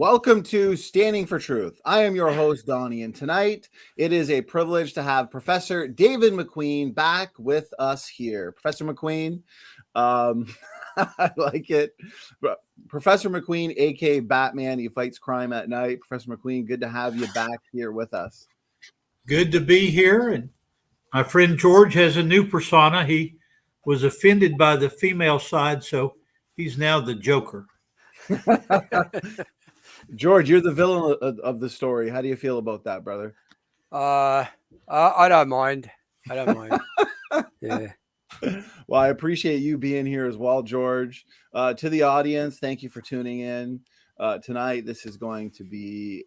Welcome to Standing for Truth. I am your host, Donnie, and tonight it is a privilege to have Professor David McQueen back with us here. Professor McQueen, I like it. Professor McQueen, aka Batman, he fights crime at night. Professor McQueen, good to have you back here with us. Good to be here. And my friend George has a new persona. He was offended by the female side, so he's now the Joker. George, you're the villain of the story. How do you feel about that, brother? I don't mind. Yeah. Well, I appreciate you being here as well, George. To the audience, thank you for tuning in. Tonight, this is going to be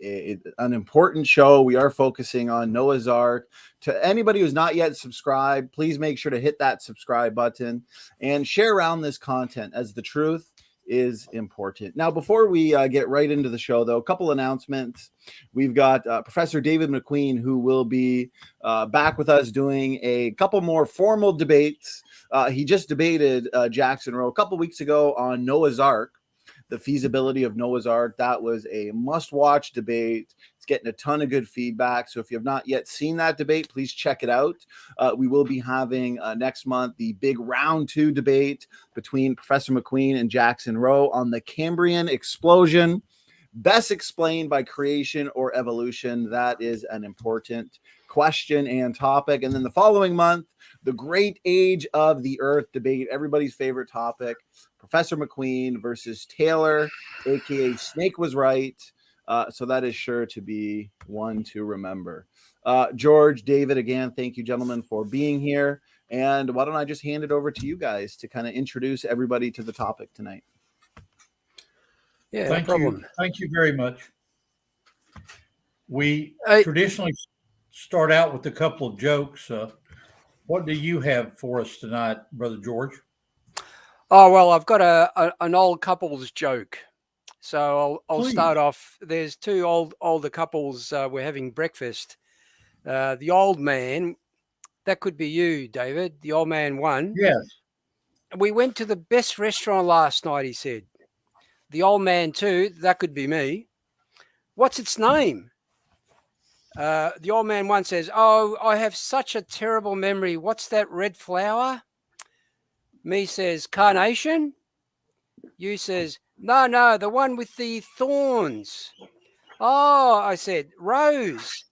an important show. We are focusing on Noah's Ark. To anybody who's not yet subscribed, please make sure to hit that subscribe button and share around this content, as the truth is important. Now, before we get right into the show, though, a couple announcements. We've got Professor David McQueen, who will be back with us doing a couple more formal debates. He just debated Jackson Rowe a couple weeks ago on Noah's Ark, the feasibility of Noah's Ark. That was a must-watch debate. It's getting a ton of good feedback. So if you have not yet seen that debate, please check it out. We will be having next month the big round 2 debate between Professor McQueen and Jackson Rowe on the Cambrian explosion, best explained by creation or evolution. That is an important question and topic. And then the following month, the Great Age of the Earth debate, everybody's favorite topic, Professor McQueen versus Taylor, aka Snake Was Right. So that is sure to be one to remember. George, David, again, thank you, gentlemen, for being here. And why don't I just hand it over to you guys to kind of introduce everybody to the topic tonight? Yeah, Thank no you. problem. Thank you very much. We traditionally start out with a couple of jokes. What do you have for us tonight, Brother George? Oh, well, I've got an old couple's joke. So I'll start off. There's 2 older couples were having breakfast. The old man, that could be you, David. The old man 1. Yes. We went to the best restaurant last night, he said. The old man 2, that could be me. What's its name? The old man 1 says, oh, I have such a terrible memory. What's that red flower? Me says, carnation. You says, no, the one with the thorns. Oh, I said, rose.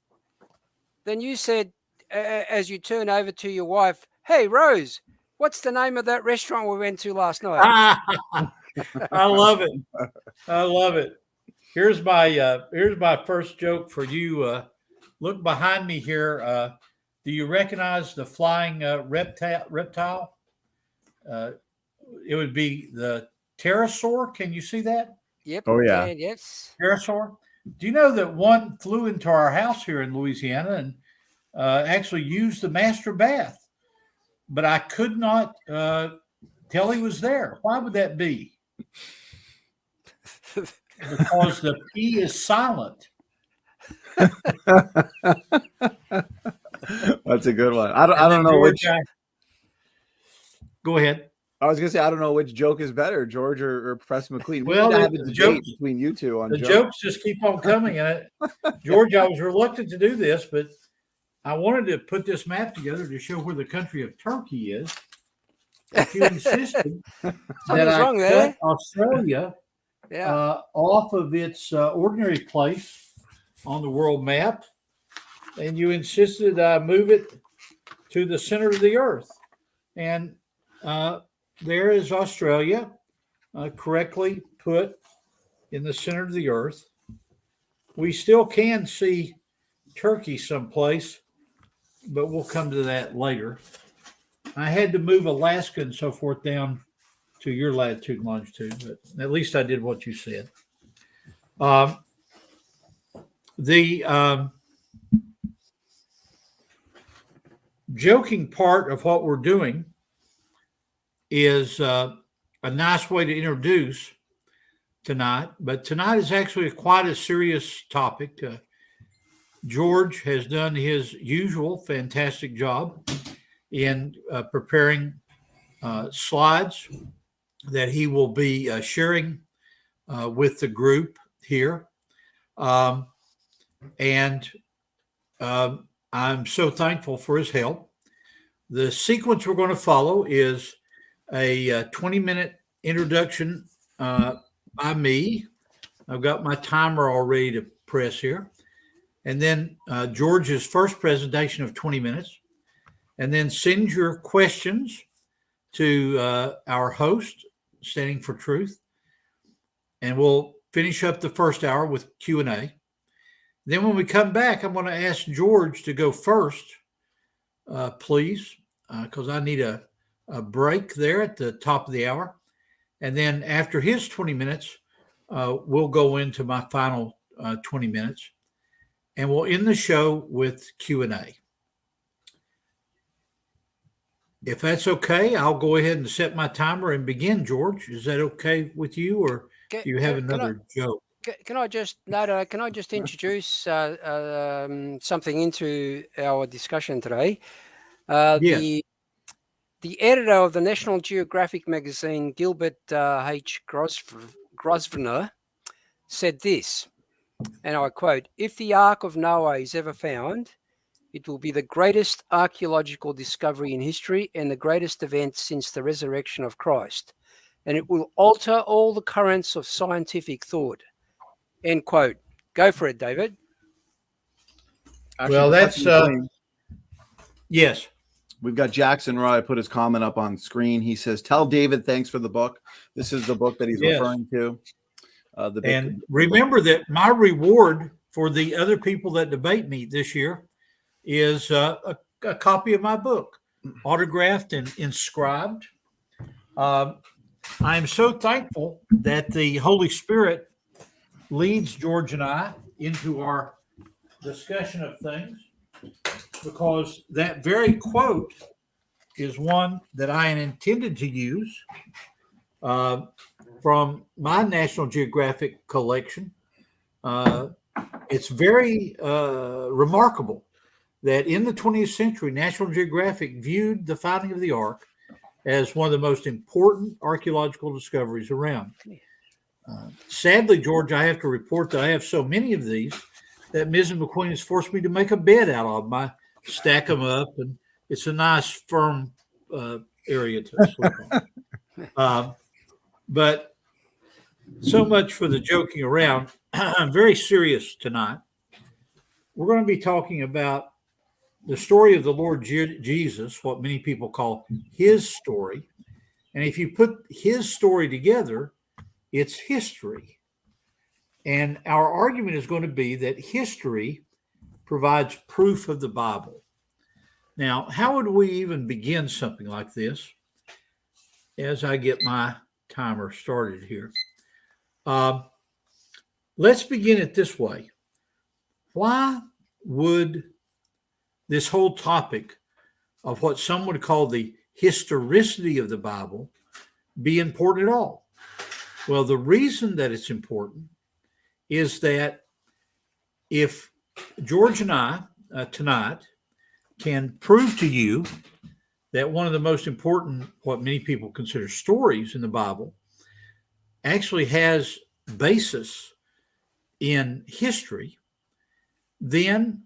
Then you said, as you turn over to your wife, hey, Rose, what's the name of that restaurant we went to last night? I love it. I love it. Here's my first joke for you. Look behind me here. Do you recognize the flying reptile? It would be the pterosaur. Can you see that? Yep. Oh, yeah. Yes. Pterosaur. Do you know that one flew into our house here in Louisiana and actually used the master bath? But I could not tell he was there. Why would that be? Because the P is silent. That's a good one. I don't know which. Go ahead. I was gonna say I don't know which joke is better, George or Professor McQueen. Well, we need to have a the debate jokes between you two on the jokes. jokes just keep on coming. And George, I was reluctant to do this, but I wanted to put this map together to show where the country of Turkey is. But you insisted that I wrong cut there. Australia off of its ordinary place on the world map, and you insisted I move it to the center of the earth. And there is Australia, correctly put in the center of the earth. We still can see Turkey someplace, but we'll come to that later. I had to move Alaska and so forth down to your latitude and longitude, but at least I did what you said. The joking part of what we're doing is a nice way to introduce tonight, but tonight is actually quite a serious topic. George has done his usual fantastic job in preparing slides that he will be sharing with the group here. And I'm so thankful for his help. The sequence we're going to follow is a 20-minute introduction by me. I've got my timer all ready to press here. And then George's first presentation of 20 minutes. And then send your questions to our host, Standing for Truth. And we'll finish up the first hour with Q&A. Then when we come back, I'm going to ask George to go first, please, because I need a break there at the top of the hour. And then after his 20 minutes, we'll go into my final 20 minutes. And we'll end the show with Q&A. If that's okay, I'll go ahead and set my timer and begin, George. Is that okay with you, or do you have another joke? Can I just introduce something into our discussion today? Yes. The editor of the National Geographic magazine, Gilbert H. Grosvenor, said this, and I quote, "If the Ark of Noah is ever found, it will be the greatest archaeological discovery in history and the greatest event since the resurrection of Christ. And it will alter all the currents of scientific thought." End quote. Go for it, David. Actually, well, that's yes. We've got Jackson Roy put his comment up on screen. He says, "Tell David thanks for the book." This is the book that he's referring to. And remember that my reward for the other people that debate me this year is a copy of my book, autographed and inscribed. I am so thankful that the Holy Spirit leads George and I into our discussion of things, because that very quote is one that I intended to use from my National Geographic collection. It's very remarkable that in the 20th century, National Geographic viewed the finding of the Ark as one of the most important archaeological discoveries around. Sadly, George, I have to report that I have so many of these that Mrs. McQueen has forced me to make a bed out of them. I stack them up, and it's a nice, firm area to sleep on. But so much for the joking around. I'm very serious tonight. We're going to be talking about the story of the Lord Jesus, what many people call his story. And if you put his story together, it's history. And our argument is going to be that history provides proof of the Bible. Now, how would we even begin something like this? As I get my timer started here. Let's begin it this way. Why would this whole topic of what some would call the historicity of the Bible be important at all? Well, the reason that it's important is that if George and I tonight can prove to you that one of the most important, what many people consider stories in the Bible, actually has basis in history, then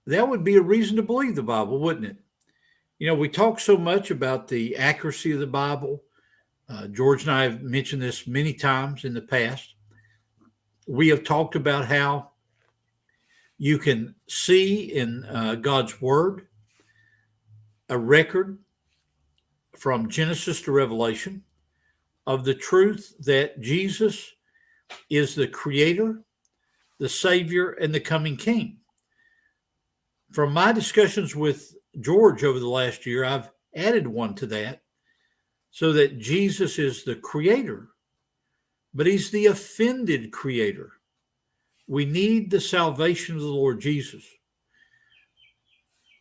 that would be a reason to believe the Bible, wouldn't it? You know, we talk so much about the accuracy of the Bible. George and I have mentioned this many times in the past. We have talked about how you can see in God's Word a record from Genesis to Revelation of the truth that Jesus is the Creator, the Savior, and the coming King. From my discussions with George over the last year, I've added one to that, so that Jesus is the Creator, but he's the offended Creator. We need the salvation of the Lord Jesus.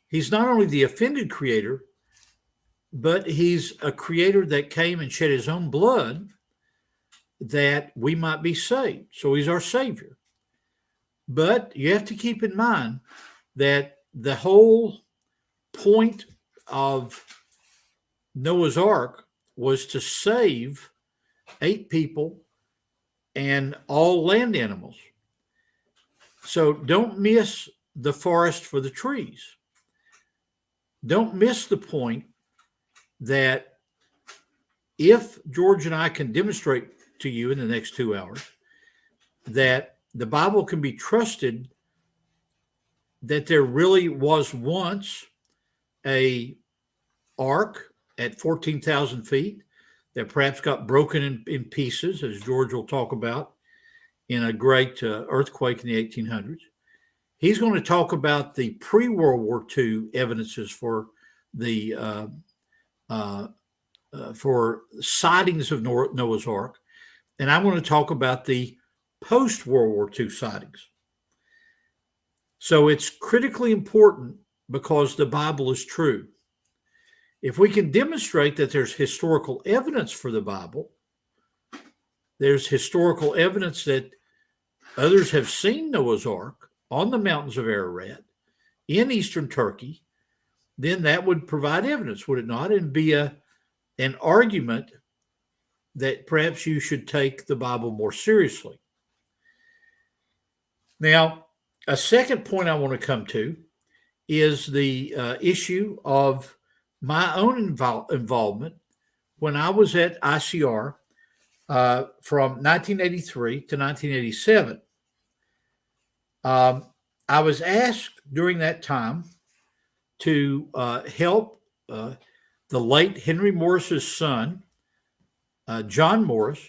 He's not only the offended Creator, but he's a Creator that came and shed his own blood that we might be saved. So he's our Savior. But you have to keep in mind that the whole point of Noah's Ark was to save 8 people and all land animals. So don't miss the forest for the trees. Don't miss the point that if George and I can demonstrate to you in the next 2 hours that the Bible can be trusted, that there really was once a ark at 14,000 feet that perhaps got broken in pieces, as George will talk about, in a great earthquake in the 1800s. He's going to talk about the pre-World War II evidences for the for sightings of Noah's Ark, and I'm going to talk about the post-World War II sightings. So it's critically important because the Bible is true. If we can demonstrate that there's historical evidence for the Bible, there's historical evidence that others have seen Noah's Ark on the mountains of Ararat in eastern Turkey, then that would provide evidence, would it not? And be an argument that perhaps you should take the Bible more seriously. Now, a second point I want to come to is the issue of my own involvement when I was at ICR from 1983 to 1987. I was asked during that time to help the late Henry Morris's son, John Morris,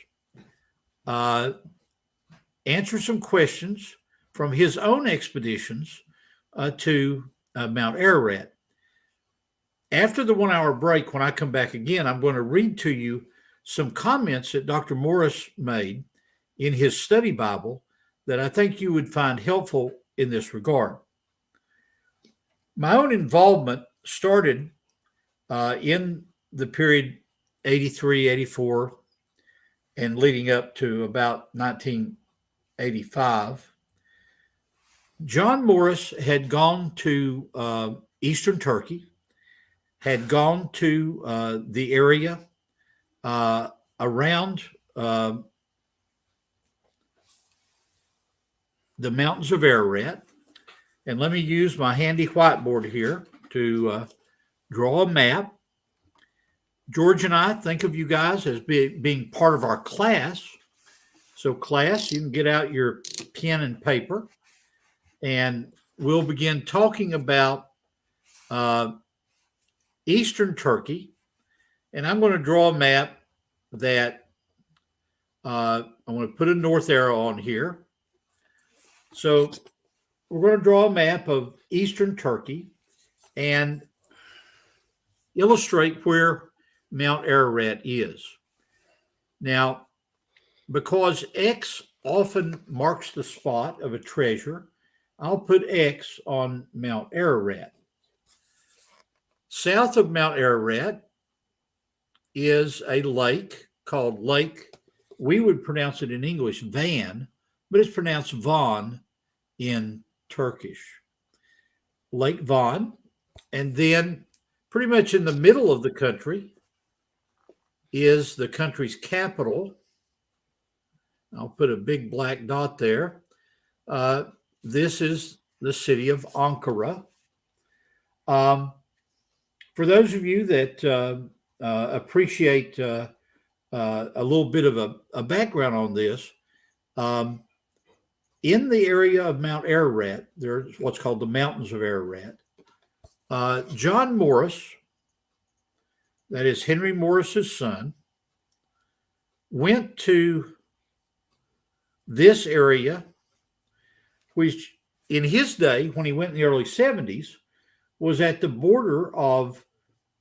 answer some questions from his own expeditions to Mount Ararat. After the 1 hour break, when I come back again, I'm going to read to you some comments that Dr. Morris made in his study Bible that I think you would find helpful in this regard. My own involvement started in the period 83, 84, and leading up to about 1985. John Morris had gone to eastern Turkey, had gone to the area around the mountains of Ararat. And let me use my handy whiteboard here to draw a map. George and I think of you guys as being part of our class. So class, you can get out your pen and paper, and we'll begin talking about eastern Turkey. And I'm going to draw a map that I'm going to put a north arrow on here. So we're going to draw a map of eastern Turkey and illustrate where Mount Ararat is. Now, because X often marks the spot of a treasure, I'll put X on Mount Ararat. South of Mount Ararat is a lake called Lake, we would pronounce it in English Van, but it's pronounced Van in Turkish. Lake Van. And then pretty much in the middle of the country is the country's capital. I'll put a big black dot there. This is the city of Ankara. For those of you that appreciate a little bit of a background on this, in the area of Mount Ararat, there's what's called the Mountains of Ararat. John Morris, that is Henry Morris's son, went to this area, which in his day, when he went in the early 70s, was at the border of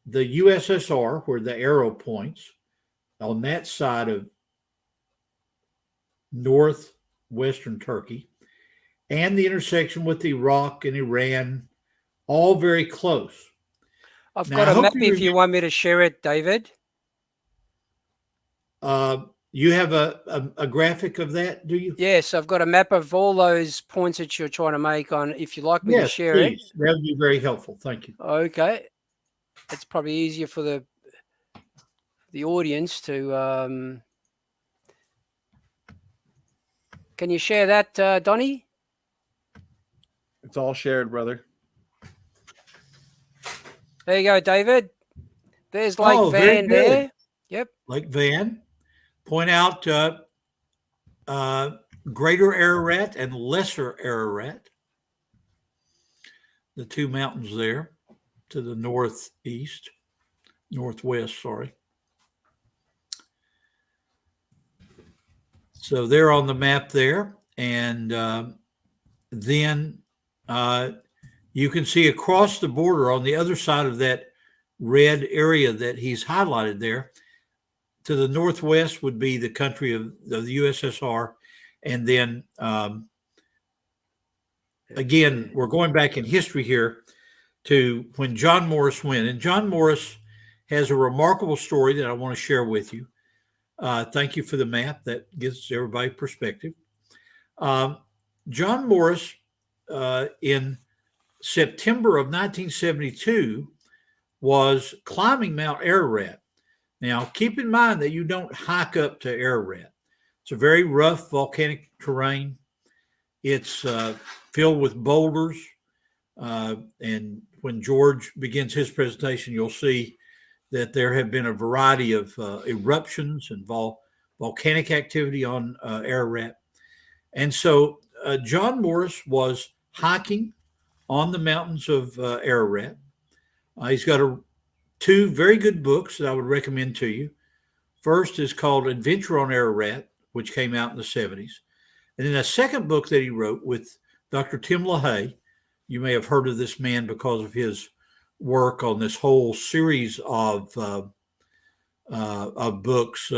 the USSR, where the arrow points, on that side of northwestern Turkey, and the intersection with Iraq and Iran, all very close. I've got a map if you want me to share it, David. You have a graphic of that, do you? Yes, I've got a map of all those points that you're trying to make on, if you'd like me to share please. it. That would be very helpful. Thank you. Okay. It's probably easier for the audience to... Can you share that, Donnie? It's all shared, brother. There you go, David. There's Lake very Van good. there. Yep. Lake Van. Point out Greater Ararat and Lesser Ararat, the two mountains there to the northwest, sorry. So they're on the map there. And then you can see across the border on the other side of that red area that he's highlighted there, to the northwest would be the country of the USSR. And then, again, we're going back in history here to when John Morris went. And John Morris has a remarkable story that I want to share with you. Thank you for the map. That gives everybody perspective. John Morris, in September of 1972, was climbing Mount Ararat. Now, keep in mind that you don't hike up to Ararat. It's a very rough volcanic terrain. It's filled with boulders. And when George begins his presentation, you'll see that there have been a variety of eruptions and volcanic activity on Ararat. And so John Morris was hiking on the mountains of Ararat. He's got two very good books that I would recommend to you. First is called Adventure on Ararat, which came out in the 70s. And then a second book that he wrote with Dr. Tim LaHaye. You may have heard of this man because of his work on this whole series of books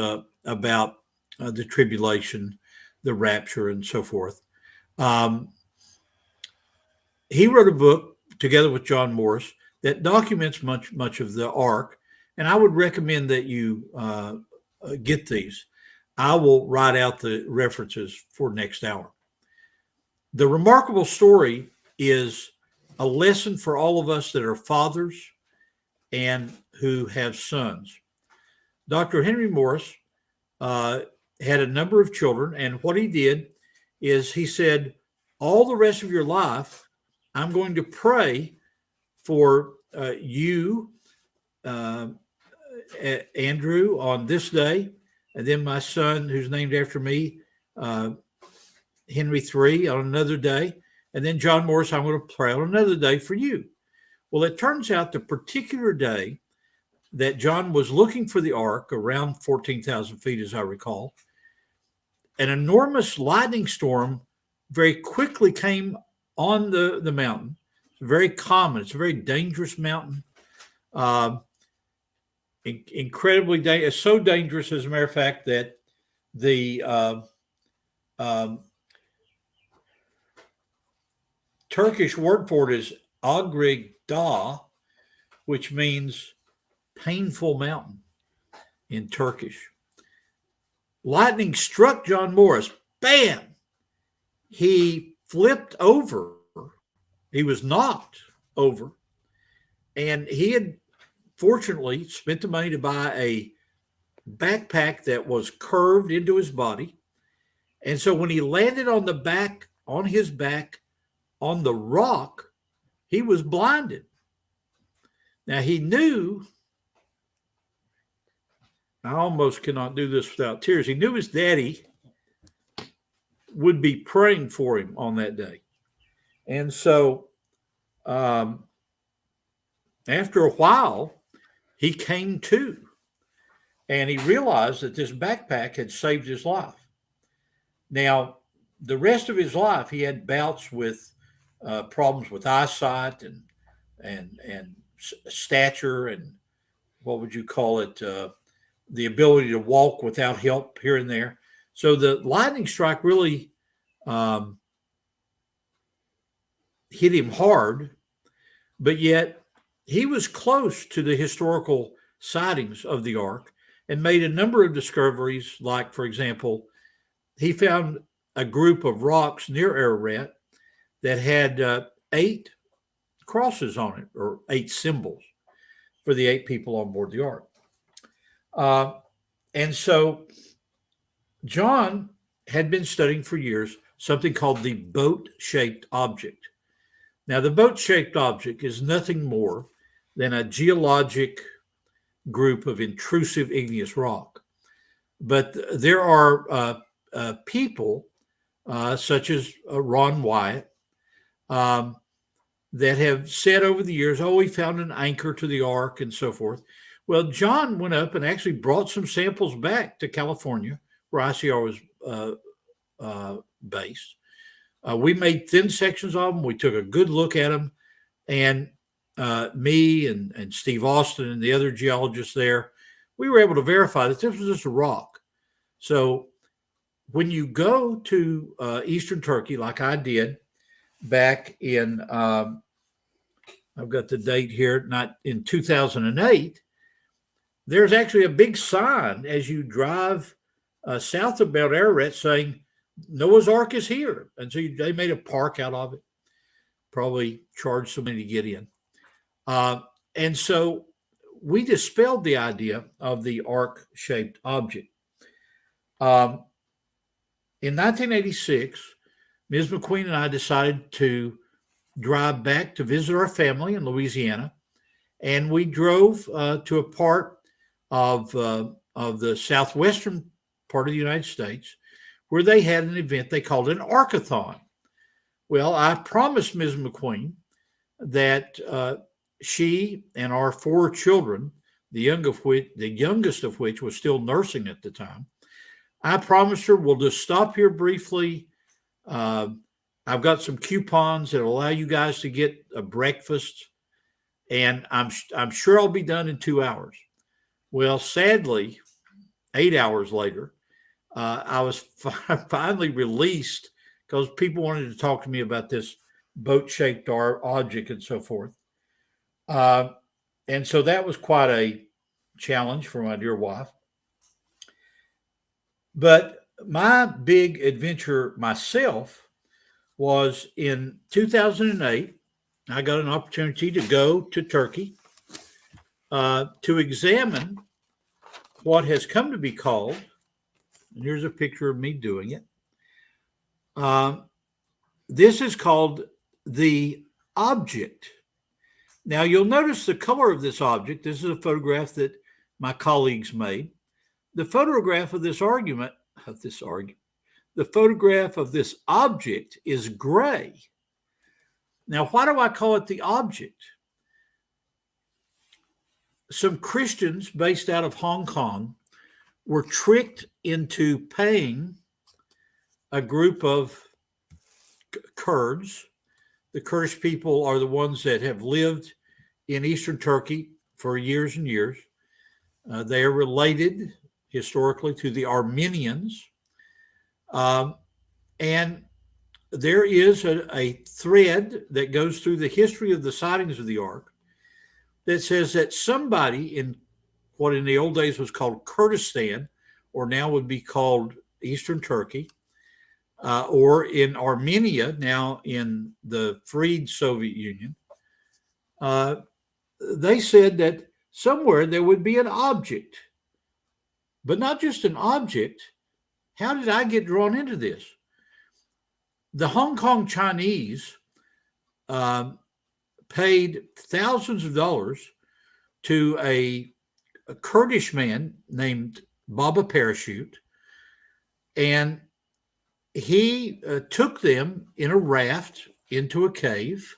about the tribulation, the rapture, and so forth. He wrote a book together with John Morris that documents much of the Ark, and I would recommend that you get these. I will write out the references for next hour. The remarkable story is a lesson for all of us that are fathers and who have sons. Dr. Henry Morris had a number of children, and what he did is he said, all the rest of your life, I'm going to pray for you, Andrew, on this day, and then my son, who's named after me, Henry III, on another day, and then John Morris, I'm going to pray on another day for you. Well, it turns out the particular day that John was looking for the Ark, around 14,000 feet, as I recall, an enormous lightning storm very quickly came on the mountain. It's very common. It's a very dangerous mountain. Incredibly dangerous. It's so dangerous, as a matter of fact, that the Turkish word for it is Agrig Dağ, which means painful mountain in Turkish. Lightning struck John Morris. Bam! He flipped over. He was knocked over. And he had fortunately spent the money to buy a backpack that was curved into his body. And so when he landed on his back on the rock, he was blinded. Now he knew, I almost cannot do this without tears. He knew his daddy would be praying for him on that day. And so after a while, he came to, and he realized that this backpack had saved his life. Now, the rest of his life, he had bouts with problems with eyesight and stature and what would you call it, the ability to walk without help here and there. So the lightning strike really hit him hard, but yet he was close to the historical sightings of the Ark and made a number of discoveries. Like, for example, he found a group of rocks near Ararat that had 8 crosses on it, or 8 symbols for the 8 people on board the Ark. And so John had been studying for years something called the boat-shaped object. Now, the boat-shaped object is nothing more than a geologic group of intrusive igneous rock. But there are people, such as Ron Wyatt, that have said over the years, oh, we found an anchor to the Ark and so forth. Well, John went up and actually brought some samples back to California, where ICR was based. We made thin sections of them. We took a good look at them. And me and Steve Austin and the other geologists there, we were able to verify that this was just a rock. So when you go to Eastern Turkey, like I did back in, I've got the date here, not in 2008, there's actually a big sign as you drive south of Mount Ararat saying, Noah's Ark is here. And so they made a park out of it, probably charged somebody to get in. And so we dispelled the idea of the ark-shaped object. In 1986, Ms. McQueen and I decided to drive back to visit our family in Louisiana, and we drove to a part of the southwestern part of the United States where they had an event they called an Arkathon. Well, I promised Ms. McQueen that she and our 4 children, the youngest of which was still nursing at the time, I promised her we'll just stop here briefly. I've got some coupons that will allow you guys to get a breakfast, and I'm sure I'll be done in 2 hours. Well, sadly, 8 hours later, I was finally released because people wanted to talk to me about this boat-shaped object and so forth. And so that was quite a challenge for my dear wife. But my big adventure myself was in 2008. I got an opportunity to go to Turkey to examine what has come to be called, and here's a picture of me doing it. This is called the object. Now, you'll notice the color of this object. This is a photograph that my colleagues made. The photograph of the photograph of this object is gray. Now, why do I call it the object? Some Christians based out of Hong Kong were tricked into paying a group of Kurds. The Kurdish people are the ones that have lived in Eastern Turkey for years and years. They are related historically to the Armenians. And there is a thread that goes through the history of the sightings of the Ark that says that somebody in what in the old days was called Kurdistan, or now would be called Eastern Turkey, or in Armenia, now in the freed Soviet Union, they said that somewhere there would be an object, but not just an object. How did I get drawn into this? The Hong Kong Chinese paid thousands of dollars to a Kurdish man named Baba Parachute, and he took them in a raft into a cave,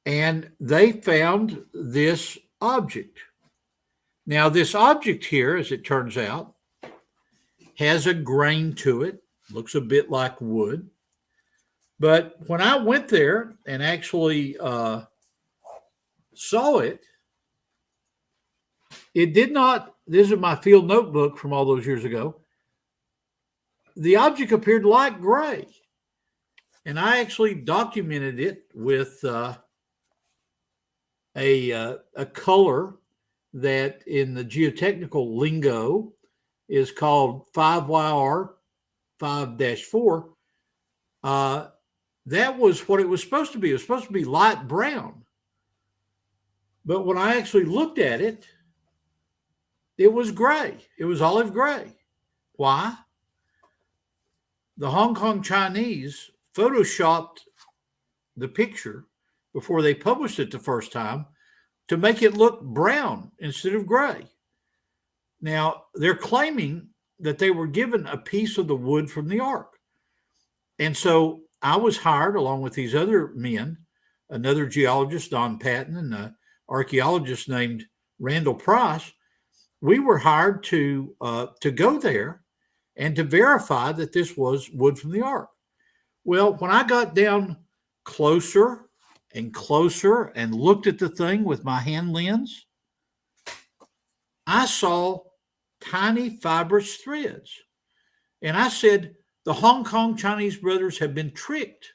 and they found this object. Now, this object here, as it turns out, has a grain to it, looks a bit like wood. But when I went there and actually saw it, it did not, this is my field notebook from all those years ago, the object appeared light gray. And I actually documented it with a color that in the geotechnical lingo is called 5YR 5-4. That was what it was supposed to be. It was supposed to be light brown. But when I actually looked at it, it was gray. It was olive gray. Why? The Hong Kong Chinese photoshopped the picture before they published it the first time to make it look brown instead of gray. Now, they're claiming that they were given a piece of the wood from the Ark. And so I was hired along with these other men, another geologist, Don Patton, and an archaeologist named Randall Price. We were hired to go there and to verify that this was wood from the Ark. Well, when I got down closer and closer and looked at the thing with my hand lens, I saw tiny fibrous threads. And I said, the Hong Kong Chinese brothers have been tricked.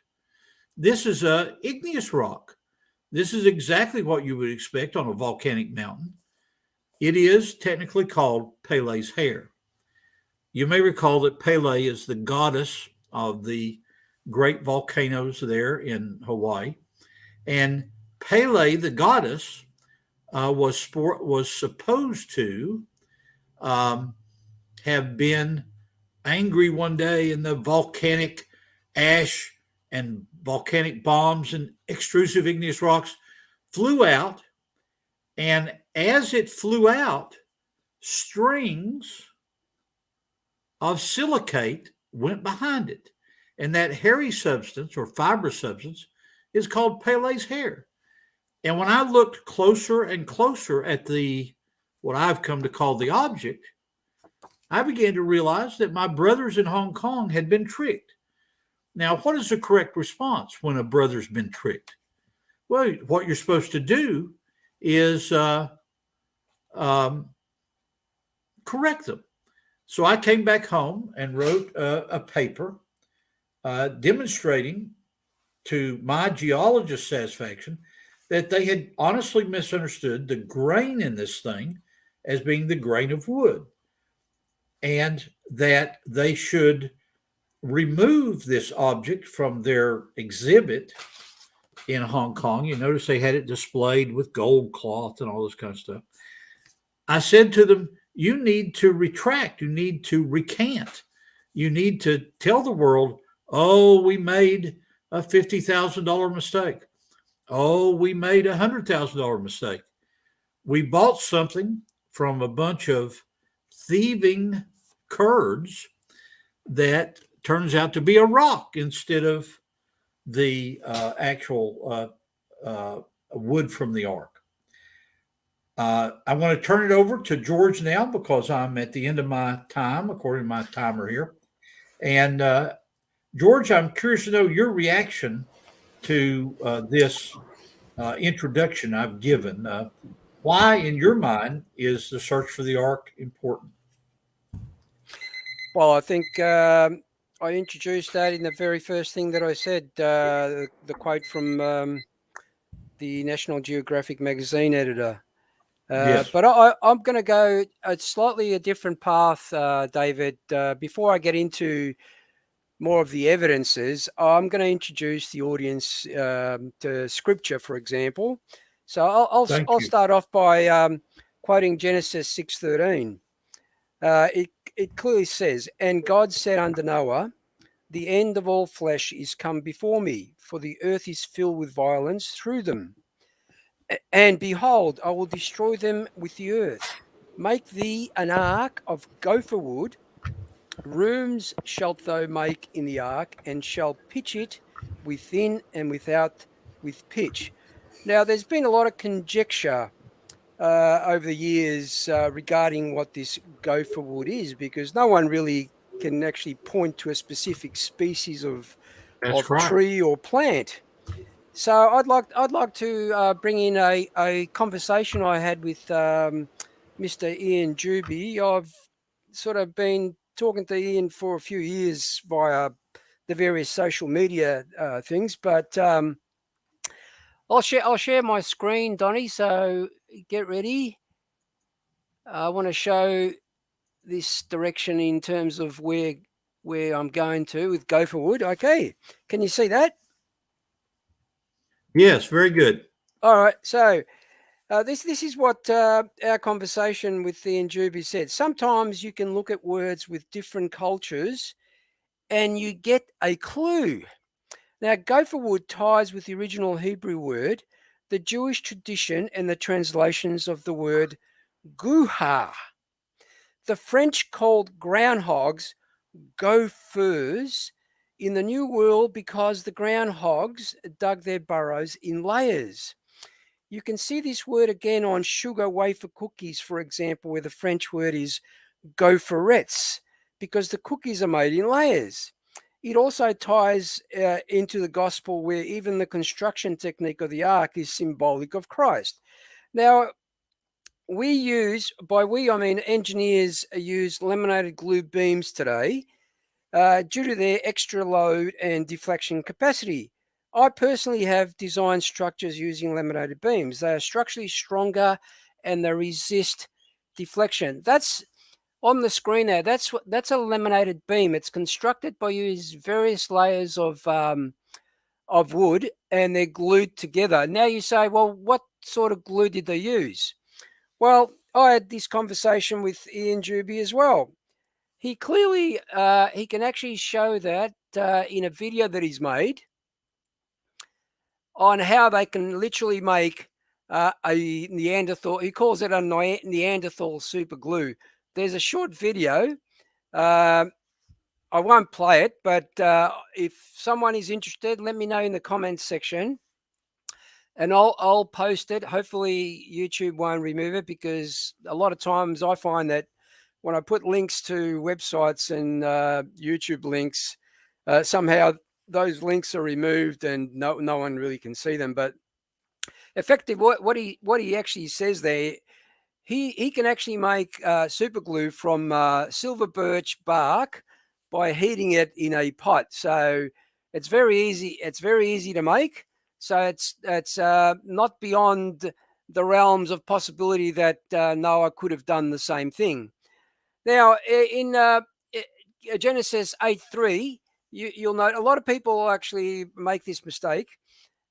This is a igneous rock. This is exactly what you would expect on a volcanic mountain. It is technically called Pele's hair. You may recall that Pele is the goddess of the great volcanoes there in Hawaii. And Pele, the goddess, was supposed to have been angry one day, and the volcanic ash and volcanic bombs and extrusive igneous rocks flew out. And as it flew out, strings of silicate went behind it. And that hairy substance or fibrous substance is called Pele's hair. And when I looked closer and closer at what I've come to call the object, I began to realize that my brothers in Hong Kong had been tricked. Now, what is the correct response when a brother's been tricked? Well, what you're supposed to do is correct them. So I came back home and wrote a paper demonstrating to my geologist's satisfaction that they had honestly misunderstood the grain in this thing as being the grain of wood, and that they should remove this object from their exhibit in Hong Kong. You notice they had it displayed with gold cloth and all this kind of stuff. I said to them, you need to retract, you need to recant, you need to tell the world, oh, we made a $50,000 mistake. Oh, we made a $100,000 mistake. We bought something from a bunch of thieving Kurds that turns out to be a rock instead of the actual wood from the Ark. I want to turn it over to George now because I'm at the end of my time, according to my timer here. And George, I'm curious to know your reaction to this introduction I've given. Why, in your mind, is the search for the Ark important? Well, I think I introduced that in the very first thing that I said, the quote from the National Geographic magazine editor. Yes. But I'm going to go a slightly different path, David. Before I get into more of the evidences, I'm going to introduce the audience to scripture, for example. So I'll start off by quoting Genesis 6:13. It clearly says, "And God said unto Noah, the end of all flesh is come before me, for the earth is filled with violence through them. And behold, I will destroy them with the earth. Make thee an ark of gopher wood. Rooms shalt thou make in the ark, and shall pitch it within and without with pitch." Now, there's been a lot of conjecture over the years regarding what this gopher wood is, because no one really can actually point to a specific species of tree or plant. So I'd like to bring in a conversation I had with Mr. Ian Juby. I've sort of been talking to Ian for a few years via the various social media things, but I'll share my screen, Donnie. So get ready. I want to show this direction in terms of where I'm going to with gopher wood. Okay, can you see that? Yes, very good. All right, so this is what our conversation with Ian Juby said. Sometimes you can look at words with different cultures and you get a clue. Now, gopher wood ties with the original Hebrew word, the Jewish tradition, and the translations of the word guha. The French called groundhogs gophers in the New World because the groundhogs dug their burrows in layers. You can see this word again on sugar wafer cookies, for example, where the French word is gopherettes, because the cookies are made in layers. It also ties into the gospel, where even the construction technique of the ark is symbolic of Christ. Now, we use, by we I mean engineers use laminated glue beams today due to their extra load and deflection capacity. I personally have designed structures using laminated beams. They are structurally stronger and they resist deflection. That's on the screen there. That's a laminated beam. It's constructed by using various layers of wood, and they're glued together. Now you say, well, what sort of glue did they use? Well, I had this conversation with Ian Juby as well. He clearly, he can actually show that in a video that he's made on how they can literally make a Neanderthal. He calls it a Neanderthal super glue. There's a short video. I won't play it, but if someone is interested, let me know in the comments section, and I'll post it. Hopefully YouTube won't remove it, because a lot of times I find that when I put links to websites and YouTube links, somehow those links are removed and no one really can see them. But effectively, what he actually says there, he can actually make super glue from silver birch bark by heating it in a pot. So it's very easy. It's very easy to make. So it's not beyond the realms of possibility that Noah could have done the same thing. Now, in Genesis 8:3, you'll note a lot of people actually make this mistake.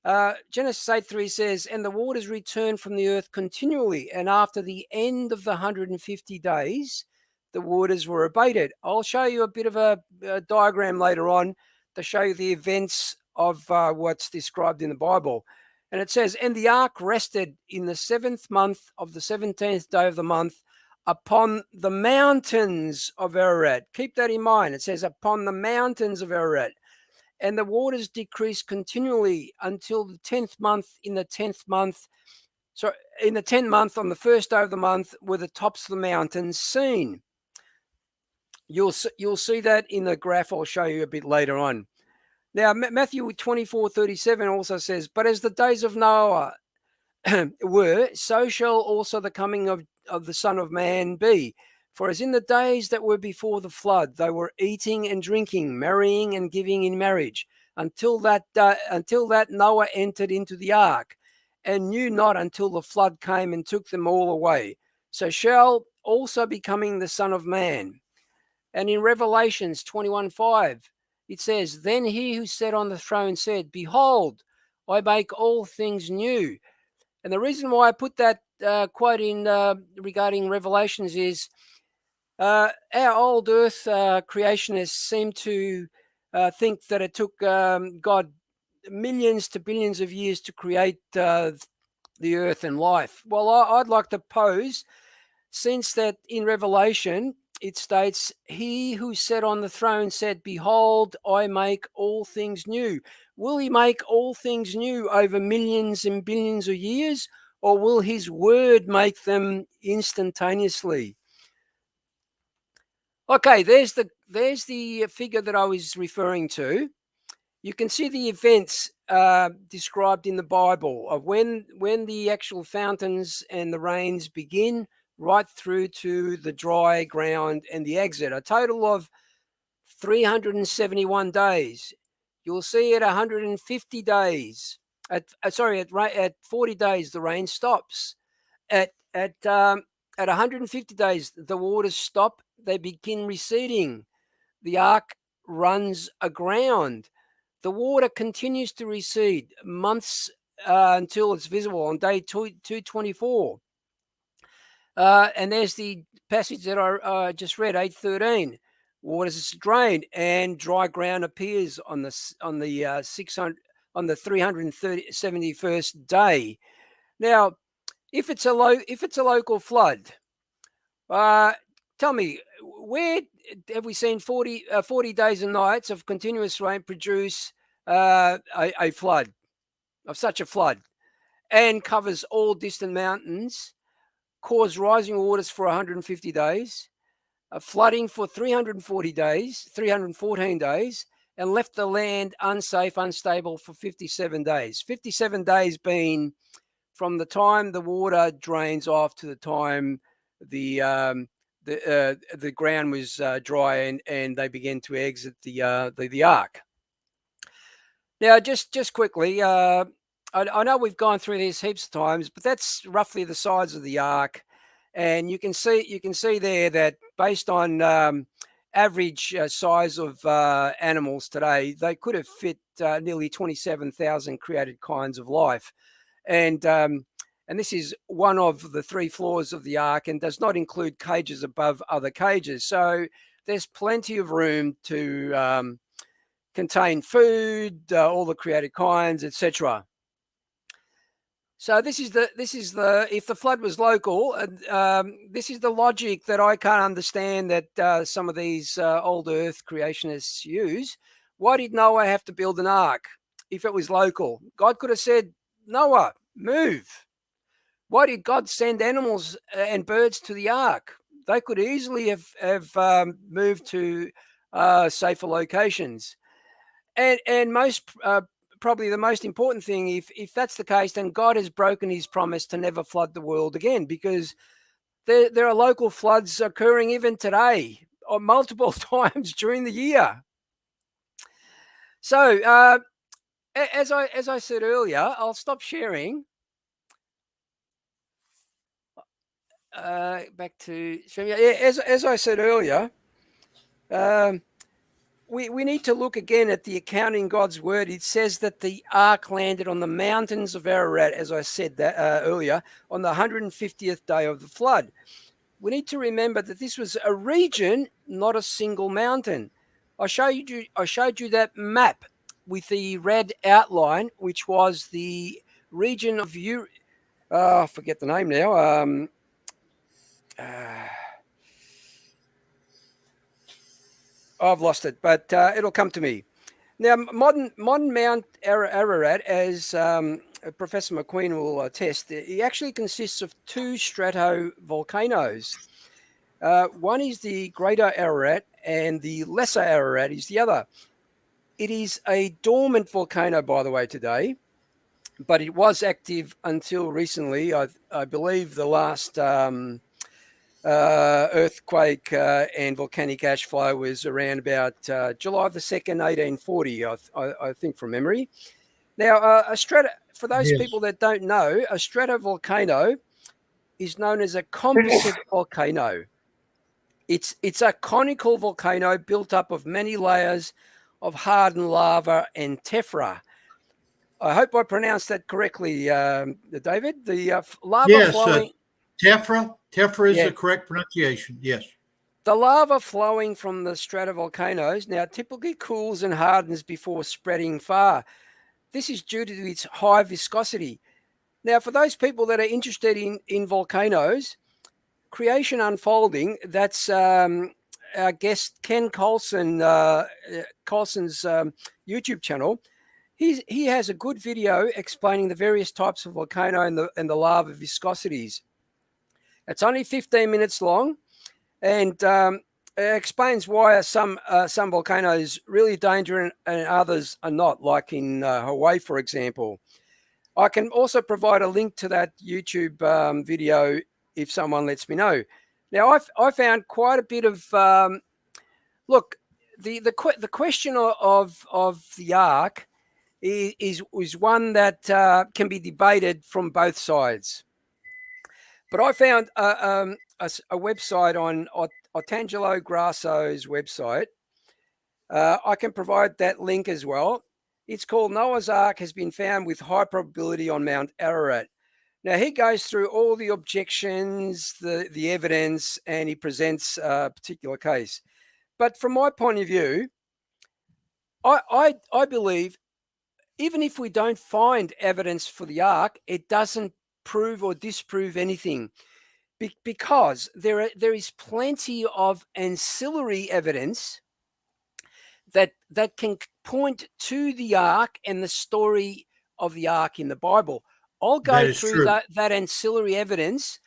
Genesis 8:3 says, "And the waters returned from the earth continually, and after the end of the 150 days, the waters were abated." I'll show you a bit of a diagram later on to show you the events of what's described in the Bible. And it says, "And the ark rested in the 7th month of the 17th day of the month upon the mountains of Ararat." Keep that in mind. It says upon the mountains of Ararat. "And the waters decreased continually until the 10th month. In the 10th month, in the 10th month, on the first day of the month, were the tops of the mountains seen." You'll see that in the graph I'll show you a bit later on. Now, Matthew 24:37 also says, "But as the days of Noah were, so shall also the coming of the Son of Man be. For as in the days that were before the flood, they were eating and drinking, marrying and giving in marriage, until that Noah entered into the ark, and knew not until the flood came and took them all away. So shall also be coming the Son of Man." And in Revelations 21:5, it says, "Then he who sat on the throne said, Behold, I make all things new." And the reason why I put that quote in regarding Revelations is our old earth creationists seem to think that it took God millions to billions of years to create the earth and life. Well, I'd like to pose, since that in Revelation it states, "He who sat on the throne said, Behold, I make all things new." Will he make all things new over millions and billions of years, or will his word make them instantaneously? Okay, there's the figure that I was referring to. You can see the events described in the Bible of when the actual fountains and the rains begin, right through to the dry ground and the exit. A total of 371 days. You'll see at 150 days. At 40 days, the rain stops. At 150 days, the waters stop. They begin receding. The ark runs aground. The water continues to recede months until it's visible on day 224. And there's the passage that I just read, 8:13. waters is drained, and dry ground appears on the 371st day. Now, if it's a local flood, tell me, where have we seen 40 days and nights of continuous rain produce a flood, of such a flood, and covers all distant mountains, cause rising waters for 150 days, flooding for 314 days, and left the land unsafe, unstable for 57 days. 57 days being from the time the water drains off to the time the ground was dry and they began to exit the Ark. Now, just quickly, I know we've gone through this heaps of times, but that's roughly the size of the Ark, and you can see there that based on average size of animals today, they could have fit nearly 27,000 created kinds of life, and this is one of the 3 floors of the Ark, and does not include cages above other cages. So there's plenty of room to contain food, all the created kinds, etc. So this is the if the flood was local, this is the logic that I can't understand that some of these old Earth creationists use. Why did Noah have to build an ark if it was local? God could have said, Noah, move. Why did God send animals and birds to the ark? They could easily have moved to safer locations. And most probably the most important thing, if that's the case, then God has broken his promise to never flood the world again, because there are local floods occurring even today, or multiple times during the year. So as I said earlier, I'll stop sharing. Back to as I said earlier, we need to look again at the account in God's word. It says that the ark landed on the mountains of Ararat, as I said that earlier, on the 150th day of the flood. We need to remember that this was a region, not a single mountain. I showed you that map with the red outline, which was the region of I forget the name now. I've lost it, but it'll come to me. Now, modern Mount Ararat, as Professor McQueen will attest, it actually consists of 2 stratovolcanoes. One is the Greater Ararat, and the Lesser Ararat is the other. It is a dormant volcano, by the way, today, but it was active until recently. I believe the last earthquake and volcanic ash flow was around about July the 2nd, 1840, I think, from memory. Now, for those people that don't know, a stratovolcano is known as a composite volcano. It's a conical volcano built up of many layers of hardened lava and tephra. I hope I pronounced that correctly, David. The lava flowing. Tephra is the correct pronunciation. Yes. The lava flowing from the stratovolcanoes now typically cools and hardens before spreading far. This is due to its high viscosity. Now, for those people that are interested in volcanoes, Creation Unfolding, that's our guest Ken Colson's YouTube channel. He has a good video explaining the various types of volcano and the lava viscosities. It's only 15 minutes long, and it explains why some volcanoes really dangerous and others are not, like in Hawaii, for example. I can also provide a link to that YouTube video if someone lets me know. Now, I found quite a bit of look. The question of the Ark is one that can be debated from both sides. But I found a website on Otangelo Grasso's website. I can provide that link as well. It's called Noah's Ark has been found with high probability on Mount Ararat. Now, he goes through all the objections, the evidence, and he presents a particular case. But from my point of view, I believe even if we don't find evidence for the Ark, it doesn't prove or disprove anything, because there is plenty of ancillary evidence that can point to the Ark and the story of the Ark in the Bible. I'll go through that ancillary evidence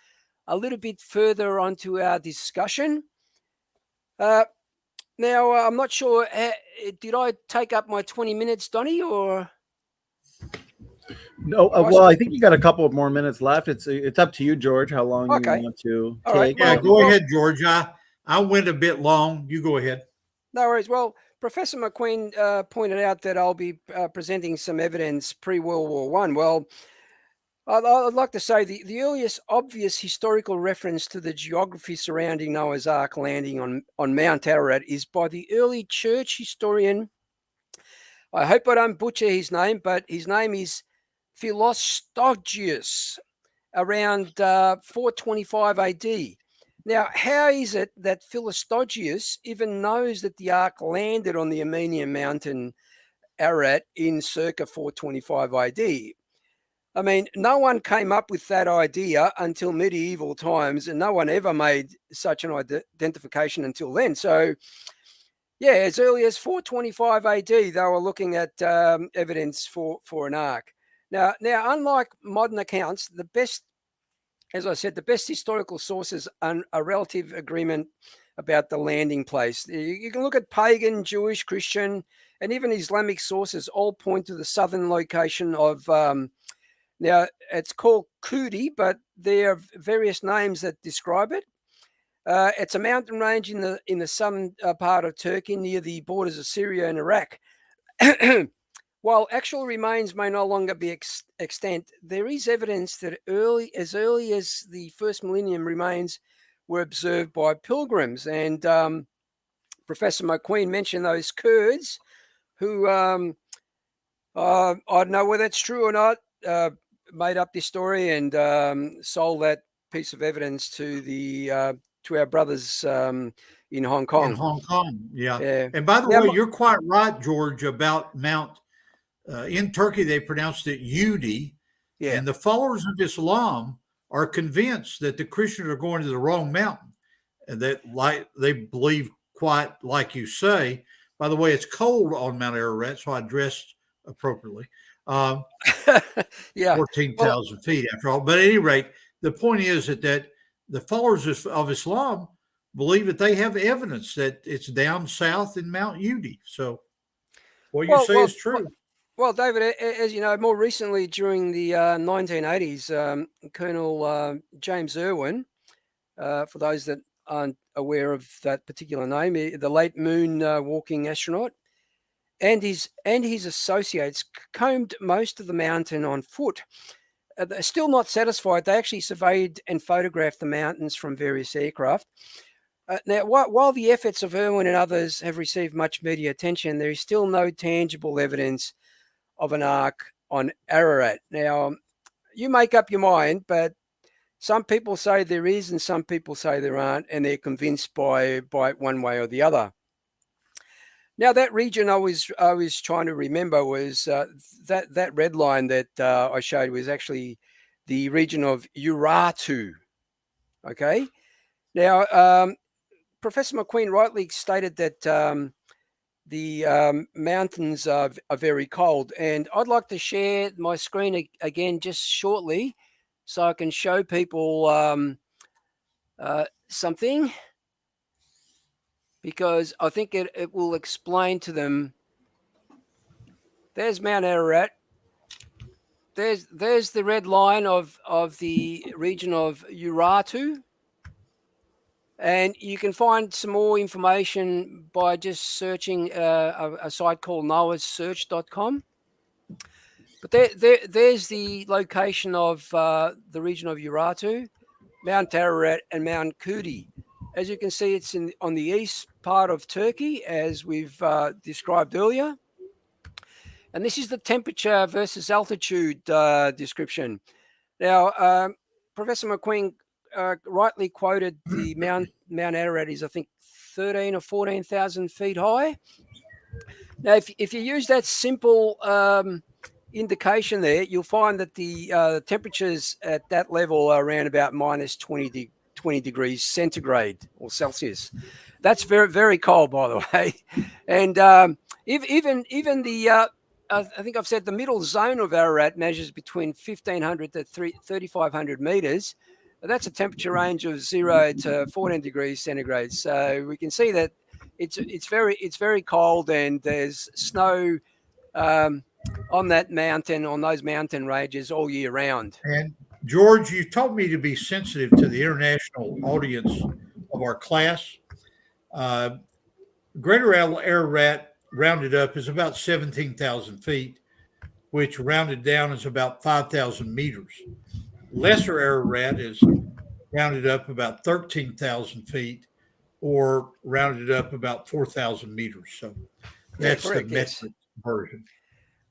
a little bit further onto our discussion. Now, I'm not sure, did I take up my 20 minutes, Donnie, or? No, well, I think you got a couple of more minutes left. It's up to you, George, how long you want to All take. Right. Yeah, go ahead, George. I went a bit long. You go ahead. No worries. Well, Professor McQueen pointed out that I'll be presenting some evidence pre-World War I. Well, I'd like to say the earliest obvious historical reference to the geography surrounding Noah's Ark landing on Mount Ararat is by the early church historian. I hope I don't butcher his name, but his name is Philostogius, around 425 AD. Now, how is it that Philostogius even knows that the Ark landed on the Armenian mountain Ararat in circa 425 AD? I mean, no one came up with that idea until medieval times, and no one ever made such an identification until then. So, yeah, as early as 425 AD, they were looking at evidence for an Ark. Now, unlike modern accounts, as I said, the best historical sources are a relative agreement about the landing place. You can look at pagan, Jewish, Christian, and even Islamic sources all point to the southern location of, now it's called Kudi, but there are various names that describe it. It's a mountain range in the southern part of Turkey near the borders of Syria and Iraq. While actual remains may no longer be extant, there is evidence that as early as the first millennium remains were observed by pilgrims. And Professor McQueen mentioned those Kurds who, I don't know whether that's true or not, made up this story and sold that piece of evidence to our brothers in Hong Kong. In Hong Kong, yeah. And by the way, you're quite right, George, about Mount. In Turkey, they pronounced it Yudi, and the followers of Islam are convinced that the Christians are going to the wrong mountain, and that they believe, quite like you say. By the way, it's cold on Mount Ararat, so I dressed appropriately. 14,000 feet after all. But at any rate, the point is that the followers of Islam believe that they have evidence that it's down south in Mount Yudi. So what you say is true. Well, David, as you know, more recently during the 1980s, Colonel James Irwin, for those that aren't aware of that particular name, the late moon walking astronaut, and his associates combed most of the mountain on foot. They're still not satisfied. They actually surveyed and photographed the mountains from various aircraft. Now, while the efforts of Irwin and others have received much media attention, there is still no tangible evidence of an Ark on Ararat. Now, you make up your mind, but some people say there is and some people say there aren't, and they're convinced by one way or the other. Now, that region I was trying to remember was that red line that I showed was actually the region of Urartu. Okay. Now, Professor McQueen rightly stated that the mountains are very cold, and I'd like to share my screen again just shortly so I can show people something, because I think it will explain to them. There's Mount Ararat. There's the red line of the region of Urartu. And you can find some more information by just searching a site called noahsearch.com. But there's the location of the region of Urartu, Mount Ararat, and Mount Kudi. As you can see, it's on the east part of Turkey, as we've described earlier. And this is the temperature versus altitude description. Now, Professor McQueen rightly quoted, the Mount Ararat is, I think, 13 or 14,000 feet high. Now, if you use that simple indication there, you'll find that the temperatures at that level are around about minus 20 degrees centigrade or Celsius. That's very, very cold, by the way. And even the I think I've said the middle zone of Ararat measures between 1,500 to 3,500 meters. That's a temperature range of 0 to 14 degrees centigrade. So we can see that it's very cold, and there's snow on that mountain, on those mountain ranges all year round. And George, you told me to be sensitive to the international audience of our class. Greater Ararat rounded up is about 17,000 feet, which rounded down is about 5,000 meters. Lesser Ararat is rounded up about 13,000 feet, or rounded up about 4,000 meters. So that's correct, the metric version.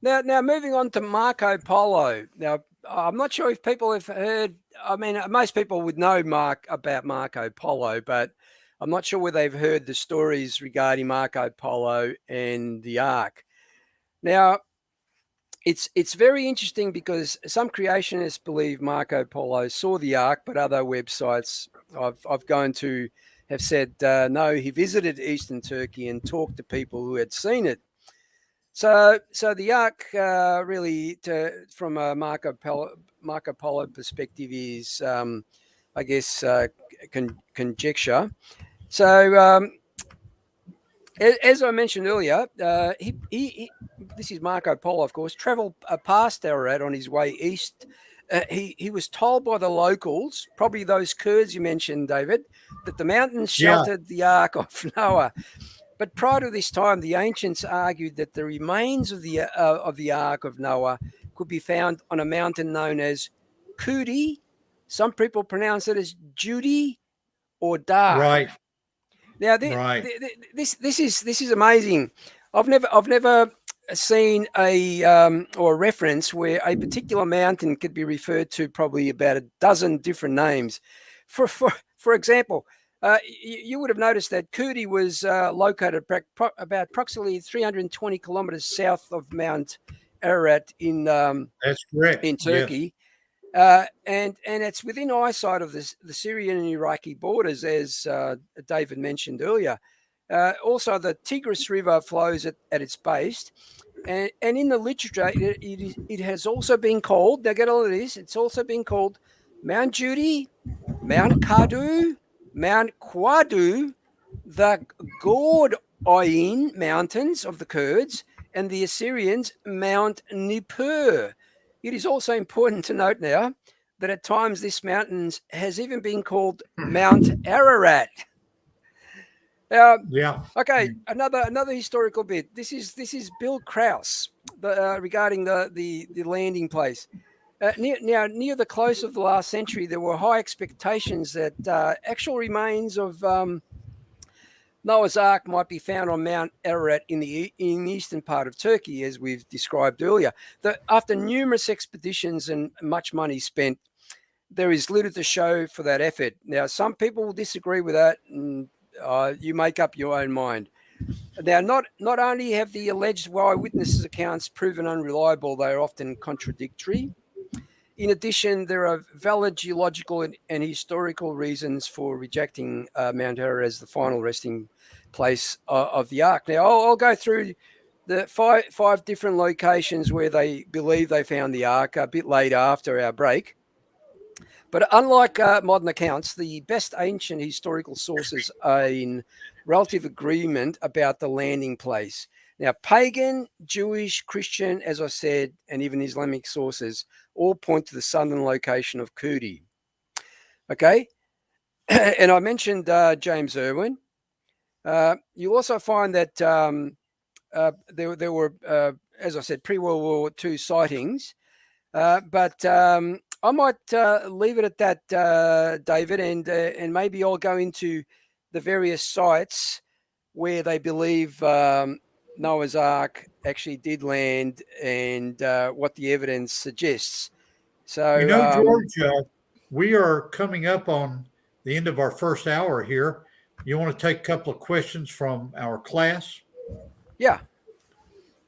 Now, moving on to Marco Polo. Now, I'm not sure if people have heard. I mean, most people would know about Marco Polo, but I'm not sure whether they've heard the stories regarding Marco Polo and the Ark. Now, it's very interesting because some creationists believe Marco Polo saw the Ark, but other websites I've gone to have said no, he visited eastern Turkey and talked to people who had seen it. So the Ark really, from a Marco Polo perspective, is I guess conjecture. So as I mentioned earlier, he this is Marco Polo, of course, travelled past Ararat on his way east. He was told by the locals, probably those Kurds you mentioned, David, that the mountains sheltered the Ark of Noah. But prior to this time, the ancients argued that the remains of the Ark of Noah could be found on a mountain known as Kudi. Some people pronounce it as Judy or Dar. Right. Now, this is amazing. I've never seen or a reference where a particular mountain could be referred to probably about a dozen different names. For example, you would have noticed that Kudi was located about approximately 320 kilometers south of Mount Ararat in that's correct, in Turkey. Yes. And it's within eyesight of the Syrian and Iraqi borders, as David mentioned earlier. Also, the Tigris River flows at its base. And in the literature, it has also been called, now get all of this, it's also been called Mount Judy, Mount Kadu, Mount Quadu, the Gordayin Mountains of the Kurds, and the Assyrians, Mount Nippur. It is also important to note now that at times this mountain has even been called Mount Ararat. Okay, another historical bit. This is Bill Krause regarding the landing place. Near the close of the last century, there were high expectations that actual remains of Noah's Ark might be found on Mount Ararat in the eastern part of Turkey, as we've described earlier. After numerous expeditions and much money spent, there is little to show for that effort. Now, some people will disagree with that, and you make up your own mind. Now, not only have the alleged eyewitnesses' accounts proven unreliable, they are often contradictory. In addition, there are valid geological and historical reasons for rejecting Mount Ararat as the final resting place of the Ark. Now, I'll go through the five different locations where they believe they found the Ark a bit later after our break. But unlike modern accounts, the best ancient historical sources are in relative agreement about the landing place. Now, pagan, Jewish, Christian, as I said, and even Islamic sources all point to the southern location of Kudi. Okay? And I mentioned James Irwin. You'll also find that there were, as I said, pre-World War II sightings. But I might leave it at that, David, and maybe I'll go into the various sites where they believe Noah's Ark actually did land and what the evidence suggests. So, George, we are coming up on the end of our first hour here. You want to take a couple of questions from our class? Yeah.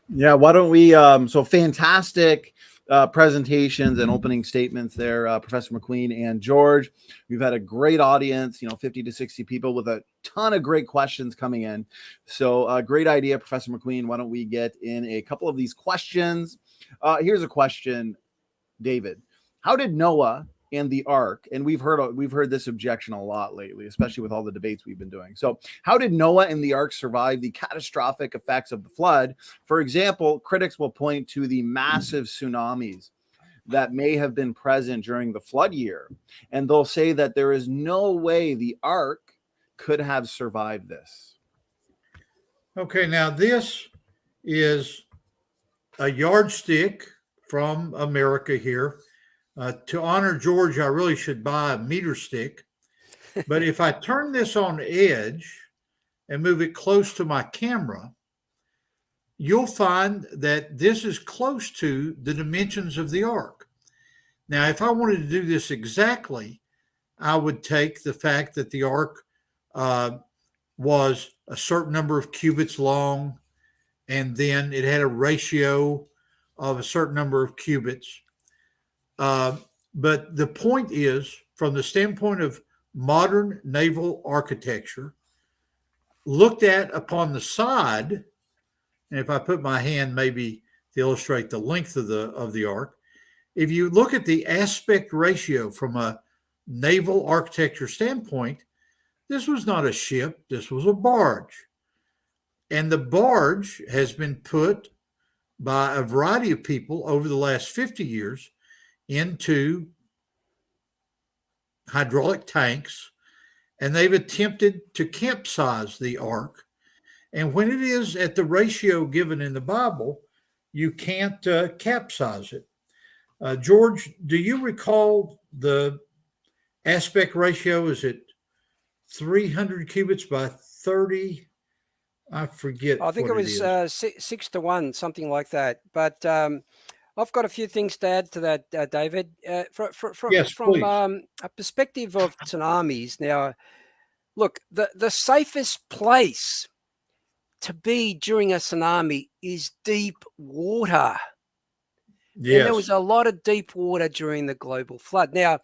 Yeah, why don't we? So fantastic presentations and opening statements there, Professor McQueen and George. We've had a great audience, 50 to 60 people with a ton of great questions coming in. So great idea, Professor McQueen. Why don't we get in a couple of these questions? Here's a question, David. How did Noah and the Ark, and we've heard this objection a lot lately, especially with all the debates we've been doing. So how did Noah and the Ark survive the catastrophic effects of the flood? For example, critics will point to the massive tsunamis that may have been present during the flood year, and they'll say that there is no way the Ark could have survived this. Okay, now this is a yardstick from America here. To honor George, I really should buy a meter stick. But if I turn this on edge and move it close to my camera, you'll find that this is close to the dimensions of the Ark. Now, if I wanted to do this exactly, I would take the fact that the Ark was a certain number of cubits long, and then it had a ratio of a certain number of cubits. But the point is, from the standpoint of modern naval architecture, looked at upon the side, and if I put my hand maybe to illustrate the length of the Ark, if you look at the aspect ratio from a naval architecture standpoint, this was not a ship, this was a barge. And the barge has been put by a variety of people over the last 50 years into hydraulic tanks, and they've attempted to capsize the Ark. And when it is at the ratio given in the Bible, you can't capsize it. George, do you recall the aspect ratio? Is it 300 cubits by 30? I forget. I think it was 6-1, something like that. But I've got a few things to add to that, David. From a perspective of tsunamis, now, look, the safest place to be during a tsunami is deep water. Yes. And there was a lot of deep water during the global flood. Now,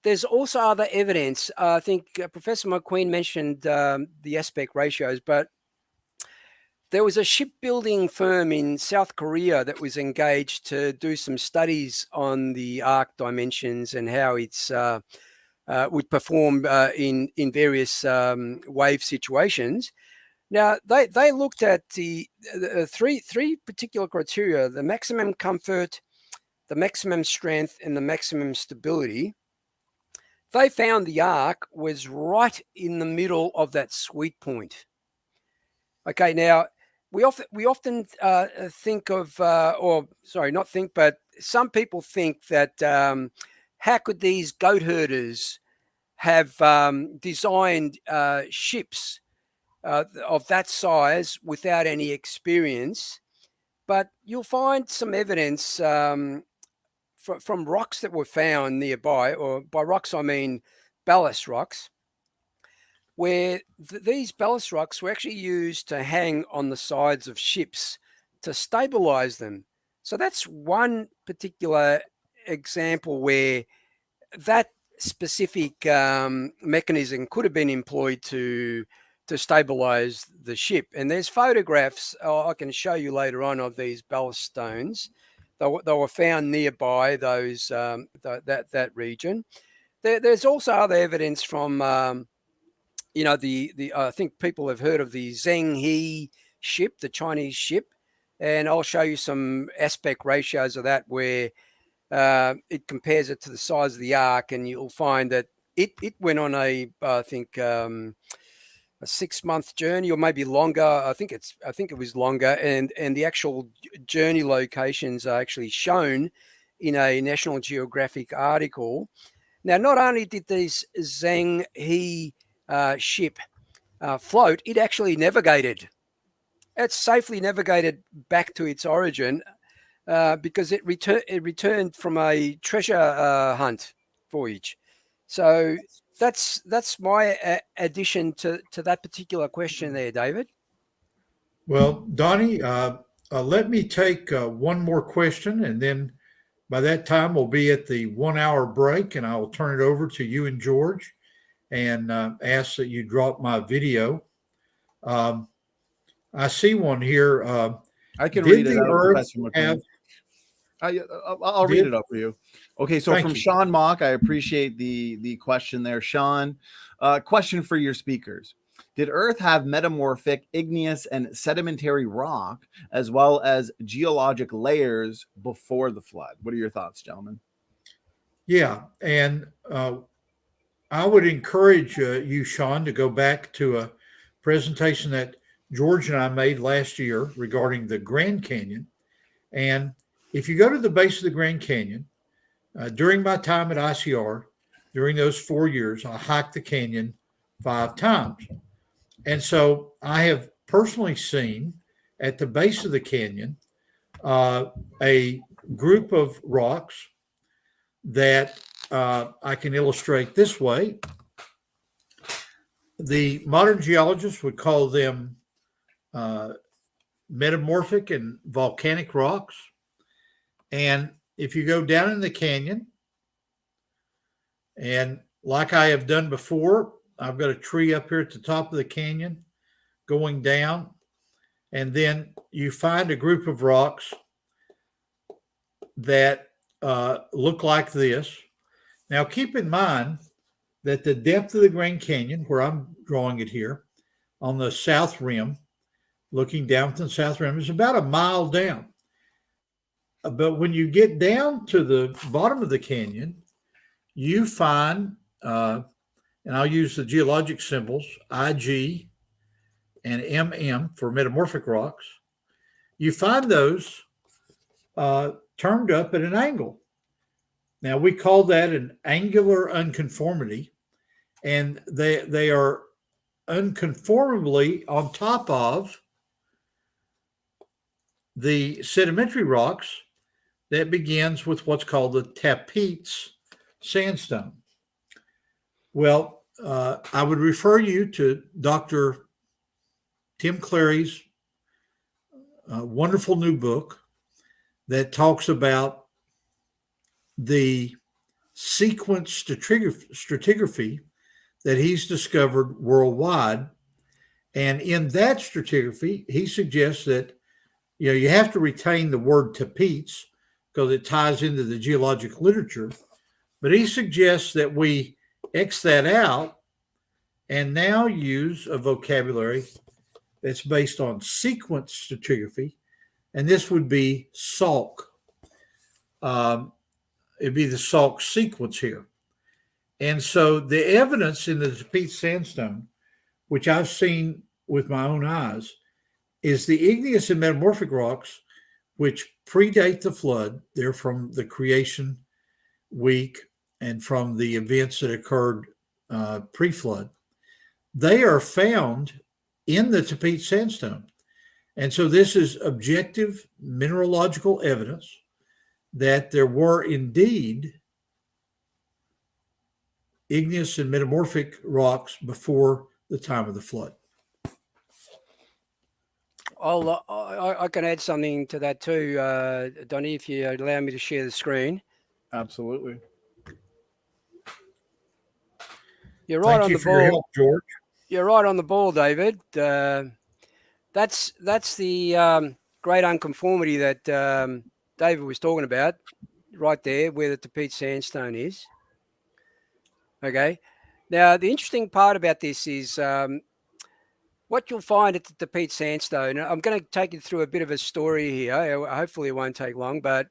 there's also other evidence. I think Professor McQueen mentioned the aspect ratios, but there was a shipbuilding firm in South Korea that was engaged to do some studies on the Ark dimensions and how it's would perform in various wave situations. Now, they looked at the three particular criteria: the maximum comfort, the maximum strength, and the maximum stability. They found the Ark was right in the middle of that sweet point. Okay, now we often think of, but some people think that how could these goat herders have designed ships of that size without any experience? But you'll find some evidence from rocks that were found nearby, or by rocks I mean ballast rocks, where these ballast rocks were actually used to hang on the sides of ships to stabilize them. So that's one particular example where that specific mechanism could have been employed to stabilize the ship. And there's photographs I can show you later on of these ballast stones. They were found nearby those that region. There's also other evidence from I think people have heard of the Zheng He ship, the Chinese ship, and I'll show you some aspect ratios of that where it compares it to the size of the Ark, and you'll find that it went on a 6-month journey, or maybe longer. I think it was longer, and the actual journey locations are actually shown in a National Geographic article. Now, not only did this Zheng He ship float, it actually navigated. It safely navigated back to its origin because it returned from a treasure hunt voyage. So that's my addition to that particular question there, David. Well, Donnie, let me take one more question, and then by that time we'll be at the 1 hour break, and I will turn it over to you and George and ask that you drop my video. I see one here. I can read it out. Earth I'll read it up for you. Okay, so from Sean Mock, I appreciate the question there, Sean. Question for your speakers. Did Earth have metamorphic, igneous, and sedimentary rock, as well as geologic layers before the flood? What are your thoughts, gentlemen? Yeah, and I would encourage you, Sean, to go back to a presentation that George and I made last year regarding the Grand Canyon. And if you go to the base of the Grand Canyon, during my time at ICR, during those 4 years, I hiked the canyon 5 times. And so I have personally seen at the base of the canyon a group of rocks that I can illustrate this way. The modern geologists would call them metamorphic and volcanic rocks. And if you go down in the canyon, and like I have done before, I've got a tree up here at the top of the canyon going down, and then you find a group of rocks that look like this. Now, keep in mind that the depth of the Grand Canyon, where I'm drawing it here, on the south rim, looking down from the south rim, is about a mile down. But when you get down to the bottom of the canyon, you find, and I'll use the geologic symbols, IG and MM for metamorphic rocks. You find those turned up at an angle. Now, we call that an angular unconformity, and they are unconformably on top of the sedimentary rocks that begins with what's called the tapetes sandstone. Well, I would refer you to Dr. Tim Clary's wonderful new book that talks about the sequence stratigraphy that he's discovered worldwide. And in that stratigraphy, he suggests that you have to retain the word tapetes because it ties into the geologic literature. But he suggests that we X that out and now use a vocabulary that's based on sequence stratigraphy, and this would be Salk. It'd be the Salk sequence here. And so the evidence in the Tapete sandstone, which I've seen with my own eyes, is the igneous and metamorphic rocks, which predate the flood. They're from the creation week and from the events that occurred pre-flood. They are found in the Tapete sandstone. And so this is objective mineralogical evidence that there were indeed igneous and metamorphic rocks before the time of the flood. I can add something to that too, Donnie, if you allow me to share the screen. Absolutely. You're right on the ball. Thank you for your help, George. You're right on the ball, David. That's the great unconformity that David was talking about, right there where the Tapete sandstone is. Okay. Now, the interesting part about this is what you'll find at the Tapete sandstone. I'm going to take you through a bit of a story here. Hopefully it won't take long, but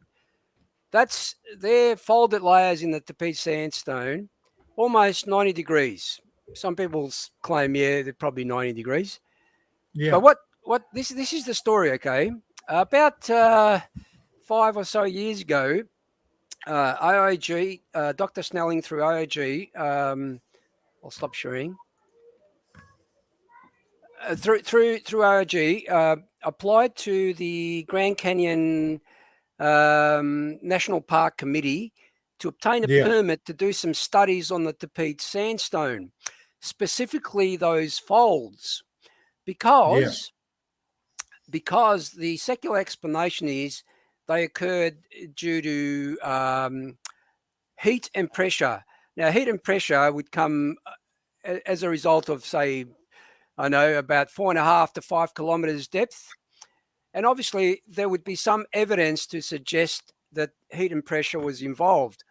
they're folded layers in the Tapete sandstone, almost 90 degrees. Some people claim, they're probably 90 degrees. Yeah. But what this is the story, okay? About 5 or so years ago, IOG, Dr. Snelling through IOG, I'll stop sharing. Through IOG, applied to the Grand Canyon National Park Committee to obtain a Yeah. permit to do some studies on the Tapete sandstone, specifically those folds, because the secular explanation is they occurred due to heat and pressure. Now, heat and pressure would come as a result of, say, about 4.5 to 5 kilometers depth. And obviously, there would be some evidence to suggest that heat and pressure was involved.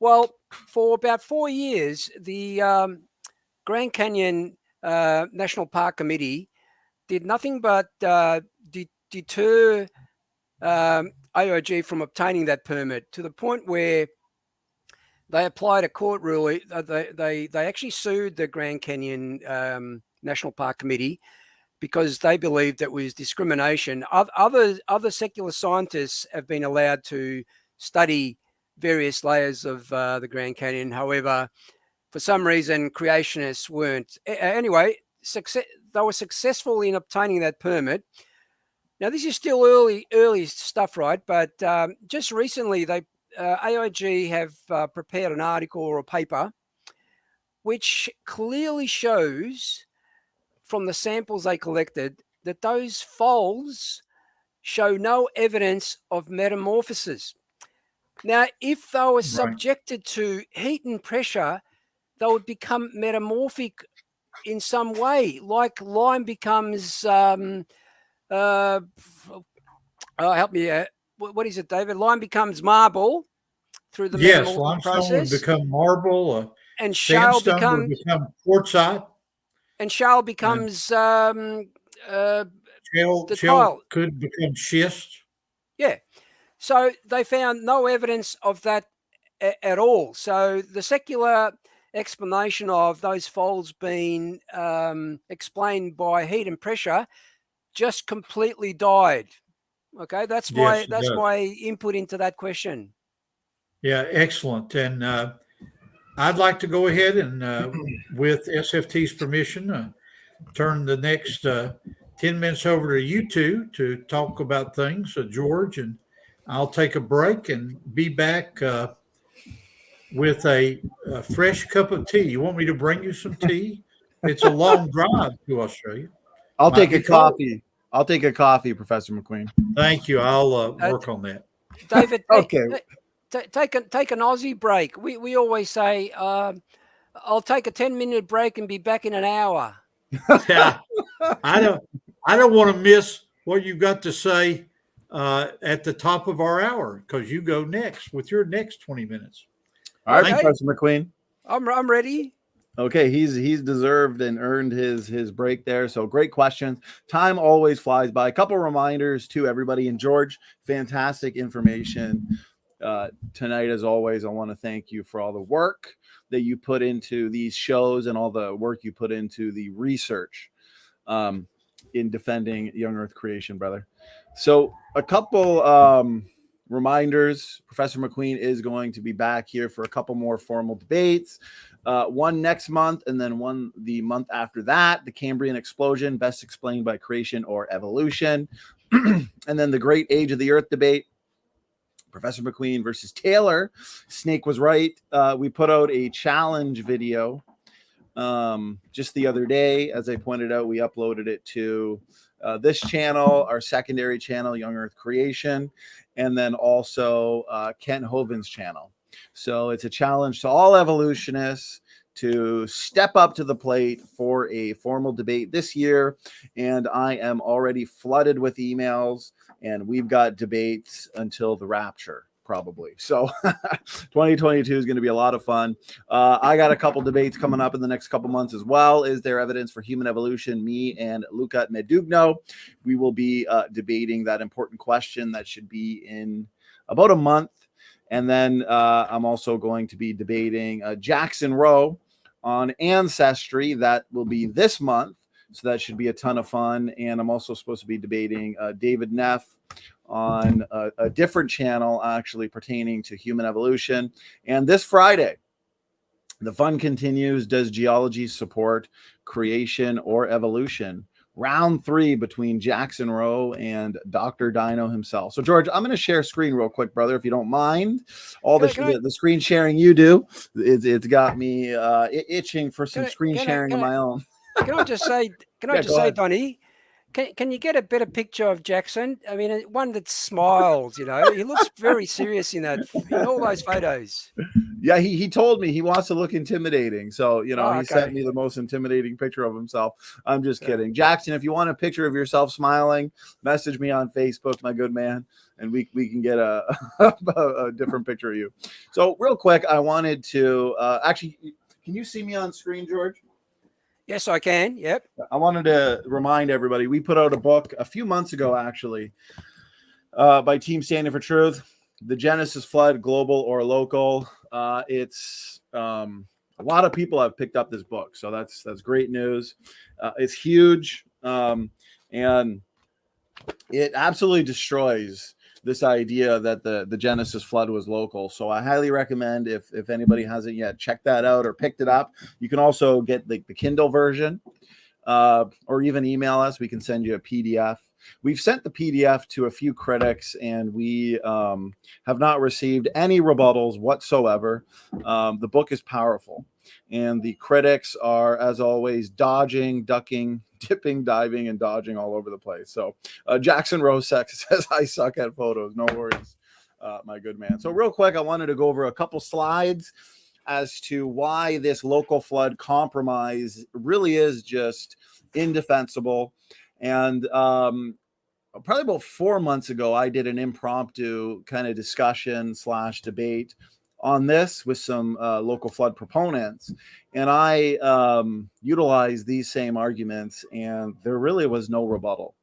Well, for about 4 years, the Grand Canyon National Park Committee did nothing but deter AOG from obtaining that permit, to the point where they applied a court ruling. They actually sued the Grand Canyon National Park Committee because they believed that was discrimination. Other secular scientists have been allowed to study various layers of the Grand Canyon. However, for some reason, creationists weren't. Anyway, they were successful in obtaining that permit. Now, this is still early stuff, right? But just recently, AIG have prepared an article or a paper which clearly shows from the samples they collected that those folds show no evidence of metamorphosis. Now, if they were subjected to heat and pressure, they would become metamorphic in some way, like lime becomes help me. What is it, David? Lime becomes marble through the metamorphic limestone process. would become marble, and shale would become quartzite, and shale becomes shale tile. could become schist. Yeah. So they found no evidence of that at all. So the secular explanation of those folds being explained by heat and pressure just completely died. Okay, that's my input into that question. Yeah, excellent. And I'd like to go ahead and, with SFT's permission, turn the next 10 minutes over to you two to talk about things, George, and I'll take a break and be back with a fresh cup of tea. You want me to bring you some tea? It's a long drive to Australia. I'll take a coffee. I'll take a coffee, Professor McQueen. Thank you. I'll work on that. David, okay. Take an Aussie break. We always say, I'll take a 10-minute break and be back in an hour. Yeah, I don't want to miss what you've got to say at the top of our hour, because you go next with your next 20 minutes. All right, Professor McQueen. I'm ready. Okay, he's deserved and earned his break there. So great questions. Time always flies by. A couple reminders to everybody. And George, fantastic information tonight as always. I want to thank you for all the work that you put into these shows and all the work you put into the research in defending young Earth creation, brother. So a couple reminders. Professor McQueen is going to be back here for a couple more formal debates. One next month, and then one the month after that, the Cambrian explosion, best explained by creation or evolution. And then the Great Age of the Earth debate, Professor McQueen versus Taylor. Snake was right. We put out a challenge video just the other day. As I pointed out, we uploaded it to this channel, our secondary channel, Young Earth Creation, and then also Kent Hovind's channel. So it's a challenge to all evolutionists to step up to the plate for a formal debate this year. And I am already flooded with emails, and we've got debates until the rapture, probably. So 2022 is going to be a lot of fun. I got a couple debates coming up in the next couple months as well. Is there evidence for human evolution? Me and Luca Medugno, we will be debating that important question that should be in about a month. And then I'm also going to be debating Jackson Rowe on ancestry. That will be this month. So that should be a ton of fun. And I'm also supposed to be debating David Neff on a different channel, actually pertaining to human evolution. And this Friday, the fun continues. Does geology support creation or evolution? round 3 between Jackson Rowe and Dr. Dino himself. So, George, I'm going to share screen real quick, brother, if you don't mind. All the screen sharing you do, it's got me itching for some screen sharing of my own. Can I just say, Donnie, can you get a better picture of Jackson? I mean, one that smiles, you know, he looks very serious in all those photos. Yeah, he told me he wants to look intimidating. So, you know, he sent me the most intimidating picture of himself. I'm just kidding. Jackson, if you want a picture of yourself smiling, message me on Facebook, my good man, and we can get a different picture of you. So real quick, I wanted to actually, can you see me on screen, George? Yes, I can. Yep. I wanted to remind everybody, we put out a book a few months ago, actually, by Team Standing for Truth, The Genesis Flood, Global or Local. It's a lot of people have picked up this book, so that's great news. It's huge, and it absolutely destroys this idea that the Genesis flood was local. So I highly recommend, if anybody hasn't yet checked that out or picked it up, you can also get the Kindle version, or even email us. We can send you a PDF. We've sent the PDF to a few critics, and we have not received any rebuttals whatsoever. The book is powerful, and the critics are, as always, dodging, ducking, dipping, diving, and dodging all over the place. So Jackson Rose says, I suck at photos. No worries, my good man. So real quick, I wanted to go over a couple slides as to why this local flood compromise really is just indefensible. And probably about 4 months ago, I did an impromptu kind of discussion / debate on this with some local flood proponents. And I utilized these same arguments, and there really was no rebuttal,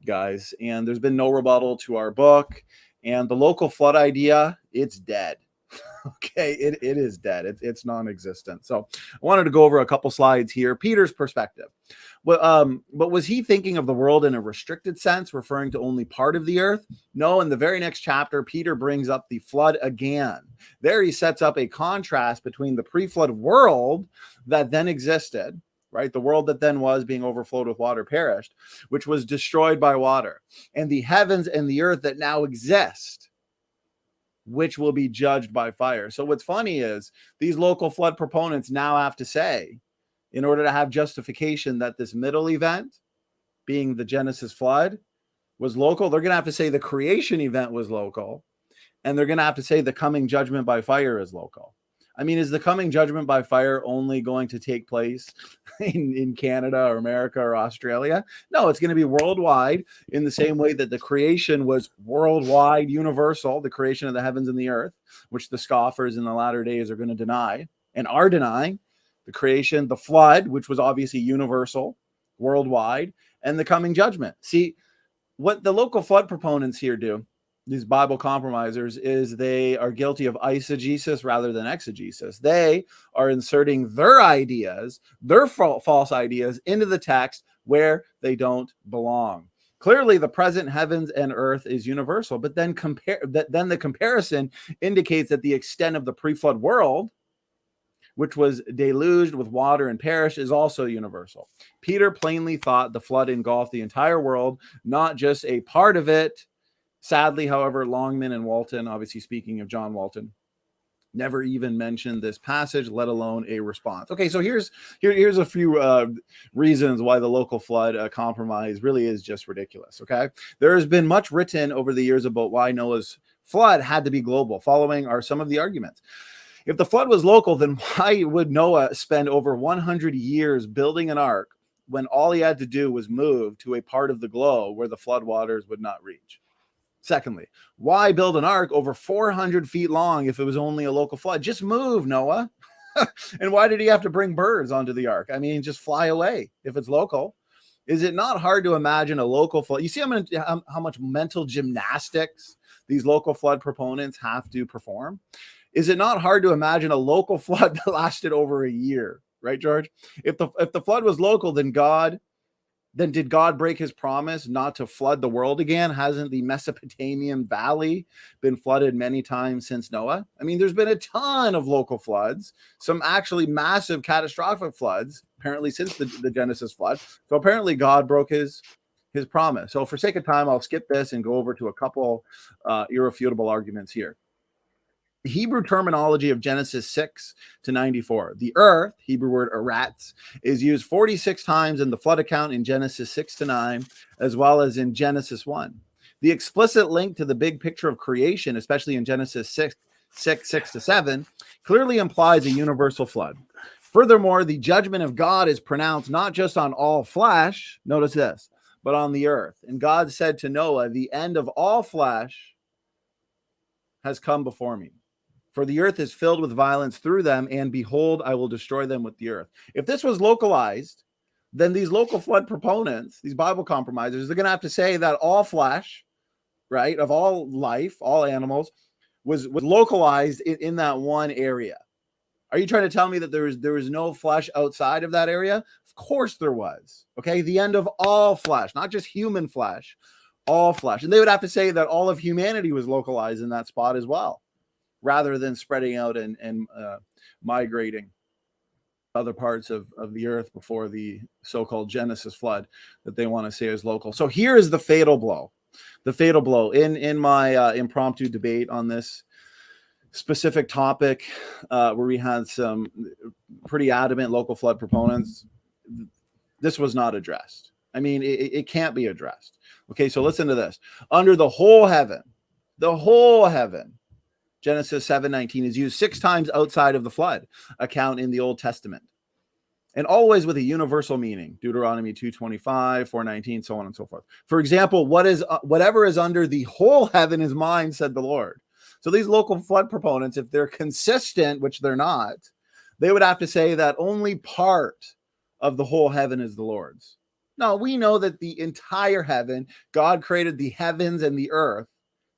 guys. And there's been no rebuttal to our book. And the local flood idea, it's dead. Okay, it is dead. It's non-existent. So I wanted to go over a couple slides here. Peter's perspective. But was he thinking of the world in a restricted sense, referring to only part of the earth? No, in the very next chapter, Peter brings up the flood again. There he sets up a contrast between the pre-flood world that then existed, right? The world that then was being overflowed with water perished, which was destroyed by water, and the heavens and the earth that now exist, which will be judged by fire. So what's funny is these local flood proponents now have to say, in order to have justification that this middle event, being the Genesis flood, was local, they're going to have to say the creation event was local, and they're going to have to say the coming judgment by fire is local. I mean, is the coming judgment by fire only going to take place in Canada or America or Australia? No, it's going to be worldwide, in the same way that the creation was worldwide, universal, the creation of the heavens and the earth, which the scoffers in the latter days are going to deny and are denying. The creation, the flood, which was obviously universal, worldwide, and the coming judgment. See, what the local flood proponents here do, these Bible compromisers, is they are guilty of eisegesis rather than exegesis. They are inserting their ideas, their false ideas, into the text where they don't belong. Clearly, the present heavens and earth is universal, but then the comparison indicates that the extent of the pre-flood world, which was deluged with water and perished, is also universal. Peter plainly thought the flood engulfed the entire world, not just a part of it. Sadly, however, Longman and Walton, obviously speaking of John Walton, never even mentioned this passage, let alone a response. Okay, so here's a few reasons why the local flood compromise really is just ridiculous, okay? There has been much written over the years about why Noah's flood had to be global. Following are some of the arguments. If the flood was local, then why would Noah spend over 100 years building an ark when all he had to do was move to a part of the globe where the flood waters would not reach? Secondly, why build an ark over 400 feet long if it was only a local flood? Just move, Noah. And why did he have to bring birds onto the ark? I mean, just fly away if it's local. Is it not hard to imagine a local flood? You see how much mental gymnastics these local flood proponents have to perform? Is it not hard to imagine a local flood that lasted over a year, right, George? If the flood was local, then did God break his promise not to flood the world again? Hasn't the Mesopotamian Valley been flooded many times since Noah? I mean, there's been a ton of local floods, some actually massive catastrophic floods apparently since the Genesis flood. So apparently God broke his promise. So for sake of time, I'll skip this and go over to a couple irrefutable arguments here. The Hebrew terminology of Genesis 6 to 94. The earth, Hebrew word Arat, is used 46 times in the flood account in Genesis 6 to 9, as well as in Genesis 1. The explicit link to the big picture of creation, especially in Genesis 6 to 7, clearly implies a universal flood. Furthermore, the judgment of God is pronounced not just on all flesh, notice this, but on the earth. And God said to Noah, the end of all flesh has come before me. For the earth is filled with violence through them, and behold, I will destroy them with the earth. If this was localized, then these local flood proponents, these Bible compromisers, they're going to have to say that all flesh, right, of all life, all animals, was localized in that one area. Are you trying to tell me that there was no flesh outside of that area? Of course there was. Okay, the end of all flesh, not just human flesh, all flesh. And they would have to say that all of humanity was localized in that spot as well, rather than spreading out and migrating other parts of the earth before the so-called Genesis flood that they want to say is local. So here is the fatal blow. The fatal blow in my impromptu debate on this specific topic, where we had some pretty adamant local flood proponents. This was not addressed. I mean, it can't be addressed. Okay, so listen to this. Under the whole heaven, Genesis 7:19 is used 6 times outside of the flood account in the Old Testament, and always with a universal meaning. Deuteronomy 2:25, 4:19, so on and so forth. For example, whatever is under the whole heaven is mine, said the Lord. So these local flood proponents, if they're consistent, which they're not, they would have to say that only part of the whole heaven is the Lord's. No, we know that the entire heaven, God created the heavens and the earth,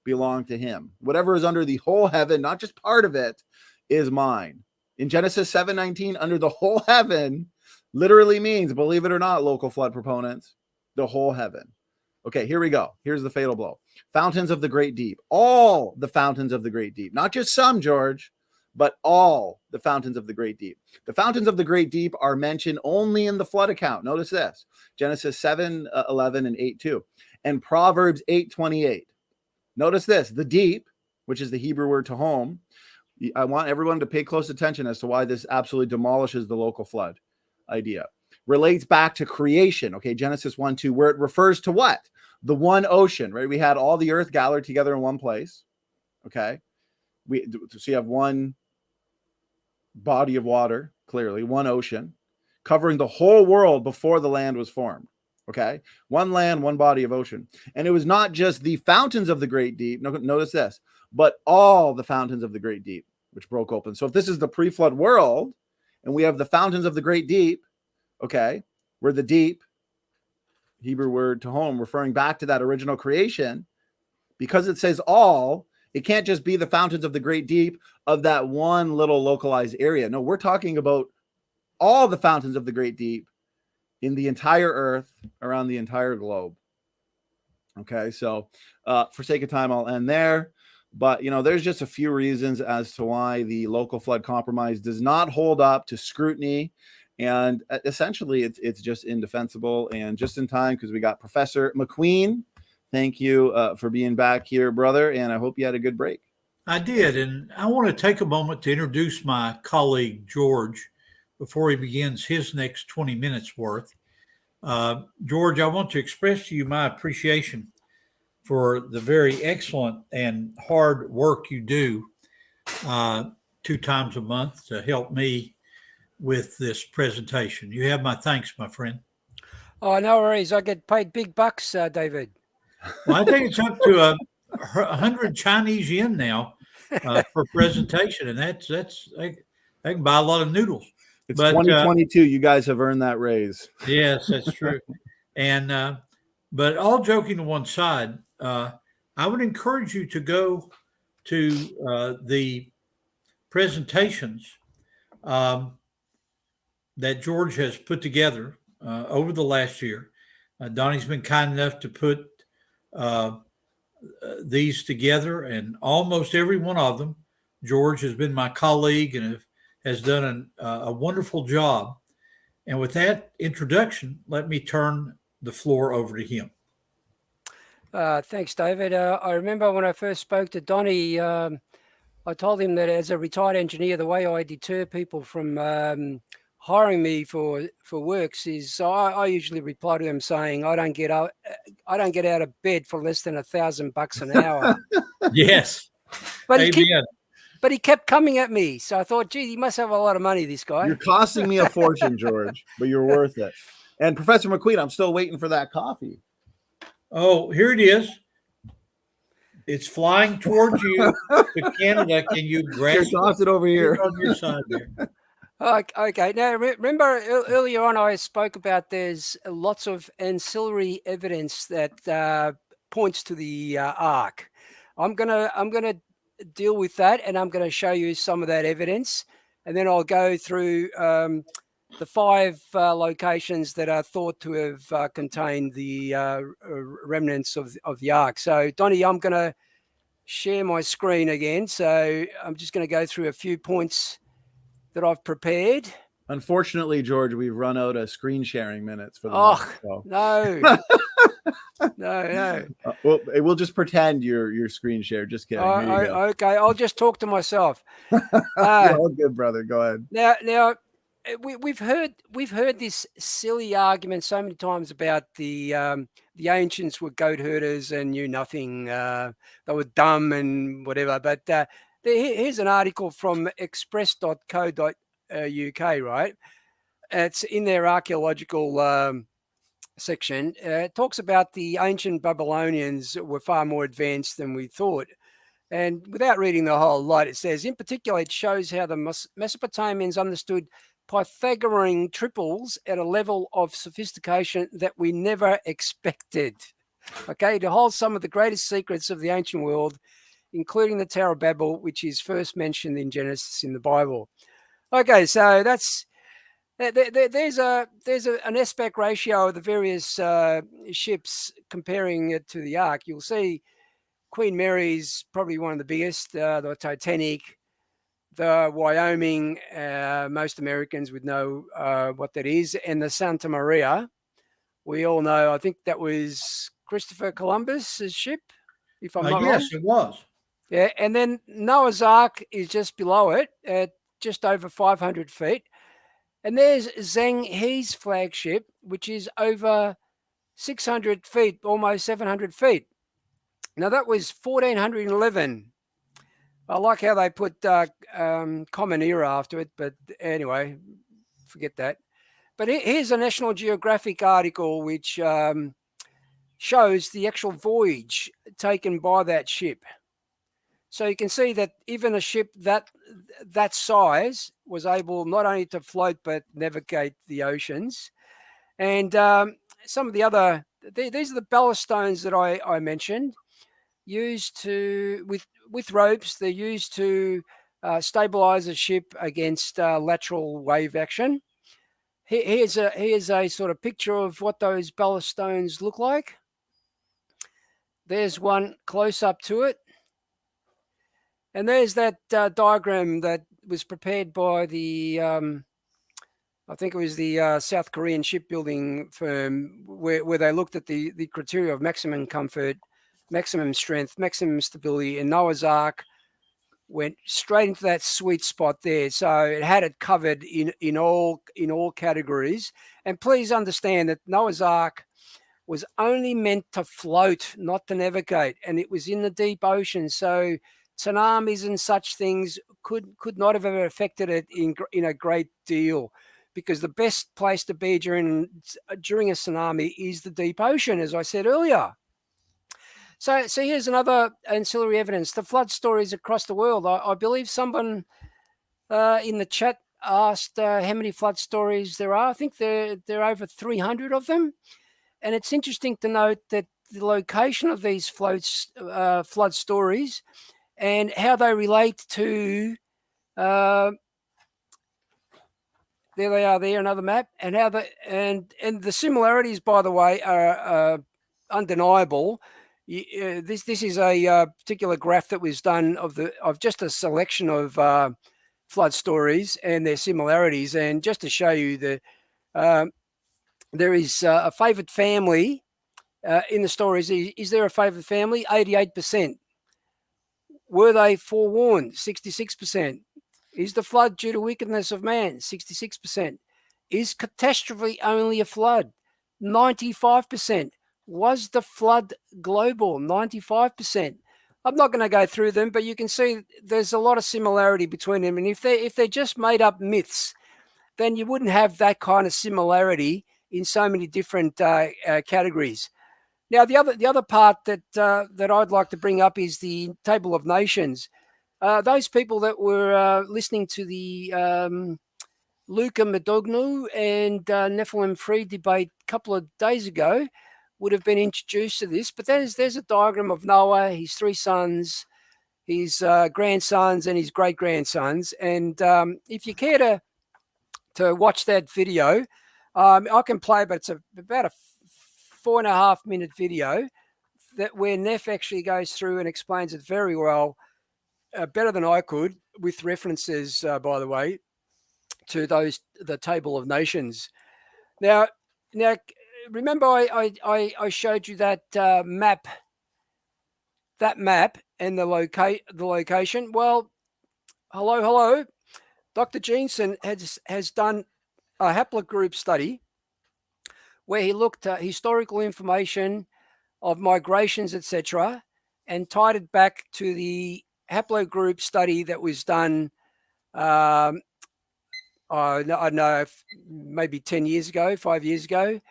belong to him. Whatever is under the whole heaven, not just part of it, is mine. In Genesis 7:19, under the whole heaven literally means, believe it or not, local flood proponents, the whole heaven. Okay, here we go. Here's the fatal blow. Fountains of the great deep. All the fountains of the great deep. Not just some, George, but all the fountains of the great deep. The fountains of the great deep are mentioned only in the flood account. Notice this. Genesis 7:11 and 8:2. And Proverbs 8:28. Notice this. The deep, which is the Hebrew word tahom. I want everyone to pay close attention as to why this absolutely demolishes the local flood idea. Relates back to creation. Okay, Genesis 1:2, where it refers to what? The one ocean, right? We had all the earth gathered together in one place. Okay. So you have one body of water, clearly, one ocean, covering the whole world before the land was formed. Okay. One land, one body of ocean. And it was not just the fountains of the great deep. Notice this, but all the fountains of the great deep, which broke open. So if this is the pre-flood world and we have the fountains of the great deep, okay, where the deep, Hebrew word tahom, referring back to that original creation, because it says all, it can't just be the fountains of the great deep of that one little localized area. No, we're talking about all the fountains of the great deep in the entire earth, around the entire globe. Okay, so for sake of time, I'll end there. But, there's just a few reasons as to why the local flood compromise does not hold up to scrutiny. And essentially, it's just indefensible and just in time, because we got Professor McQueen. Thank you for being back here, brother. And I hope you had a good break. I did. And I want to take a moment to introduce my colleague, George, before he begins his next 20 minutes worth. George, I want to express to you my appreciation for the very excellent and hard work you do 2 times a month to help me with this presentation. You have my thanks, my friend. Oh, no worries. I get paid big bucks, David. Well, I think it's up to 100 Chinese yen now for presentation, and that's I can buy a lot of noodles. It's 2022. You guys have earned that raise. Yes, that's true. And but all joking to one side, I would encourage you to go to the presentations that George has put together over the last year. Donnie's been kind enough to put these together, and almost every one of them, George has been my colleague and has done a wonderful job And with that introduction, let me turn the floor over to him. Thanks, David. I remember when I first spoke to Donnie, I told him that as a retired engineer, the way I deter people from hiring me for works is I usually reply to them saying I don't get out of bed for less than $1,000 an hour. Yes. But he kept coming at me. So I thought, gee, he must have a lot of money, this guy. You're costing me a fortune, George, but you're worth it. And Professor McQueen, I'm still waiting for that coffee. Oh, here it is. It's flying towards you to Canada. Can you grasp toss it over here on your side there? Okay. Now, remember earlier on I spoke about there's lots of ancillary evidence that points to the Ark. I'm gonna deal with that, and I'm going to show you some of that evidence, and then I'll go through the 5 locations that are thought to have contained the remnants of the Ark. So, Donnie, I'm going to share my screen again. So I'm just going to go through a few points that I've prepared. Unfortunately, George, we've run out of screen sharing minutes for the moment, so. No. No. Well, we'll just pretend your screen share. Just kidding. Okay, I'll just talk to myself. You're all good, brother. Go ahead. Now, we've heard this silly argument so many times about the ancients were goat herders and knew nothing. They were dumb and whatever. But here's an article from express.co.uk, right? It's in their archaeological section. It talks about the ancient Babylonians were far more advanced than we thought. And without reading the whole lot, it says, in particular, it shows how the Mesopotamians understood Pythagorean triples at a level of sophistication that we never expected. Okay, to hold some of the greatest secrets of the ancient world, including the Tower of Babel, which is first mentioned in Genesis in the Bible. Okay, so that's there's an aspect ratio of the various ships comparing it to the Ark. You'll see Queen Mary's probably one of the biggest, the Titanic, the Wyoming, most Americans would know what that is, and the Santa Maria. We all know, I think that was Christopher Columbus's ship, if I'm not wrong. Yes, it was. Yeah, and then Noah's Ark is just below it at just over 500 feet. And there's Zheng He's flagship, which is over 600 feet, almost 700 feet. Now, that was 1411. I like how they put Common Era after it, but anyway, forget that. But here's a National Geographic article which shows the actual voyage taken by that ship. So you can see that even a ship that size was able not only to float but navigate the oceans. And some of the other, these are the ballast stones that I mentioned, used to with ropes. They're used to stabilize a ship against lateral wave action. Here's a sort of picture of what those ballast stones look like. There's one close up to it. And there's that diagram that was prepared by the, I think it was the South Korean shipbuilding firm, where they looked at the criteria of maximum comfort, maximum strength, maximum stability, and Noah's Ark went straight into that sweet spot there. So it had it covered in all categories. And please understand that Noah's Ark was only meant to float, not to navigate, and it was in the deep ocean. So tsunamis and such things could not have ever affected it in a great deal, because the best place to be during a tsunami is the deep ocean, as I said earlier. So here's another ancillary evidence: the flood stories across the world. I believe someone in the chat asked how many flood stories there are. I think there are over 300 of them, and it's interesting to note that the location of these flood stories and how they relate to, there they are there, another map, and how and the similarities, by the way, are undeniable. This is a particular graph that was done of just a selection of flood stories and their similarities, and just to show you There is a favoured family in the stories. Is there a favoured family? 88%. Were they forewarned? 66%. Is the flood due to wickedness of man? 66%. Is catastrophe only a flood? 95%. Was the flood global? 95%. I'm not going to go through them, but you can see there's a lot of similarity between them. And if they're just made up myths, then you wouldn't have that kind of similarity in so many different categories. Now, the other part that I'd like to bring up is the Table of Nations. Those people that were listening to the Luca Madognu and Nephilim Free debate a couple of days ago would have been introduced to this. But there's a diagram of Noah, his 3 sons, his grandsons, and his great-grandsons. And if you care to watch that video, I can play, but it's about a 4.5-minute video where Neff actually goes through and explains it very well, better than I could, with references, by the way, to the Table of Nations. Now, remember I showed you that map and the location. Well, hello. Dr. Jensen has done a haplogroup study where he looked at historical information of migrations, etc., and tied it back to the haplogroup study that was done, I don't know, maybe 10 years ago, 5 years ago.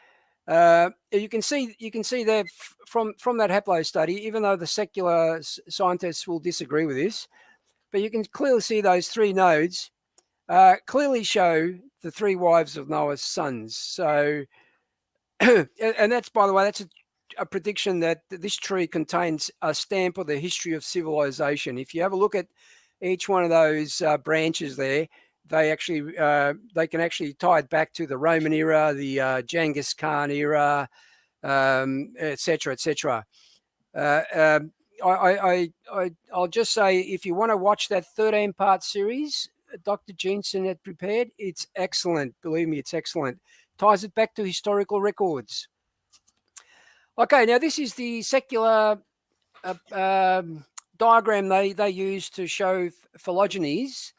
You can see there from that haplo study, even though the secular scientists will disagree with this, but you can clearly see those 3 nodes clearly show the 3 wives of Noah's sons. So, and that's, by the way, that's a prediction that this tree contains a stamp of the history of civilization. If you have a look at each one of those branches there, they can actually tie it back to the Roman era, the Genghis Khan era, etc., etc. I'll just say, if you want to watch that 13-part series Dr. Jensen had prepared, it's excellent. Believe me, it's excellent. Ties it back to historical records. Okay, now this is the secular diagram they use to show phylogenies.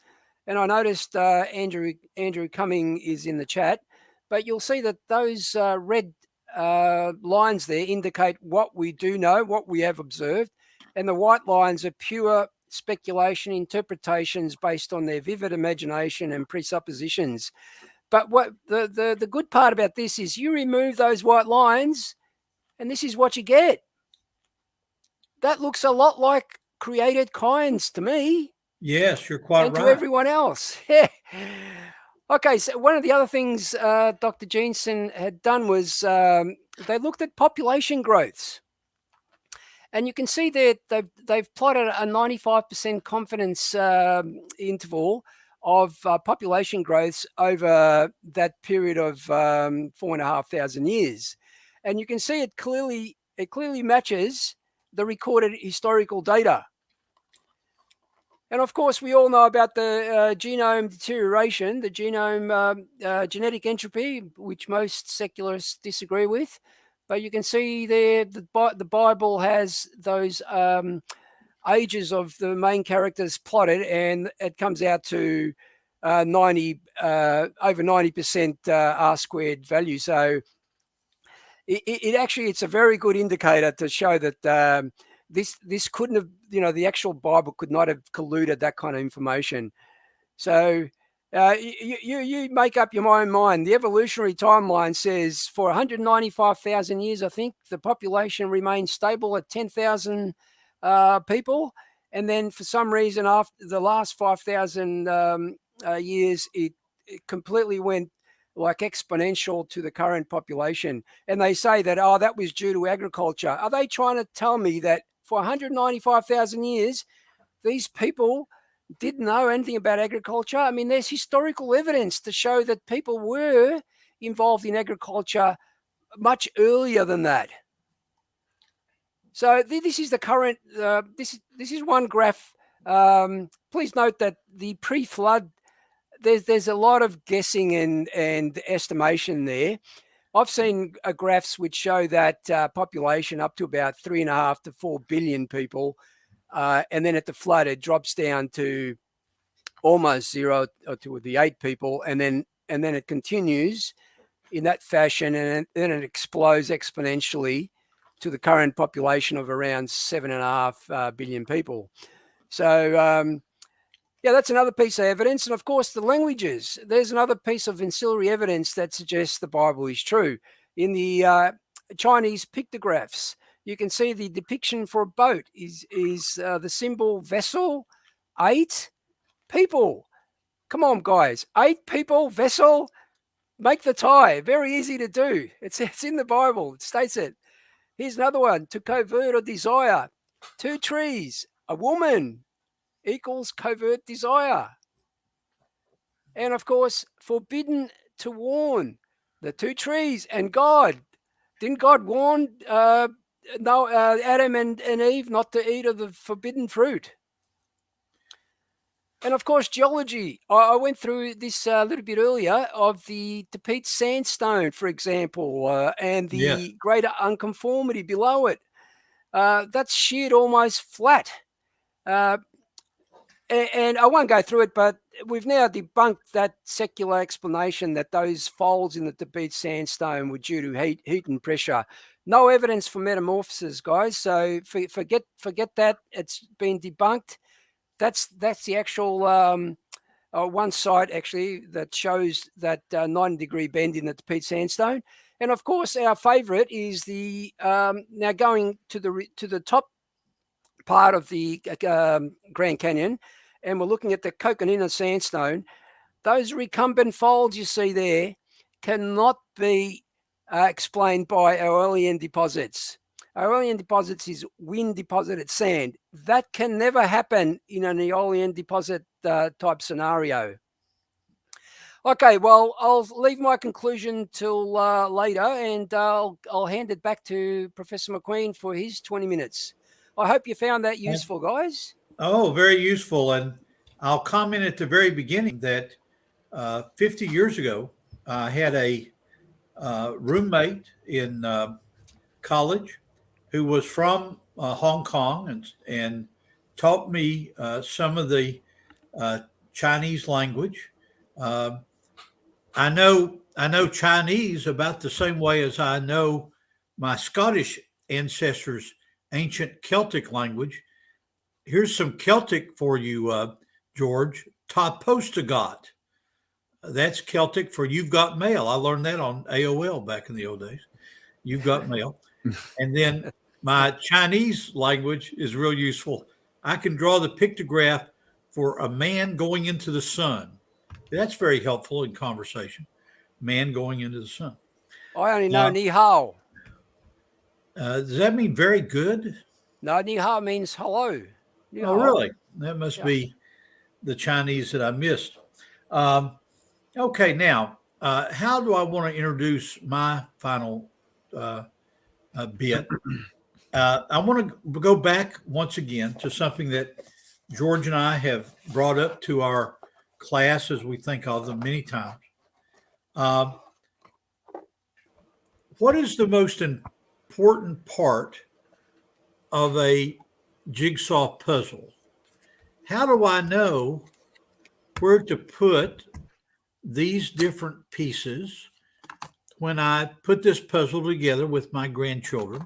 And I noticed Andrew Cumming is in the chat, but you'll see that those red lines there indicate what we do know, what we have observed, and the white lines are pure speculation, interpretations based on their vivid imagination and presuppositions. But what the good part about this is you remove those white lines, and this is what you get. That looks a lot like created kinds to me. Yes, you're quite and right. To everyone else. Yeah. Okay, so one of the other things Dr. Jensen had done was they looked at population growths. And you can see that they've plotted a 95% confidence interval of population growths over that period of 4,500 years. And you can see it clearly matches the recorded historical data. And of course, we all know about the genome deterioration, the genome genetic entropy, which most secularists disagree with. But you can see there the Bible has those ages of the main characters plotted, and it comes out to over 90% R-squared value. So it's a very good indicator to show that this couldn't have, the actual Bible could not have colluded that kind of information. So you make up your own mind. The evolutionary timeline says for 195,000 years, I think, the population remained stable at 10,000 people. And then for some reason, after the last 5,000 years, it completely went like exponential to the current population. And they say that, that was due to agriculture. Are they trying to tell me that for 195,000 years, these people didn't know anything about agriculture? I mean, there's historical evidence to show that people were involved in agriculture much earlier than that. So this is the current, this is one graph. Please note that the pre-flood, there's a lot of guessing and estimation there. I've seen graphs which show that population up to about 3.5 to 4 billion people, and then at the flood it drops down to almost zero, or to the 8 people, and then it continues in that fashion, and then it explodes exponentially to the current population of around 7.5 billion people. So yeah, that's another piece of evidence. And of course, the languages. There's another piece of ancillary evidence that suggests the Bible is true. In the Chinese pictographs, you can see the depiction for a boat is the symbol vessel, 8 people. Come on, guys. 8 people, vessel, make the tie. Very easy to do. It's in the Bible. It states it. Here's another one. To covert or desire. 2 trees, a woman, equals covert desire. And of course, forbidden to warn, the 2 trees and God. Didn't God warn Adam and Eve not to eat of the forbidden fruit? And of course, geology. I went through this a little bit earlier of the Tepete sandstone, for example, and the greater unconformity below it. That's sheared almost flat. And I won't go through it, but we've now debunked that secular explanation that those folds in the Tepete sandstone were due to heat and pressure. No evidence for metamorphosis, guys. So forget that. It's been debunked. That's the actual one site actually that shows that 90-degree bend in the Tepete sandstone. And of course, our favourite is the now going to the top part of the Grand Canyon, and we're looking at the Coconina sandstone. Those recumbent folds you see there cannot be explained by Aurelian deposits. Aurelian deposits is wind deposited sand. That can never happen in an Aeolian deposit type scenario. Okay, well, I'll leave my conclusion till later, and I'll hand it back to Professor McQueen for his 20 minutes. I hope you found that useful, guys. Oh, very useful. And I'll comment at the very beginning that 50 years ago, I had a roommate in college who was from Hong Kong and taught me some of the Chinese language. I know Chinese about the same way as I know my Scottish ancestors' ancient Celtic language. Here's some Celtic for you, George. Ta postagot. That's Celtic for you've got mail. I learned that on AOL back in the old days. You've got mail. And then my Chinese language is real useful. I can draw the pictograph for a man going into the sun. That's very helpful in conversation. Man going into the sun. I only know ni hao. Does that mean very good? No, ni hao means hello. Ni hao. Oh, really? That must be the Chinese that I missed. Okay, now, how do I want to introduce my final bit? I want to go back once again to something that George and I have brought up to our class as we think of them many times. What is the most important part of a jigsaw puzzle? How do I know where to put these different pieces when I put this puzzle together with my grandchildren?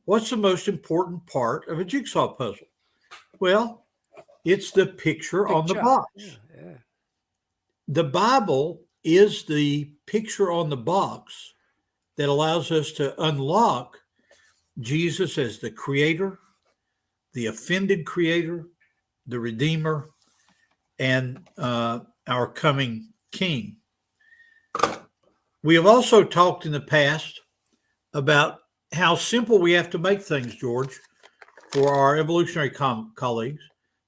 What's the most important part of a jigsaw puzzle? Well, it's the picture on the box. Yeah. The Bible is the picture on the box that allows us to unlock Jesus as the creator, the offended creator, the redeemer, and our coming king. We have also talked in the past about how simple we have to make things, George, for our evolutionary colleagues.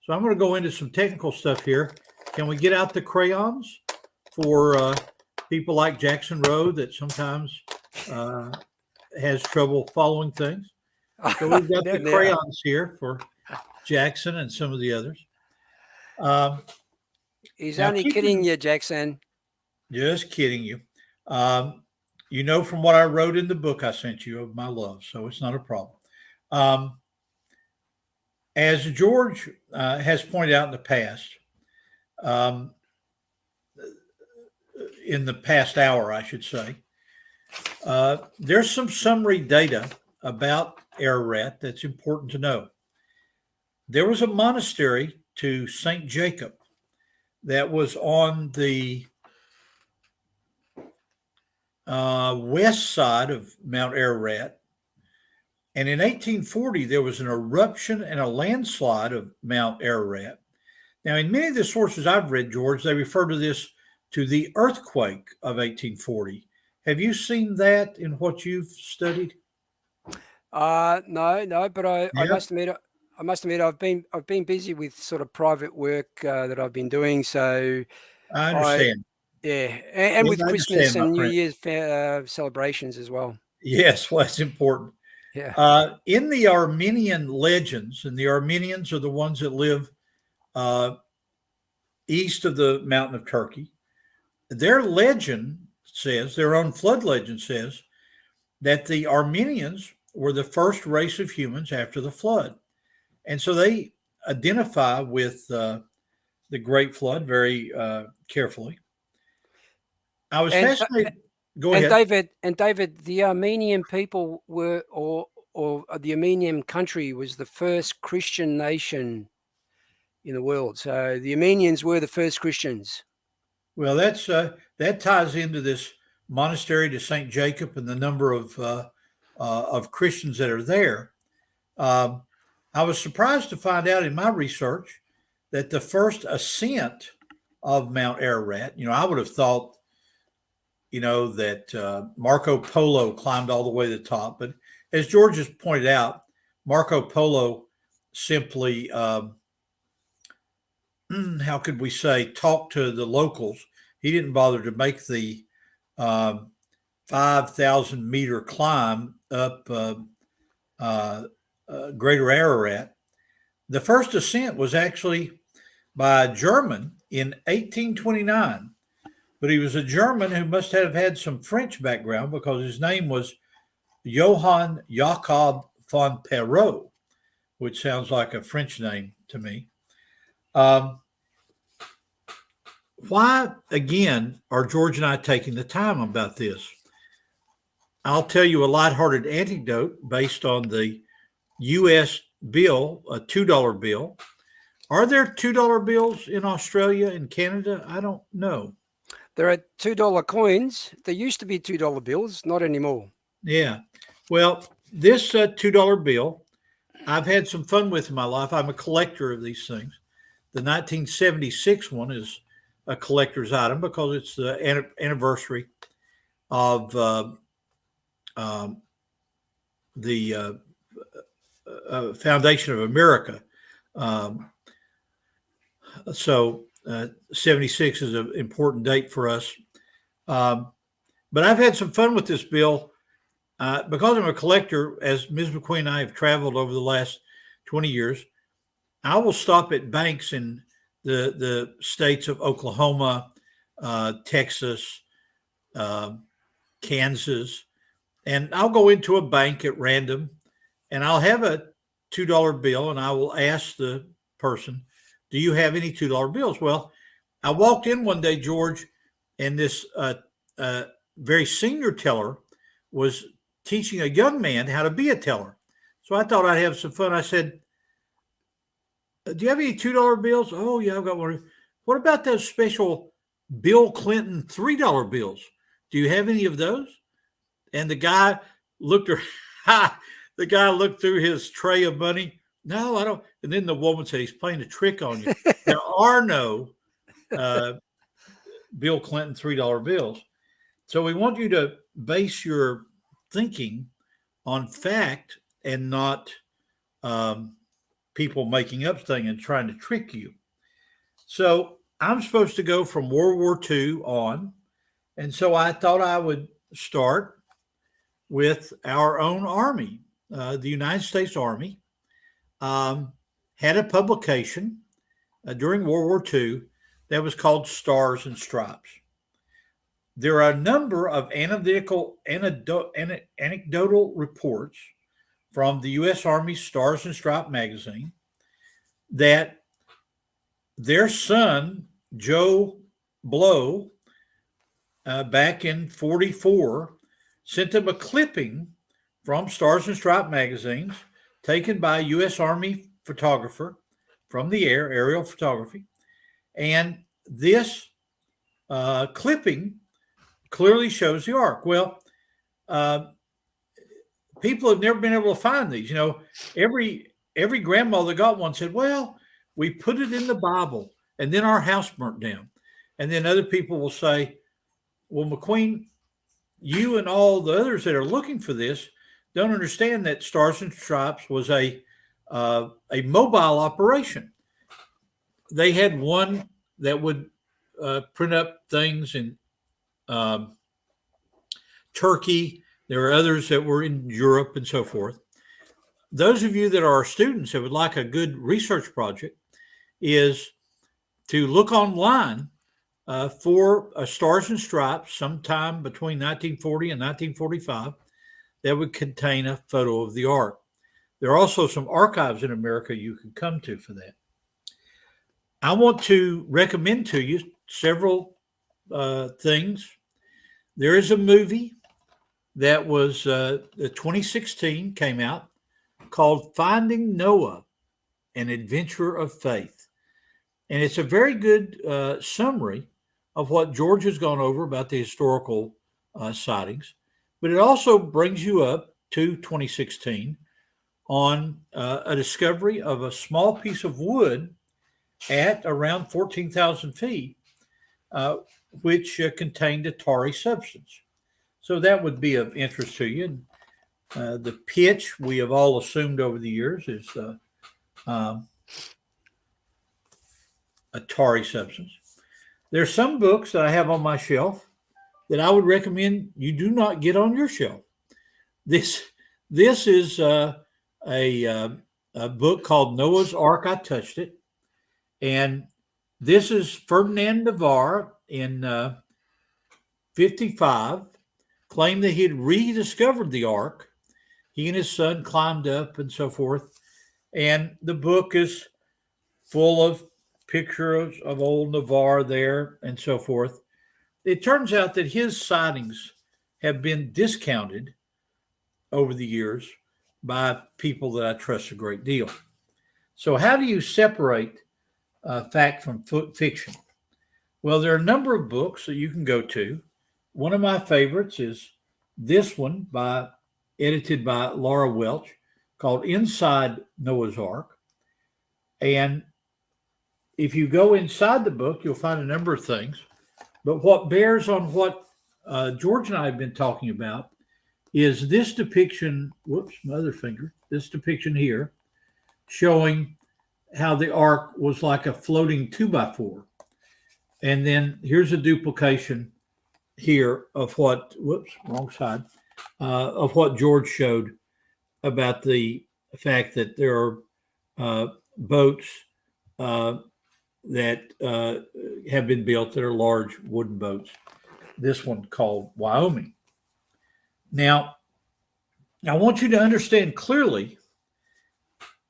So I'm going to go into some technical stuff here. Can we get out the crayons for people like Jackson Rowe that sometimes has trouble following things? So we've got the crayons here for Jackson and some of the others. He's Now, only kidding you, Jackson. Just kidding you. You know from what I wrote in the book I sent you of my love, so it's not a problem. As George has pointed out in the past hour, I should say, there's some summary data about Ararat that's important to know. There was a monastery to St. Jacob that was on the west side of Mount Ararat. And in 1840, there was an eruption and a landslide of Mount Ararat. Now, in many of the sources I've read, George, they refer to this to the earthquake of 1840. Have you seen that in what you've studied? No, but I Yeah. must admit, I've been busy with sort of private work that I've been doing. So I understand. and Yes, with I Christmas understand, my and New friend. Year's celebrations as well. Yes, well, that's important. Yeah. In the Armenian legends, and the Armenians are the ones that live east of the mountain of Turkey, their legend says, their own flood legend says, that the Armenians were the first race of humans after the flood. And so they identify with the Great Flood very carefully. I was fascinated. Go ahead. David, the Armenian people were, or the Armenian country was the first Christian nation in the world. So the Armenians were the first Christians. Well, that ties into this monastery to St. Jacob and the number of Christians that are there. I was surprised to find out in my research that the first ascent of Mount Ararat, I would have thought, that Marco Polo climbed all the way to the top. But as George has pointed out, Marco Polo simply, how could we say, talked to the locals. He didn't bother to make the 5,000 meter climb up Greater Ararat. The first ascent was actually by a German in 1829, but he was a German who must have had some French background because his name was Johann Jacob von Perrault, which sounds like a French name to me. Why, again, are George and I taking the time about this? I'll tell you a lighthearted anecdote based on the U.S. bill, a $2 bill. Are there $2 bills in Australia and Canada? I don't know. There are $2 coins. There used to be $2 bills, not anymore. Yeah. Well, this $2 bill, I've had some fun with in my life. I'm a collector of these things. The 1976 one is a collector's item because it's the anniversary of the Foundation of America. So 76 is an important date for us. But I've had some fun with this bill because I'm a collector. As Ms. McQueen and I have traveled over the last 20 years, I will stop at banks in the states of Oklahoma, Texas, Kansas, and I'll go into a bank at random and I'll have a $2 bill and I will ask the person, do you have any $2 bills? Well, I walked in one day, George, and this very senior teller was teaching a young man how to be a teller. So I thought I'd have some fun. I said, do you have any $2 bills? Oh, yeah, I've got one. What about those special Bill Clinton $3 bills? Do you have any of those? And the guy looked through his tray of money. No, I don't. And then the woman said, he's playing a trick on you. There are no Bill Clinton $3 bills. So we want you to base your thinking on fact and not people making up things and trying to trick you. So I'm supposed to go from World War II on. And so I thought I would start with our own Army. The United States Army had a publication during World War II that was called Stars and Stripes. There are a number of anecdotal reports from the U.S. Army Stars and Stripes magazine that their son, Joe Blow, back in 1944, sent them a clipping from Stars and Stripes magazines taken by a U.S. Army photographer from the air, aerial photography. And this clipping clearly shows the Ark. Well, people have never been able to find these. Every grandmother got one said, well, we put it in the Bible and then our house burnt down. And then other people will say, well, McQueen, you and all the others that are looking for this don't understand that Stars and Stripes was a mobile operation. They had one that would print up things in Turkey. There were others that were in Europe and so forth. Those of you that are students that would like a good research project is to look online for Stars and Stripes sometime between 1940 and 1945 that would contain a photo of the Ark. There are also some archives in America you can come to for that. I want to recommend to you several things. There is a movie that was 2016 came out called Finding Noah, an Adventure of Faith. And it's a very good summary of what George has gone over about the historical sightings. But it also brings you up to 2016 on a discovery of a small piece of wood at around 14,000 feet, which contained a tarry substance. So that would be of interest to you. The pitch we have all assumed over the years is a tarry substance. There are some books that I have on my shelf that I would recommend you do not get on your shelf. This is a book called Noah's Ark. I Touched It. And this is Ferdinand Navarre in 1955, claimed that he had rediscovered the Ark. He and his son climbed up and so forth. And the book is full of pictures of old Navarre there and so forth. It turns out that his sightings have been discounted over the years by people that I trust a great deal. So how do you separate fact from fiction? Well, there are a number of books that you can go to. One of my favorites is this one edited by Laura Welch, called Inside Noah's Ark. And if you go inside the book, you'll find a number of things. But what bears on what George and I have been talking about is this depiction, this depiction here, showing how the Ark was like a floating 2x4. And then here's a duplication here of what, of what George showed about the fact that there are boats that have been built that are large wooden boats. This one called Wyoming. Now, I want you to understand clearly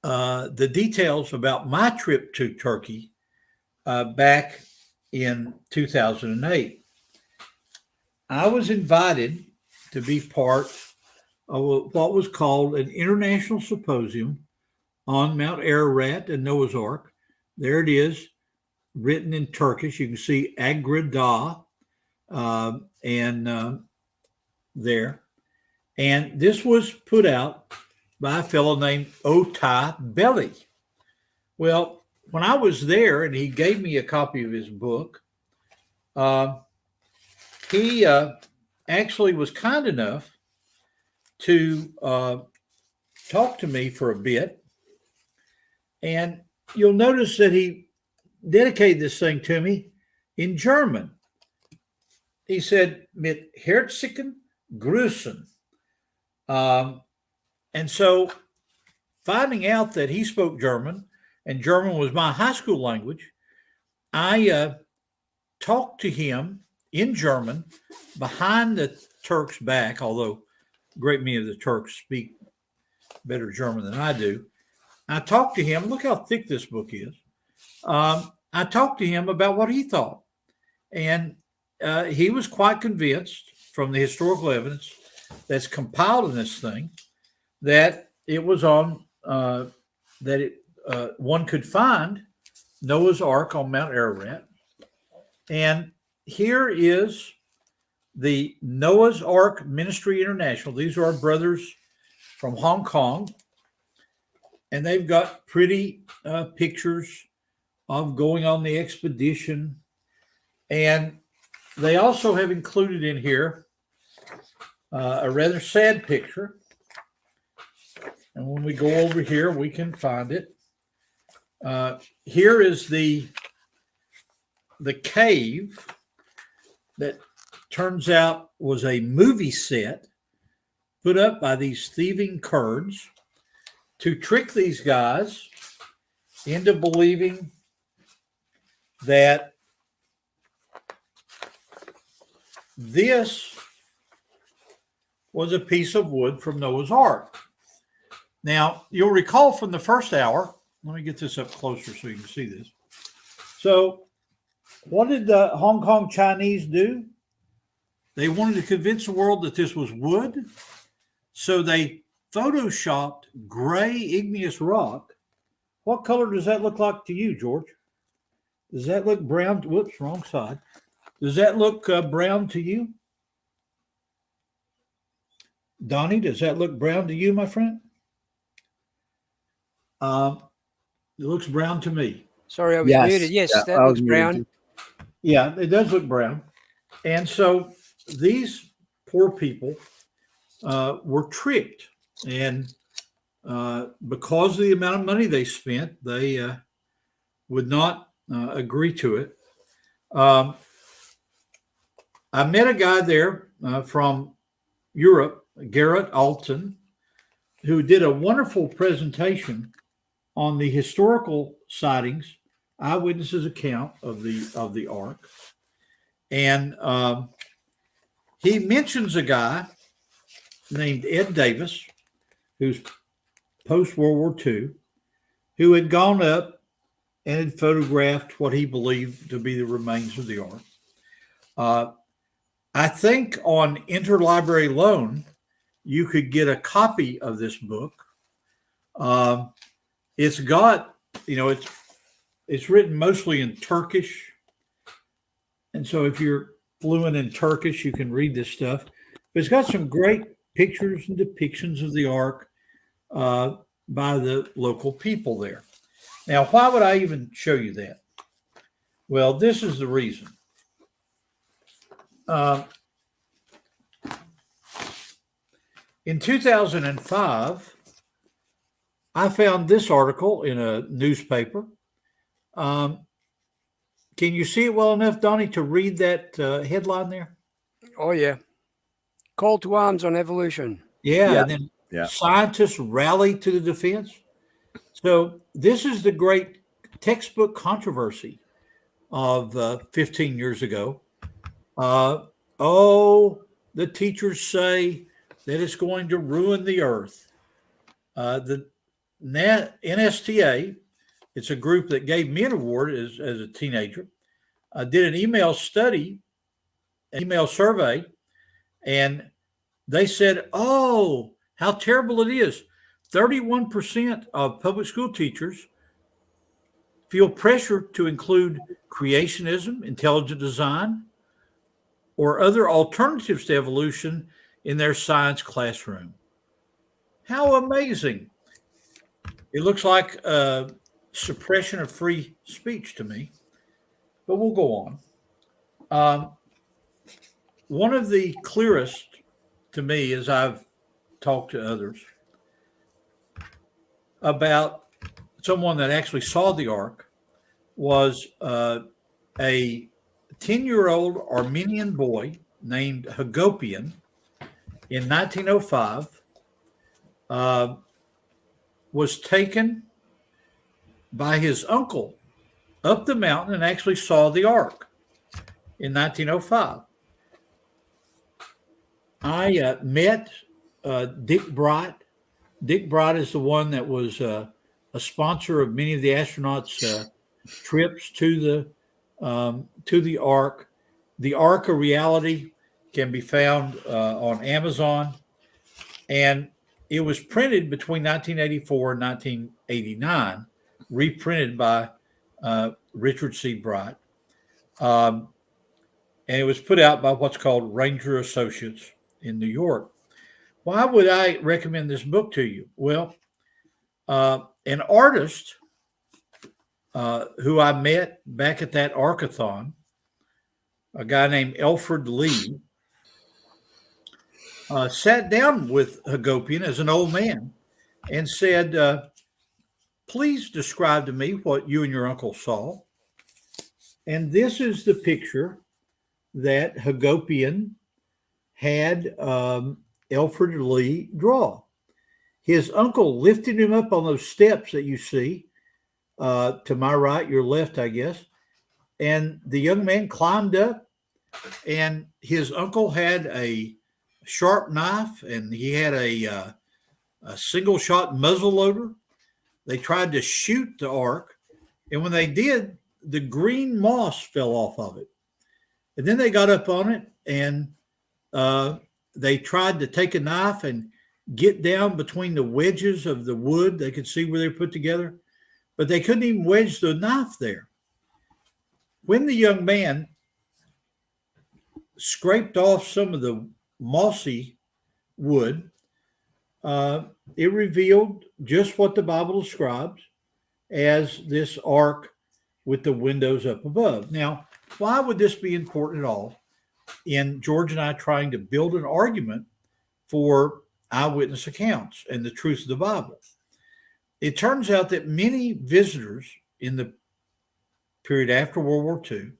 the details about my trip to Turkey back in 2008. I was invited to be part of what was called an international symposium on Mount Ararat and Noah's Ark. There it is, written in Turkish. You can see Agrada there. And this was put out by a fellow named Otay Belli. Well, when I was there and he gave me a copy of his book, he actually was kind enough to talk to me for a bit. And you'll notice that he dedicated this thing to me in German. He said, mit herzlichen Grüßen. And so finding out that he spoke German and German was my high school language, I talked to him in German behind the Turk's back, although a great many of the Turks speak better German than I do. I talked to him. Look how thick this book is. I talked to him about what he thought. And he was quite convinced from the historical evidence that's compiled in this thing that it was on, one could find Noah's Ark on Mount Ararat. And here is the Noah's Ark Ministry International. These are our brothers from Hong Kong. And they've got pretty pictures of going on the expedition. And they also have included in here a rather sad picture. And when we go over here, we can find it. Here is the cave that turns out was a movie set put up by these thieving Kurds to trick these guys into believing that this was a piece of wood from Noah's Ark. Now, you'll recall from the first hour, let me get this up closer so you can see this. So, what did the Hong Kong Chinese do? They wanted to convince the world that this was wood, so they photoshopped gray igneous rock. What color does that look like to you, George? Does that look brown? Whoops, wrong side. Does that look brown to you? Donnie, does that look brown to you, my friend? It looks brown to me. Sorry, I was muted. Yes, yeah, that looks brown. Yeah, it does look brown. And so these poor people were tricked. And because of the amount of money they spent, they would not agree to it. I met a guy there from Europe, Garrett Alton, who did a wonderful presentation on the historical sightings, eyewitnesses' account of the Ark. And he mentions a guy named Ed Davis, who's post-World War II, who had gone up and had photographed what he believed to be the remains of the Ark. I think on interlibrary loan, you could get a copy of this book. It's got, it's written mostly in Turkish. And so if you're fluent in Turkish, you can read this stuff. But it's got some great pictures and depictions of the Ark by the local people there. Now, why would I even show you that? Well, this is the reason. In 2005, I found this article in a newspaper. Can you see it well enough, Donnie, to read that headline there? Oh, yeah. Call to arms on evolution. Yeah. And then scientists rally to the defense. So this is the great textbook controversy of 15 years ago. The teachers say that it's going to ruin the earth. The NSTA, it's a group that gave me an award as a teenager, did an email survey, and they said, oh, how terrible it is. 31% of public school teachers feel pressure to include creationism, intelligent design, or other alternatives to evolution in their science classroom. How amazing. It looks like suppression of free speech to me, but we'll go on. One of the clearest to me, as I've talked to others, about someone that actually saw the Ark was a 10-year-old Armenian boy named Hagopian in 1905, was taken by his uncle up the mountain and actually saw the Ark. in 1905. I met Dick Bright. Dick Bright is the one that was a sponsor of many of the astronauts' trips to the Ark. The Ark of Reality can be found on Amazon, and it was printed between 1984 and 1989, reprinted by Richard C. Bright. And it was put out by what's called Ranger Associates in New York. Why would I recommend this book to you? Well, an artist who I met back at that Arkathon, a guy named Alfred Lee, sat down with Hagopian as an old man and said, please describe to me what you and your uncle saw. And this is the picture that Hagopian had Alfred Lee draw. His uncle lifted him up on those steps that you see, to my right, your left, I guess. And the young man climbed up, and his uncle had a sharp knife, and he had a single shot muzzle loader. They tried to shoot the Ark, and when they did, the green moss fell off of it. And then they got up on it, and they tried to take a knife and get down between the wedges of the wood. They could see where they were put together, but they couldn't even wedge the knife there. When the young man scraped off some of the mossy wood, it revealed just what the Bible describes as this ark with the windows up above. Now, why would this be important at all in George and I trying to build an argument for eyewitness accounts and the truth of the Bible? It turns out that many visitors in the period after World War II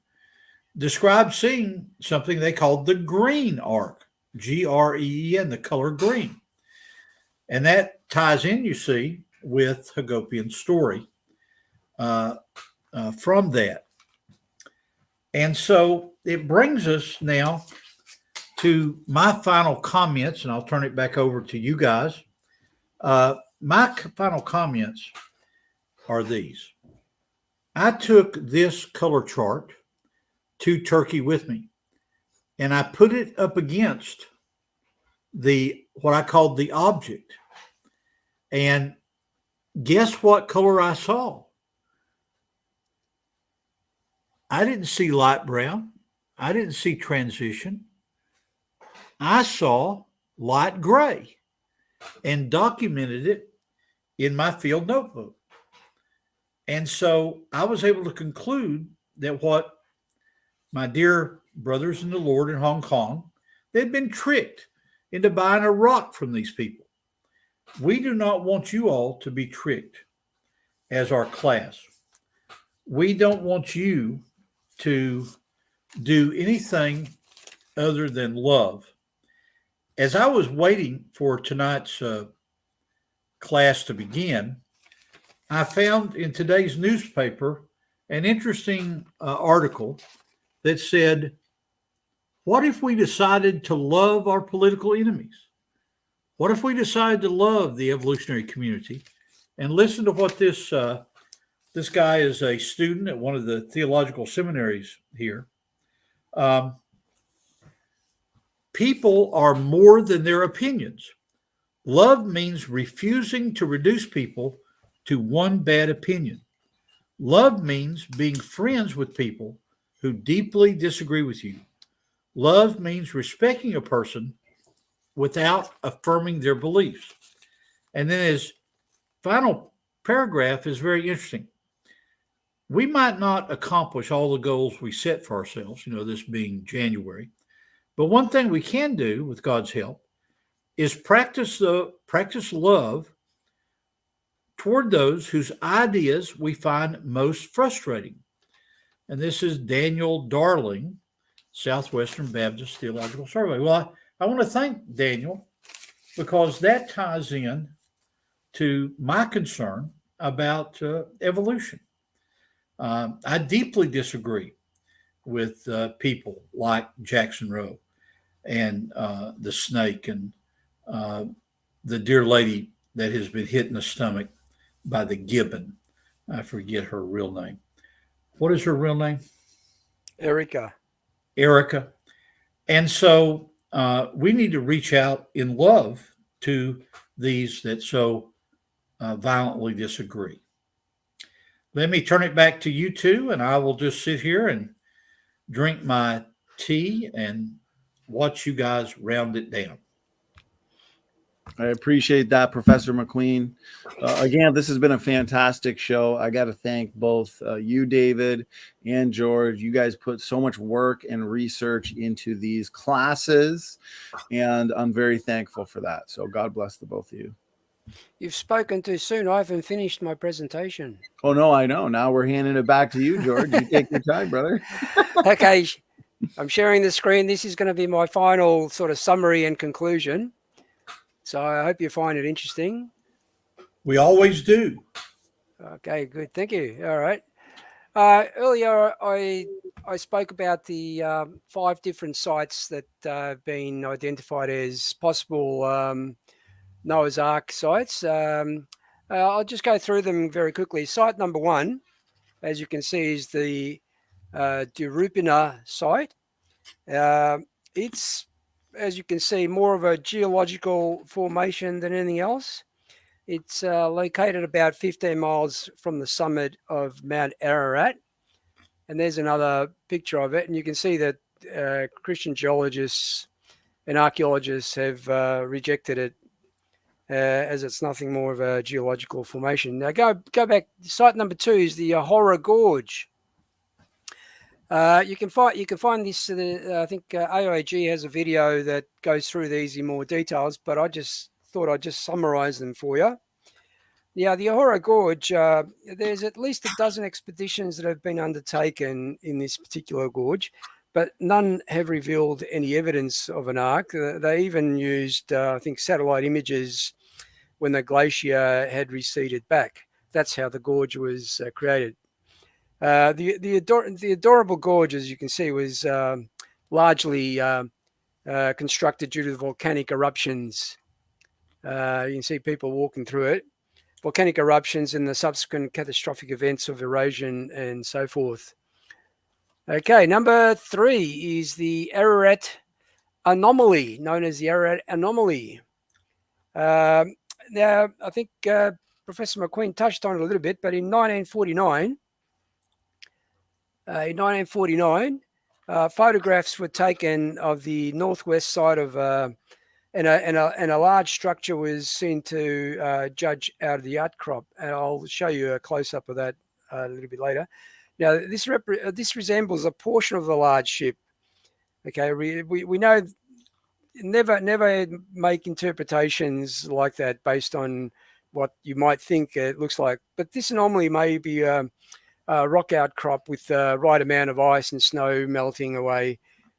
described seeing something they called the green ark, Green, the color green. And that ties in, you see, with Hagopian's story from that. And so it brings us now to my final comments, and I'll turn it back over to you guys. My final comments are these. I took this color chart to Turkey with me, and I put it up against what I called the object. And guess what color I saw? I didn't see light brown. I didn't see transition. I saw light gray and documented it in my field notebook. And so I was able to conclude that what my dear brothers in the Lord in Hong Kong, they'd been tricked into buying a rock from these people. We do not want you all to be tricked as our class. We don't want you to do anything other than love. As I was waiting for tonight's class to begin, I found in today's newspaper an interesting article that said, what if we decided to love our political enemies? What if we decided to love the evolutionary community? And listen to what this guy is a student at one of the theological seminaries here. People are more than their opinions. Love means refusing to reduce people to one bad opinion. Love means being friends with people who deeply disagree with you. Love means respecting a person without affirming their beliefs. And then his final paragraph is very interesting. We might not accomplish all the goals we set for ourselves, this being January, but one thing we can do with God's help is practice love toward those whose ideas we find most frustrating. And this is Daniel Darling, Southwestern Baptist Theological Survey. Well, I want to thank Daniel because that ties in to my concern about evolution. I deeply disagree with people like Jackson Rowe and the snake and the dear lady that has been hit in the stomach by the gibbon. I forget her real name. What is her real name? Erica. And so we need to reach out in love to these that so violently disagree. Let me turn it back to you two, and I will just sit here and drink my tea and watch you guys round it down. I appreciate that, Professor McQueen. Again, this has been a fantastic show. I got to thank both you, David, and George. You guys put so much work and research into these classes, and I'm very thankful for that. So God bless the both of you. You've spoken too soon. I haven't finished my presentation. Oh, no, I know. Now we're handing it back to you, George. You take your time, brother. Okay, I'm sharing the screen. This is going to be my final sort of summary and conclusion. So I hope you find it interesting. We always do. Okay, good. Thank you. All right. Earlier, I spoke about the 5 different sites that have been identified as possible Noah's Ark sites. I'll just go through them very quickly. Site number 1, as you can see, is the Durupina site. It's, as you can see, more of a geological formation than anything else. It's located about 15 miles from the summit of Mount Ararat. And there's another picture of it. And you can see that Christian geologists and archaeologists have rejected it as it's nothing more of a geological formation. Now go back. Site number 2 is the Horror Gorge. You can find this. I think AIG has a video that goes through these in more details, but I just thought I'd just summarize them for you. Yeah, the Horror Gorge, there's at least a dozen expeditions that have been undertaken in this particular gorge, but none have revealed any evidence of an ark. They even used, I think, satellite images when the glacier had receded back. That's how the gorge was created. The adorable gorge, as you can see, was largely constructed due to the volcanic eruptions. You can see people walking through it. Volcanic eruptions and the subsequent catastrophic events of erosion and so forth. Okay, number 3 is the Ararat Anomaly, known as the Ararat Anomaly. Now, I think Professor McQueen touched on it a little bit, but in 1949, photographs were taken of the northwest side of, and a large structure was seen to judge out of the outcrop. And I'll show you a close-up of that a little bit later. Now, this resembles a portion of the large ship. Okay, we know never make interpretations like that based on what you might think it looks like. But this anomaly may be a rock outcrop with the right amount of ice and snow melting away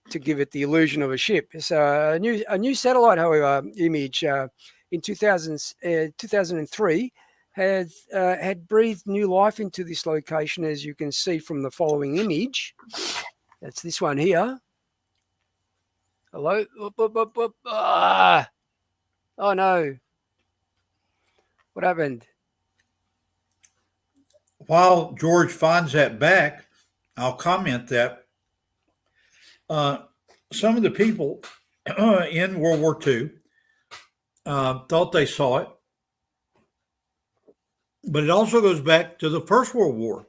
to give it the illusion of a ship. So a new satellite, however, image in 2003 had breathed new life into this location, as you can see from the following image. That's this one here. Hello? Ah! Oh no. What happened? While George finds that back, I'll comment that some of the people in World War II thought they saw it, but it also goes back to the First World War.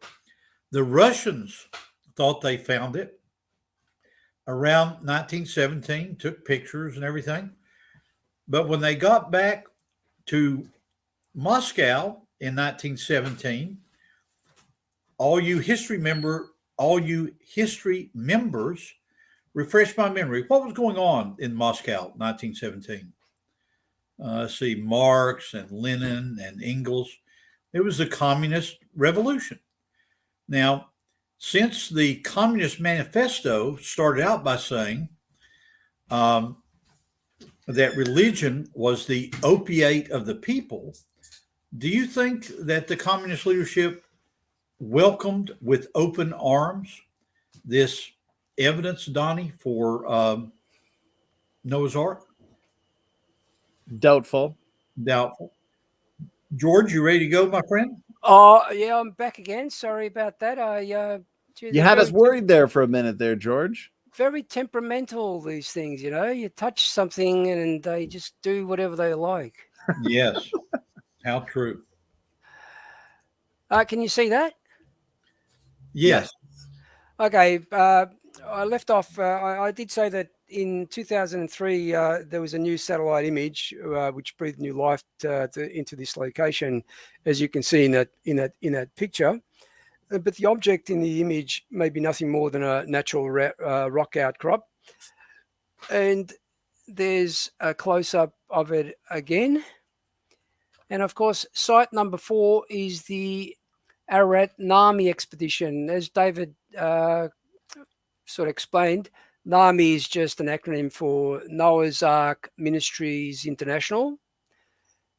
The Russians thought they found it around 1917, took pictures and everything. But when they got back to Moscow in 1917, all you history members, refresh my memory. What was going on in Moscow, 1917? See, Marx and Lenin and Engels. It was the Communist Revolution. Now, since the Communist Manifesto started out by saying that religion was the opiate of the people, do you think that the communist leadership welcomed with open arms this evidence, Donnie, for Noah's Ark? Doubtful. Doubtful. George, you ready to go, my friend? Oh, yeah, I'm back again. Sorry about that. You had us worried there for a minute there, George. Very temperamental, these things, You touch something and they just do whatever they like. Yes. How true. Can you see that? Yes. Okay. I left off. I did say that in 2003 there was a new satellite image which breathed new life into this location, as you can see in that picture. But the object in the image may be nothing more than a natural rock outcrop. And there's a close-up of it again. And of course, site number 4 is the Ararat Nami expedition. As David sort of explained, Nami is just an acronym for Noah's Ark Ministries International.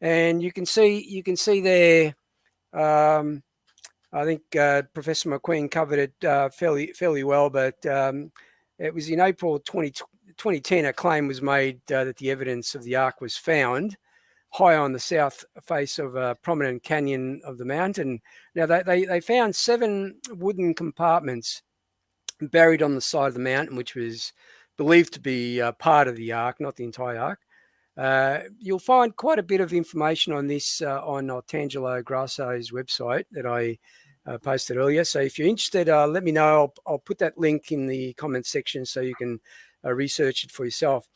And you can see there, I think Professor McQueen covered it fairly well, but it was in April 2010 a claim was made that the evidence of the Ark was found high on the south face of a prominent canyon of the mountain. Now, they found 7 wooden compartments buried on the side of the mountain, which was believed to be part of the Ark, not the entire Ark. You'll find quite a bit of information on this on Tangelo Grasso's website that I posted earlier. So if you're interested, let me know. I'll put that link in the comments section so you can research it for yourself.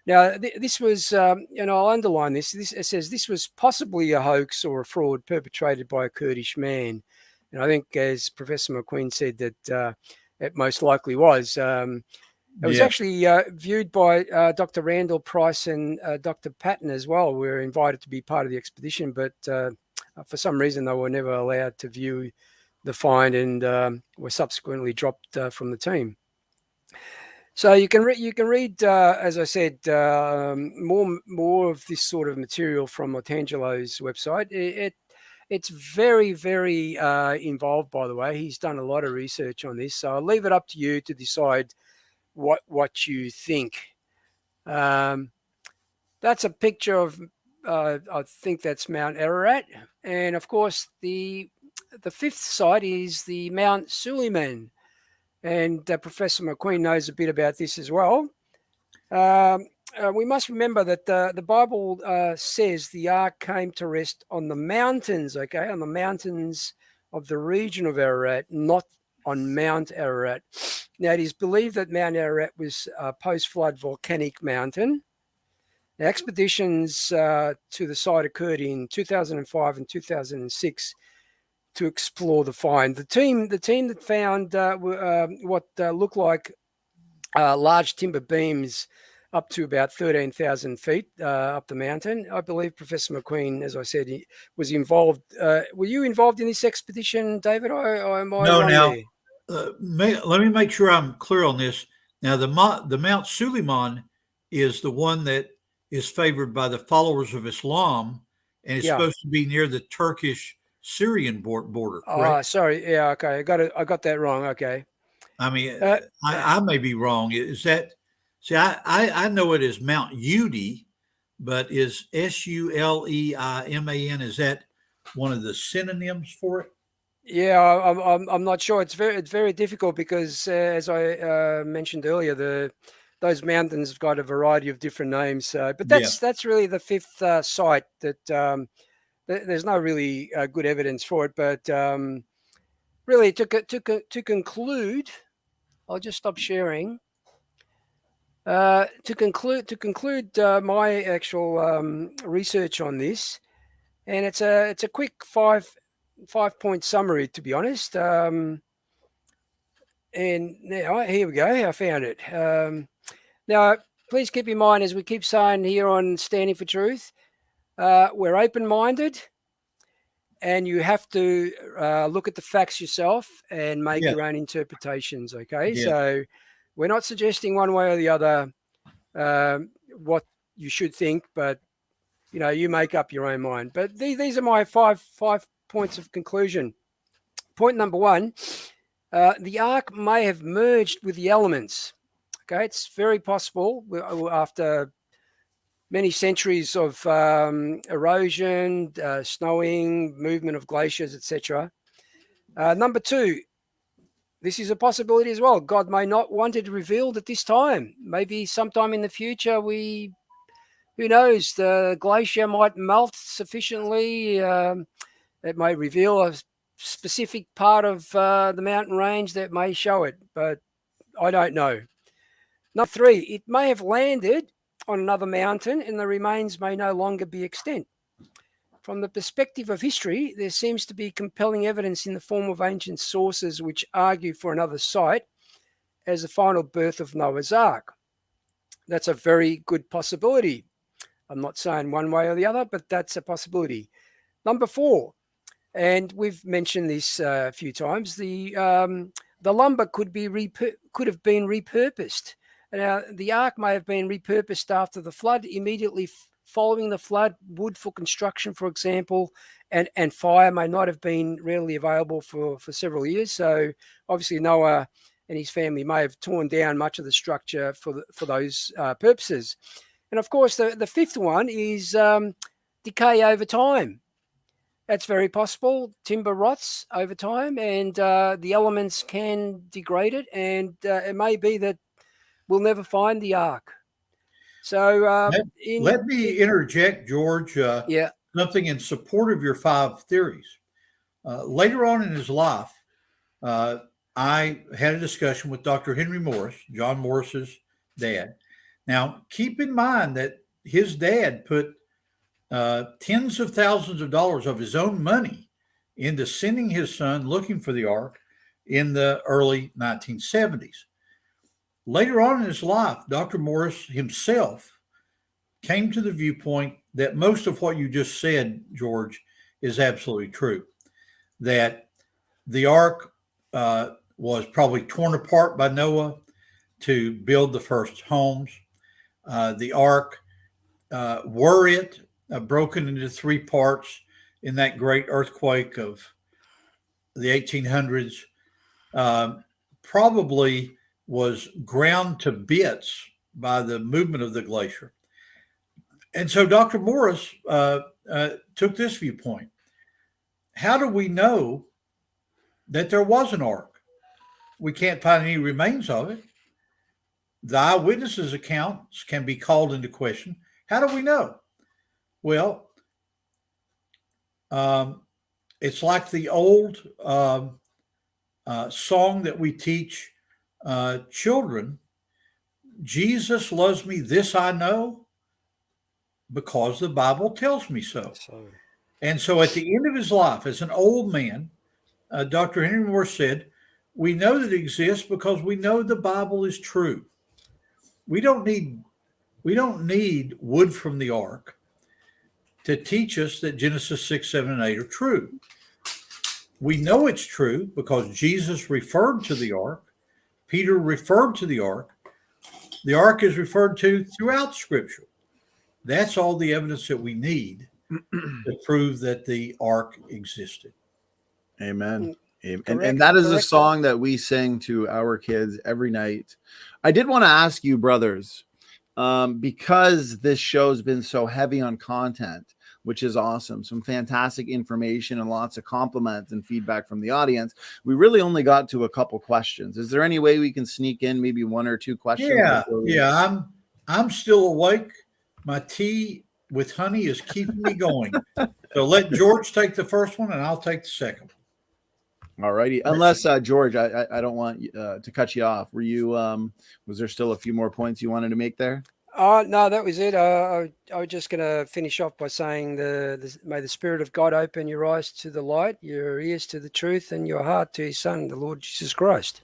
Now, this was, and I'll underline this. It says this was possibly a hoax or a fraud perpetrated by a Kurdish man. And I think, as Professor McQueen said, that it most likely was. It was actually viewed by Dr. Randall Price and Dr. Patton as well. We were invited to be part of the expedition, but for some reason they were never allowed to view the find and were subsequently dropped from the team. So you can read, as I said, more of this sort of material from Otangelo's website. It's very, very involved, by the way. He's done a lot of research on this, so I'll leave it up to you to decide what you think. That's a picture of, I think that's Mount Ararat, and of course the 5th site is the Mount Suleiman. And Professor McQueen knows a bit about this as well. We must remember that the Bible says the Ark came to rest on the mountains, on the mountains of the region of Ararat, not on Mount Ararat. Now, it is believed that Mount Ararat was a post-flood volcanic mountain. Now, expeditions to the site occurred in 2005 and 2006 to explore the find. The team that found what looked like large timber beams up to about 13,000 feet up the mountain. I believe Professor McQueen, as I said, he was involved. Were you involved in this expedition, David? Let me make sure I'm clear on this. Now, the Mount Suleiman is the one that is favored by the followers of Islam, and it's supposed to be near the Turkish-Syrian border, correct? Oh, sorry. Yeah, okay. I got that wrong. Okay. I mean, I may be wrong. Is that? See, I know it as Mount Udi, but is Suleiman, is that one of the synonyms for it? Yeah, I'm not sure. It's very difficult because, as I mentioned earlier, those mountains have got a variety of different names. But that's really the 5th site that there's no really good evidence for it. But really, to conclude, I'll just stop sharing. To conclude my actual research on this, and it's a quick 5-point summary, to be honest. And now here we go. I found it. Now, please keep in mind, as we keep saying here on Standing for Truth, we're open-minded, and you have to look at the facts yourself and make your own interpretations. Okay, so we're not suggesting one way or the other what you should think, but you make up your own mind. But these are my five points of conclusion. Point number 1: The Ark may have merged with the elements. Okay, it's very possible after many centuries of erosion, snowing, movement of glaciers, etc. Number two, this is a possibility as well. God may not want it revealed at this time. Maybe sometime in the future, who knows, the glacier might melt sufficiently. It may reveal a specific part of the mountain range that may show it, but I don't know. Number three, it may have landed on another mountain and the remains may no longer be extant. From the perspective of history, there seems to be compelling evidence in the form of ancient sources which argue for another site as the final birth of Noah's Ark. That's a very good possibility. I'm not saying one way or the other, but that's a possibility. Number four, and we've mentioned this a few times, the lumber could have been repurposed. Now, the Ark may have been repurposed after the flood, immediately following the flood. Wood for construction, for example, and fire may not have been readily available for several years. So obviously Noah and his family may have torn down much of the structure for those purposes. And of course, the fifth one is decay over time. That's very possible. Timber rots over time and the elements can degrade it. And it may be that we'll never find the Ark. So let me interject, George, something in support of your 5 theories. Later on in his life, I had a discussion with Dr. Henry Morris, John Morris's dad. Now, keep in mind that his dad put tens of thousands of dollars of his own money into sending his son looking for the Ark in the early 1970s. Later on in his life, Dr. Morris himself came to the viewpoint that most of what you just said, George, is absolutely true. That the Ark was probably torn apart by Noah to build the first homes. The Ark, were it broken into 3 parts in that great earthquake of the 1800s, probably was ground to bits by the movement of the glacier. And so Dr. Morris took this viewpoint. How do we know that there was an Ark? We can't find any remains of it. The eyewitnesses' accounts can be called into question. How do we know? Well, it's like the old song that we teach children. Jesus loves me, this I know, because the Bible tells me so. And so at the end of his life, as an old man, Dr. Henry Morris said, we know that it exists because we know the Bible is true. We don't need wood from the Ark to teach us that Genesis 6, 7, and 8 are true. We know it's true because Jesus referred to the Ark. Peter referred to the Ark. The Ark is referred to throughout Scripture. That's all the evidence that we need to prove that the Ark existed. Amen. And that is a song that we sing to our kids every night. I did want to ask you, brothers, because this show's been so heavy on content, which is awesome, some fantastic information and lots of compliments and feedback from the audience, we really only got to a couple questions. Is there any way we can sneak in maybe 1 or 2 questions? Yeah. I'm still awake. My tea with honey is keeping me going. So let George take the first one and I'll take the second. All righty. Unless George, I don't want to cut you off. Were you? Was there still a few more points you wanted to make there? No, that was it. I was just going to finish off by saying may the Spirit of God open your eyes to the light, your ears to the truth, and your heart to His Son, the Lord Jesus Christ.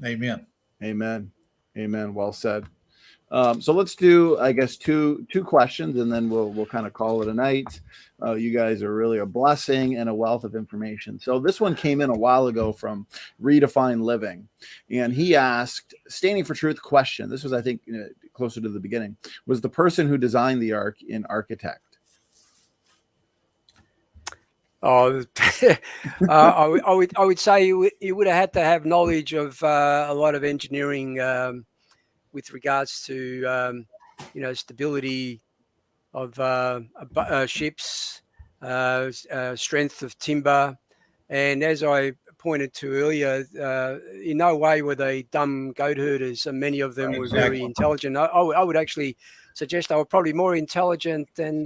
Amen. Amen. Amen. Well said. So let's do, I guess, two questions, and then we'll kind of call it a night. You guys are really a blessing and a wealth of information. So this one came in a while ago from Redefine Living, and he asked, standing for truth question. This was, I think, closer to the beginning. Was the person who designed the Ark an architect? Oh, I would say you would have had to have knowledge of a lot of engineering with regards to stability of ships, strength of timber, and as I pointed to earlier, in no way were they dumb goat herders, and many of them were very intelligent. I would actually suggest they were probably more intelligent than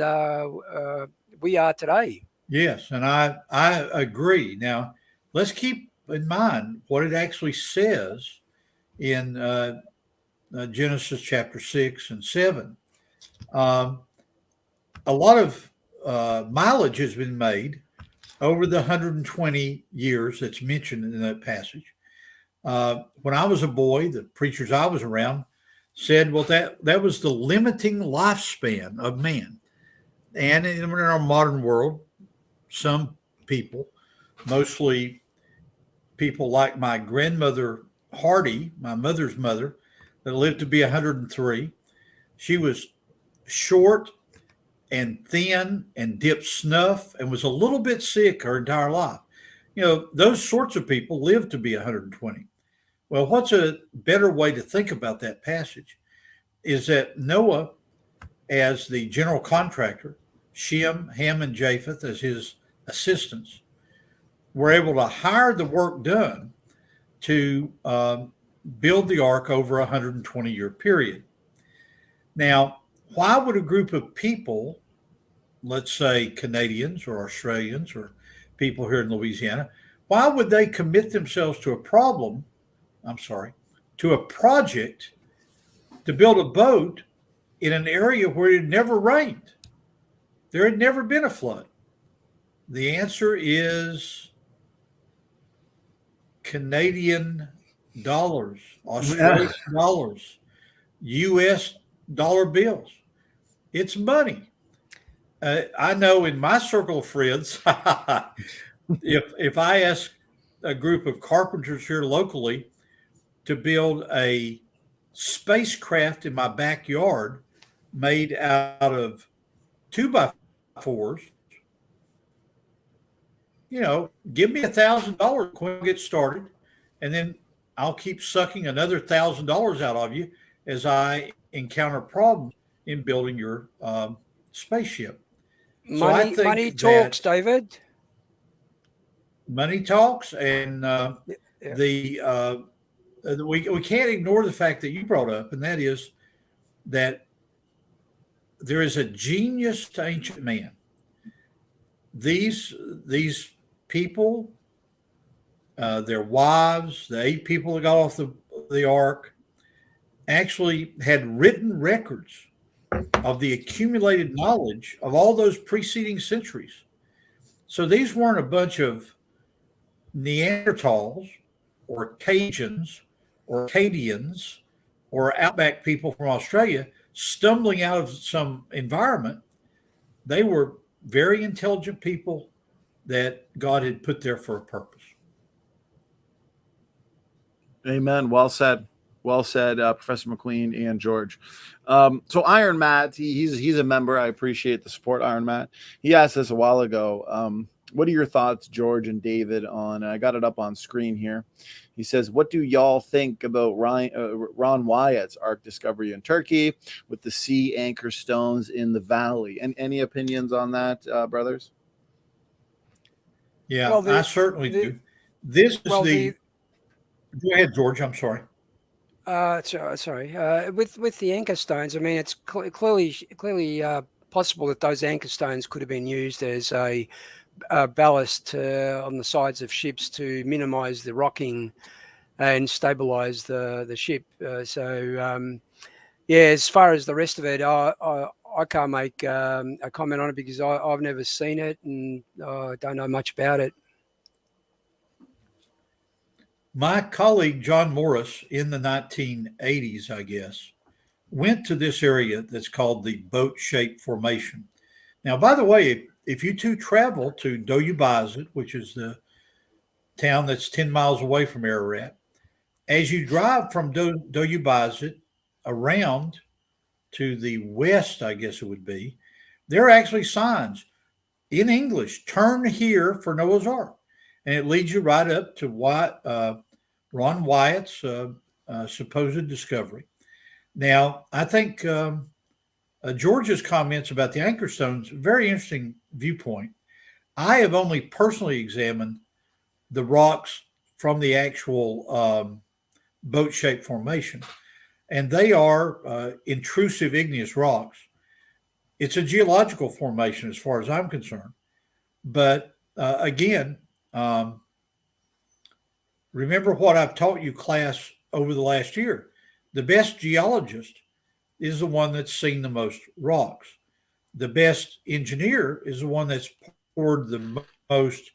we are today. Yes, and I agree. Now, let's keep in mind what it actually says in Genesis chapter 6 and 7. A lot of mileage has been made over the 120 years that's mentioned in that passage. When I was a boy, the preachers I was around said, well, that was the limiting lifespan of man. And in our modern world, some people, mostly people like my grandmother Hardy, my mother's mother, that lived to be 103, she was short and thin and dipped snuff and was a little bit sick her entire life. Those sorts of people live to be 120. Well, what's a better way to think about that passage is that Noah, as the general contractor, Shem, Ham, and Japheth as his assistants, were able to hire the work done to build the ark over a 120-year period. Now, why would a group of people, let's say Canadians or Australians or people here in Louisiana, why would they commit themselves to a project to build a boat in an area where it had never rained? There had never been a flood. The answer is Canadian dollars, Australian dollars, US dollar bills. It's money. I know in my circle of friends, if I ask a group of carpenters here locally to build a spacecraft in my backyard made out of 2x4s, give me $1,000 when we get started, and then I'll keep sucking another $1,000 out of you as I encounter problems in building your spaceship. Money talks, David. Money talks, and we can't ignore the fact that you brought up, and that is that there is a genius to ancient man. These people, their wives, the 8 people that got off the ark, actually had written records of the accumulated knowledge of all those preceding centuries. So these weren't a bunch of Neanderthals or Cajuns or Acadians or outback people from Australia stumbling out of some environment. They were very intelligent people that God had put there for a purpose. Amen. Well said. Well said, Professor McQueen and George. So Iron Matt, he's a member. I appreciate the support, Iron Matt. He asked us a while ago, what are your thoughts, George and David, on, I got it up on screen here. He says, what do y'all think about Ron Wyatt's Ark discovery in Turkey with the sea anchor stones in the valley? And any opinions on that, brothers? Yeah, well, I certainly do. This is go ahead, George. I'm sorry. Sorry. With the anchor stones, I mean, it's clearly possible that those anchor stones could have been used as a ballast on the sides of ships to minimize the rocking and stabilize the ship. As far as the rest of it, I can't make a comment on it because I've never seen it and I don't know much about it. My colleague, John Morris, in the 1980s, I guess, went to this area that's called the Boat-Shaped Formation. Now, by the way, if you two travel to Doyubazit, which is the town that's 10 miles away from Ararat, as you drive from Doyubazit around to the west, I guess it would be, there are actually signs in English, turn here for Noah's Ark. And it leads you right up to Ron Wyatt's supposed discovery. Now, I think George's comments about the anchor stones, very interesting viewpoint. I have only personally examined the rocks from the actual boat-shaped formation, and they are intrusive igneous rocks. It's a geological formation as far as I'm concerned. But again, remember what I've taught you, class, over the last year. The best geologist is the one that's seen the most rocks. The best engineer is the one that's poured the most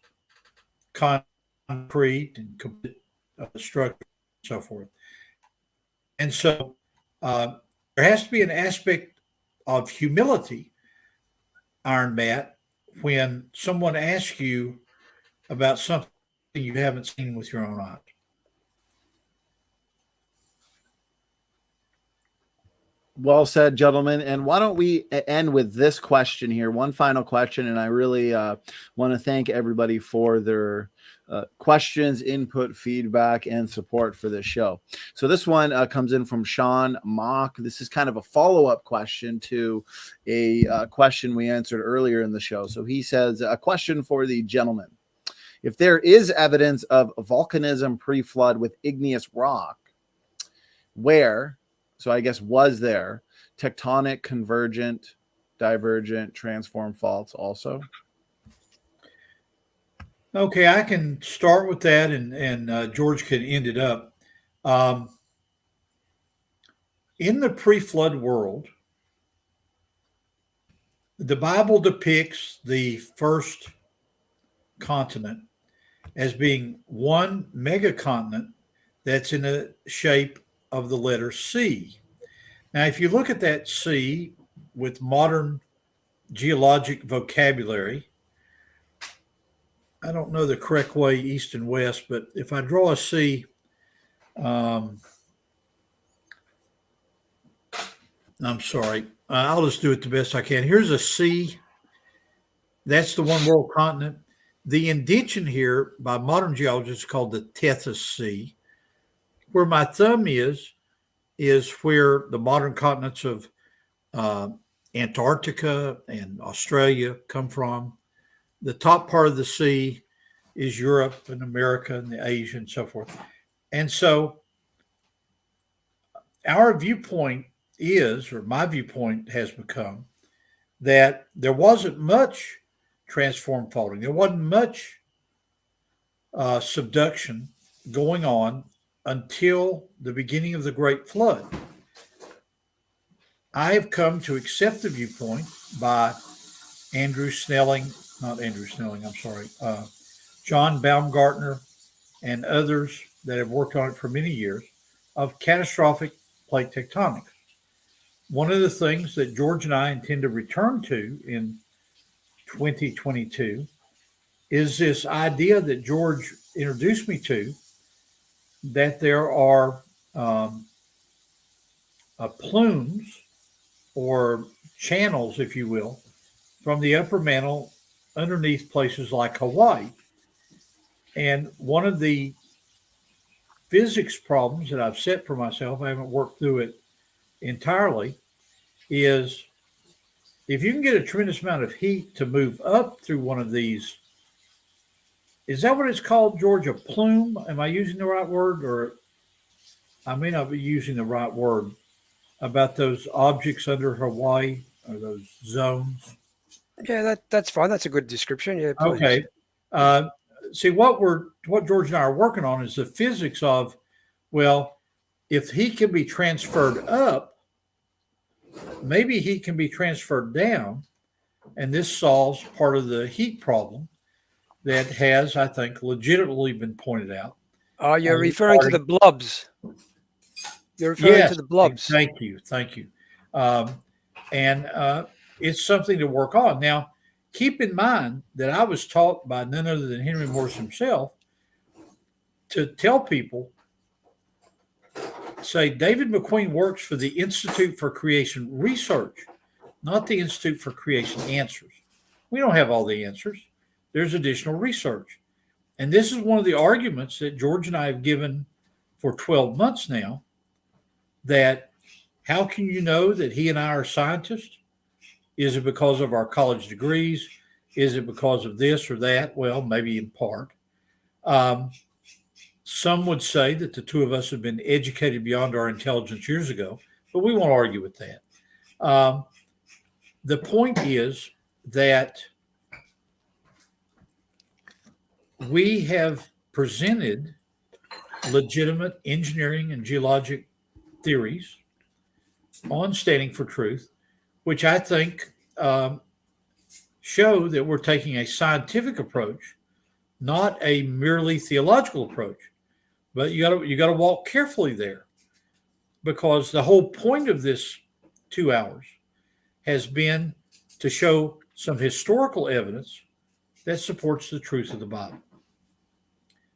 concrete and structure and so forth. And so there has to be an aspect of humility, Iron Matt, when someone asks you about something you haven't seen with your own eyes. Well said, gentlemen. And why don't we end with this question here? One final question. And I really want to thank everybody for their questions, input, feedback, and support for this show. So this one comes in from Sean Mock. This is kind of a follow-up question to a question we answered earlier in the show. So he says, a question for the gentleman. If there is evidence of volcanism pre-flood with igneous rock, where, so I guess, was there tectonic, convergent, divergent, transform faults also? Okay, I can start with that, and George can end it up. In the pre-flood world, the Bible depicts the first continent as being one megacontinent that's in the shape of the letter C. Now, if you look at that C with modern geologic vocabulary, I don't know the correct way east and west, but if I draw a C, I'm sorry, I'll just do it the best I can. Here's a C. That's the one world continent. The indention here by modern geologists is called the Tethys Sea. Where my thumb is where the modern continents of Antarctica and Australia come from. The top part of the sea is Europe and America and the Asia and so forth. And so our viewpoint is, or my viewpoint has become, that there wasn't much transform faulting. There wasn't much subduction going on until the beginning of the Great Flood. I have come to accept the viewpoint by John Baumgartner and others that have worked on it for many years, of catastrophic plate tectonics. One of the things that George and I intend to return to in 2022 is this idea that George introduced me to, that there are plumes or channels, if you will, from the upper mantle underneath places like Hawaii. And one of the physics problems that I've set for myself, I haven't worked through it entirely, is if you can get a tremendous amount of heat to move up through one of these, is that what it's called, George, a plume? Am I using the right word? Or I may not be using the right word about those objects under Hawaii or those zones. Yeah, that's fine. That's a good description. Yeah, please. Okay. See, what George and I are working on is the physics of, well, if heat can be transferred up, maybe heat can be transferred down, and this solves part of the heat problem that has, I think, legitimately been pointed out. Oh, you're referring to the blobs. You're referring to the blobs. Thank you. And it's something to work on. Now, keep in mind that I was taught by none other than Henry Morse himself to tell people, say, David McQueen works for the Institute for Creation Research, not the Institute for Creation Answers. We don't have all the answers. There's additional research. And this is one of the arguments that George and I have given for 12 months now, that how can you know that he and I are scientists? Is it because of our college degrees? Is it because of this or that? Well, maybe in part. Some would say that the two of us have been educated beyond our intelligence years ago, but we won't argue with that. The point is that we have presented legitimate engineering and geologic theories on Standing for Truth, which I think show that we're taking a scientific approach, not a merely theological approach. But you got to walk carefully there, because the whole point of this 2 hours has been to show some historical evidence that supports the truth of the Bible.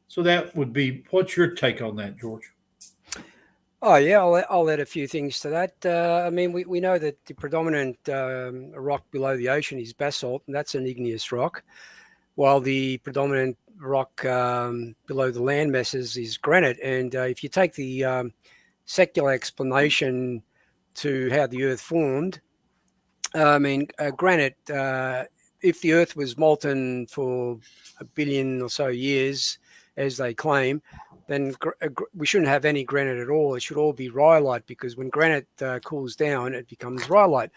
So that would be, what's your take on that, George? Oh, yeah, I'll add a few things to that. I mean, we know that the predominant rock below the ocean is basalt, and that's an igneous rock, while the predominant rock below the land masses is granite. And if you take the secular explanation to how the earth formed, I mean, granite, if the earth was molten for 1 billion or so years, as they claim, then we shouldn't have any granite at all. It should all be rhyolite, because when granite cools down, it becomes rhyolite.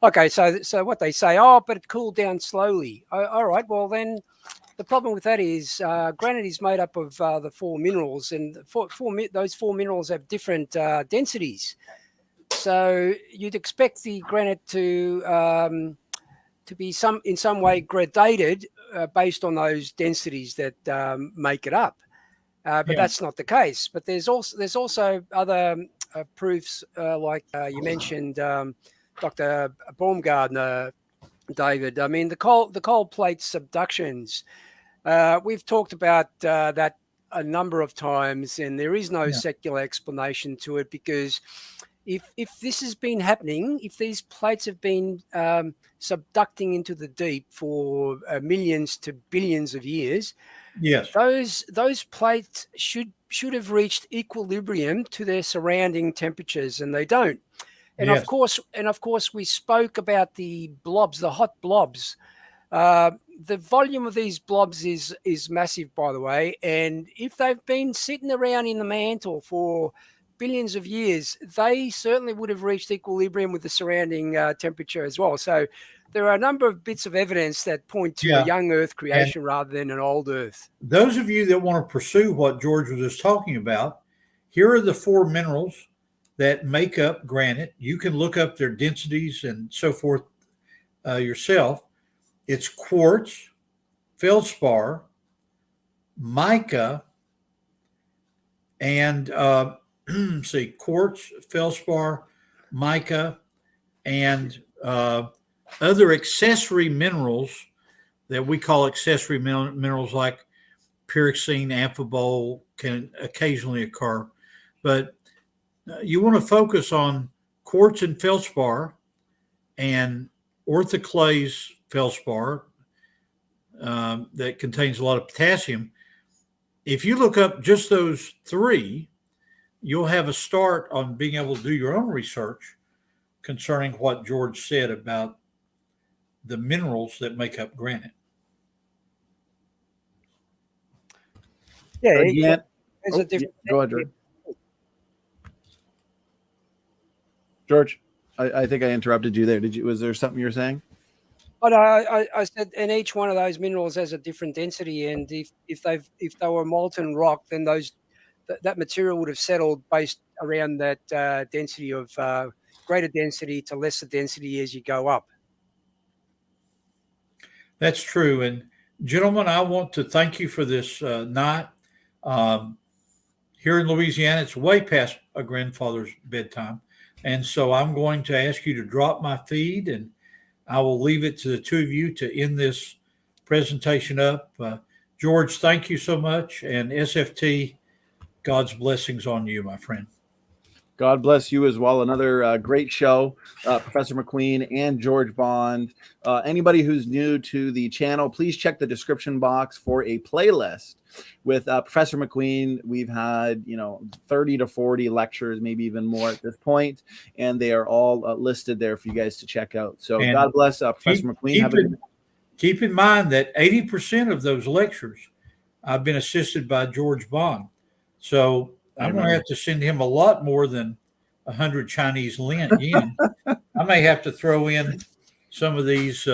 Okay, so what they say, but it cooled down slowly. All right, well then, the problem with that is granite is made up of the 4 minerals, and those 4 minerals have different densities. So you'd expect the granite to be in some way gradated based on those densities that make it up. But that's not the case. But there's also other proofs, like you mentioned, Dr. Baumgartner, David. I mean, the Coldplate Subductions. We've talked about that a number of times, and there is no secular explanation to it, because if this has been happening, if these plates have been subducting into the deep for millions to billions of years, yes, those plates should have reached equilibrium to their surrounding temperatures, and they don't. And of course, we spoke about the blobs, the hot blobs. The volume of these blobs is massive, by the way. And if they've been sitting around in the mantle for billions of years, they certainly would have reached equilibrium with the surrounding temperature as well. So there are a number of bits of evidence that point to a young Earth creation rather than an old Earth. Those of you that want to pursue what George was just talking about, here are the 4 minerals that make up granite. You can look up their densities and so forth yourself. It's quartz, feldspar, mica, and quartz, feldspar, mica, and other accessory minerals that we call accessory minerals, like pyroxene, amphibole can occasionally occur. But you want to focus on quartz and feldspar and orthoclase feldspar that contains a lot of potassium. If you look up just those 3, you'll have a start on being able to do your own research concerning what George said about the minerals that make up granite. Yeah, go ahead, George. George, I think I interrupted you there. Was there something you were saying? Oh, no, I said, and each one of those minerals has a different density, and if they were molten rock, then that material would have settled based around that density of greater density to lesser density as you go up. That's true. And gentlemen, I want to thank you for this night. Here in Louisiana, it's way past a grandfather's bedtime. And so I'm going to ask you to drop my feed, and I will leave it to the two of you to end this presentation up. George, thank you so much. And SFT, God's blessings on you, my friend. God bless you as well. Another great show, Professor McQueen and George Bond. Anybody who's new to the channel, please check the description box for a playlist with Professor McQueen. We've had 30 to 40 lectures, maybe even more at this point, and they are all listed there for you guys to check out. So And God bless Professor McQueen. Keep in mind that 80% of those lectures I've been assisted by George Bond. So I'm going to have to send him a lot more than 100 Chinese yen. I may have to throw in some of these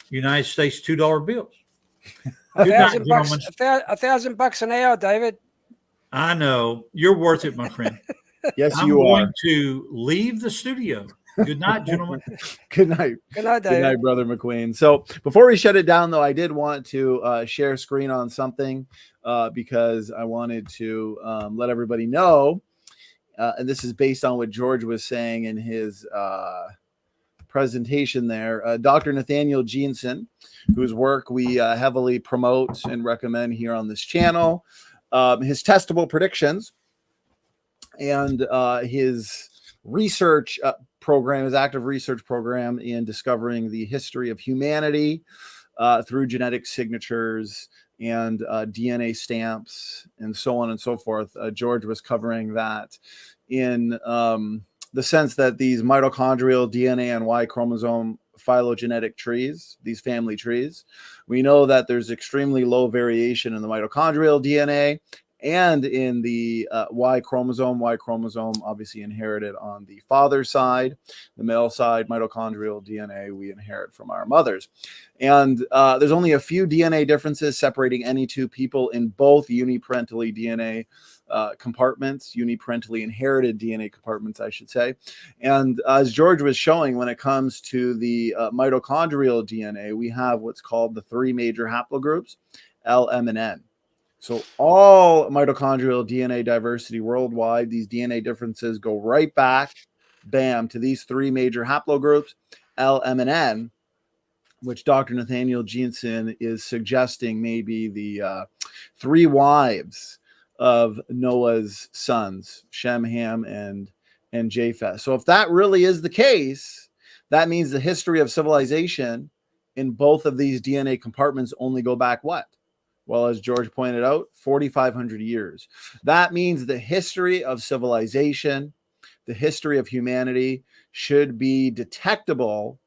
United States $2 bills. $1,000 an hour, David. I know. You're worth it, my friend. Yes, I'm going to leave the studio. Good night, gentlemen. Good night. Good night, David. Good night, Brother McQueen. So before we shut it down, though, I did want to share screen on something because I wanted to let everybody know, and this is based on what George was saying in his presentation there. Dr. Nathaniel Jensen, whose work we heavily promote and recommend here on this channel, his testable predictions and his research program, his active research program in discovering the history of humanity through genetic signatures and DNA stamps and so on and so forth. George was covering that in the sense that these mitochondrial DNA and Y chromosome phylogenetic trees, these family trees, we know that there's extremely low variation in the mitochondrial DNA and in the Y chromosome. Y chromosome obviously inherited on the father's side. The male side, mitochondrial DNA, we inherit from our mothers. And there's only a few DNA differences separating any two people in both uniparentally DNA compartments, uniparentally inherited DNA compartments, I should say. And as George was showing, when it comes to the mitochondrial DNA, we have what's called the three major haplogroups, L, M, and N. So all mitochondrial DNA diversity worldwide, these DNA differences go right back, bam, to these three major haplogroups, L, M, and N, which Dr. Nathaniel Jensen is suggesting may be the three wives of Noah's sons, Shem, Ham, and Japheth. So if that really is the case, that means the history of civilization in both of these DNA compartments only go back what? Well, as George pointed out, 4,500 years. That means the history of civilization, the history of humanity should be detectable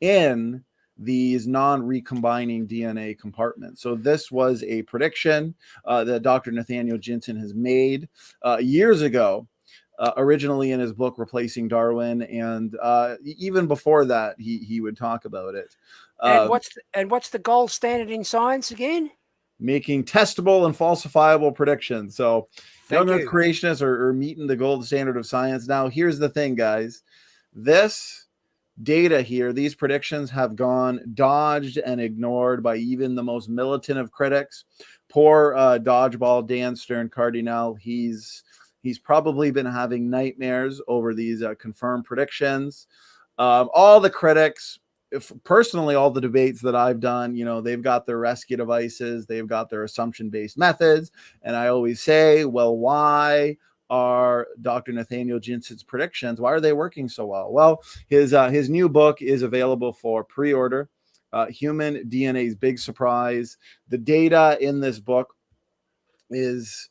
in these non-recombining DNA compartments. So this was a prediction that Dr. Nathaniel Jensen has made years ago, originally in his book, Replacing Darwin. And even before that, he would talk about it. And what's the gold standard in science again? Making testable and falsifiable predictions. So young Earth creationists are meeting the gold standard of science. Now, here's the thing, guys. This data here, these predictions have gone dodged and ignored by even the most militant of critics. Poor dodgeball Dan Stern Cardinal. He's probably been having nightmares over these confirmed predictions. All the critics, personally, all the debates that I've done, they've got their rescue devices, they've got their assumption-based methods, and I always say, well, why are Dr. Nathaniel Jensen's predictions, why are they working so well? Well, his new book is available for pre-order, Human DNA's Big Surprise. The data in this book is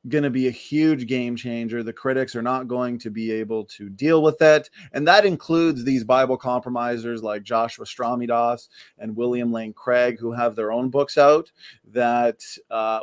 going to be a huge game changer. The critics are not going to be able to deal with it. And that includes these Bible compromisers like Joshua Stramidas and William Lane Craig, who have their own books out that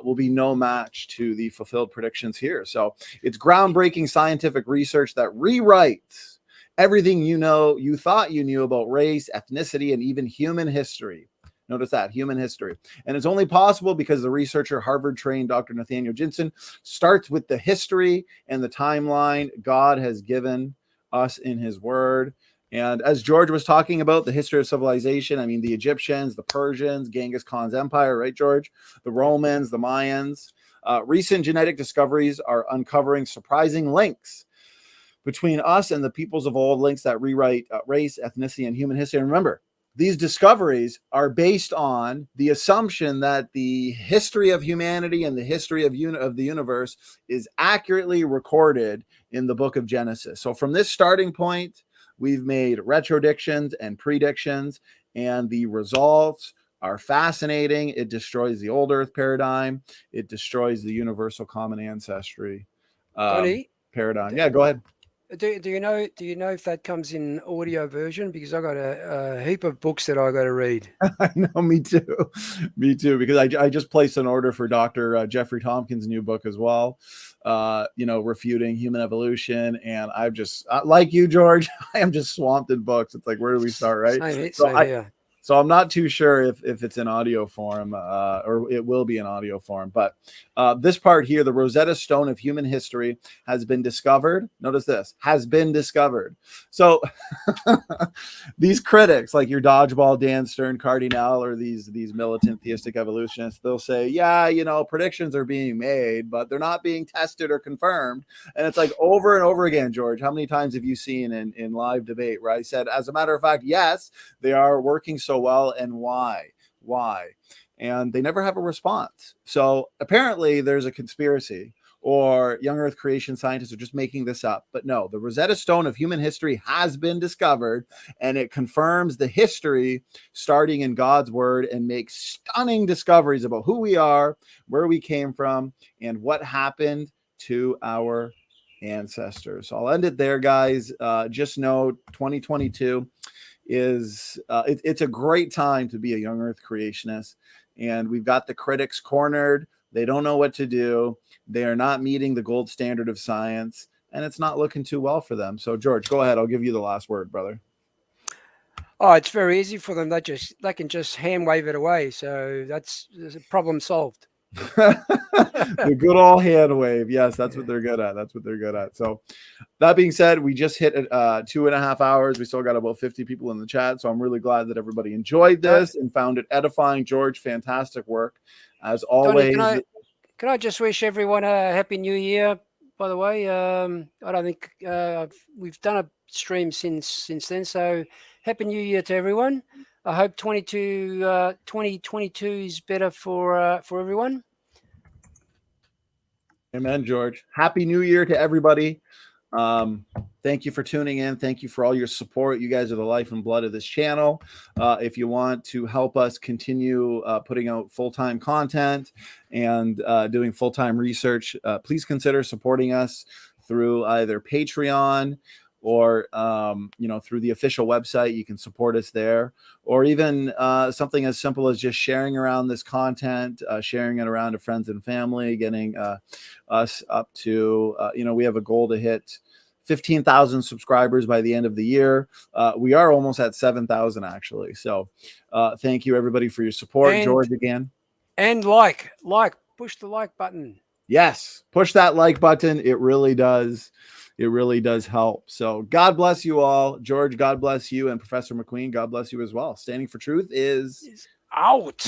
will be no match to the fulfilled predictions here. So it's groundbreaking scientific research that rewrites everything you thought you knew about race, ethnicity, and even human history. Notice that, human history. And it's only possible because the researcher, Harvard-trained Dr. Nathaniel Jensen, starts with the history and the timeline God has given us in his word. And as George was talking about the history of civilization, I mean, the Egyptians, the Persians, Genghis Khan's empire, right, George? The Romans, the Mayans. Recent genetic discoveries are uncovering surprising links between us and the peoples of old, links that rewrite race, ethnicity, and human history. And remember, these discoveries are based on the assumption that the history of humanity and the history of the universe is accurately recorded in the book of Genesis. So from this starting point, we've made retrodictions and predictions, and the results are fascinating. It destroys the old Earth paradigm. It destroys the universal common ancestry paradigm. Yeah, go ahead. Do you know if that comes in audio version? Because I got a heap of books that I got to read. I know, me too, because I just placed an order for Dr. Jeffrey Tompkins' new book as well, refuting human evolution, and I've just like you, George, I am just swamped in books. It's like, where do we start, right? Same here. So I'm not too sure if it's in audio form or it will be in audio form. But this part here, the Rosetta Stone of human history has been discovered. Notice this, has been discovered. So these critics like your Dodgeball, Dan Stern, Cardinal, or these militant theistic evolutionists, they'll say, yeah, predictions are being made, but they're not being tested or confirmed. And it's like over and over again, George, how many times have you seen in live debate where I said, as a matter of fact, yes, they are working so well, and why? And they never have a response. So apparently there's a conspiracy, or young Earth creation scientists are just making this up. But no, the Rosetta Stone of human history has been discovered, and it confirms the history starting in God's word and makes stunning discoveries about who we are, where we came from, and what happened to our ancestors. So I'll end it there, guys. Just know 2022 is it's a great time to be a young Earth creationist, and we've got the critics cornered. They don't know what to do. They are not meeting the gold standard of science, and it's not looking too well for them. So George, go ahead. I'll give you the last word, brother. Oh, it's very easy for them. They can just hand wave it away. So that's a problem solved. The good old hand wave. Yes, that's what they're good at. So that being said, we just hit 2.5 hours. We still got about 50 people in the chat. So I'm really glad that everybody enjoyed this and found it edifying. George, fantastic work as always. Donnie, can I just wish everyone a happy new year, by the way? I don't think we've done a stream since then. So happy new year to everyone. I hope 2022 is better for everyone. Amen, George. Happy New Year to everybody. Thank you for tuning in. Thank you for all your support. You guys are the life and blood of this channel. If you want to help us continue putting out full-time content and doing full-time research, please consider supporting us through either Patreon or through the official website. You can support us there, or even something as simple as just sharing around this content, sharing it around to friends and family, getting us up to we have a goal to hit 15,000 subscribers by the end of the year. We are almost at 7,000 actually. So thank you everybody for your support. George, again, and push the like button. Yes, push that like button. It really does help. So God bless you all. George, God bless you. And Professor McQueen, God bless you as well. Standing for Truth is out.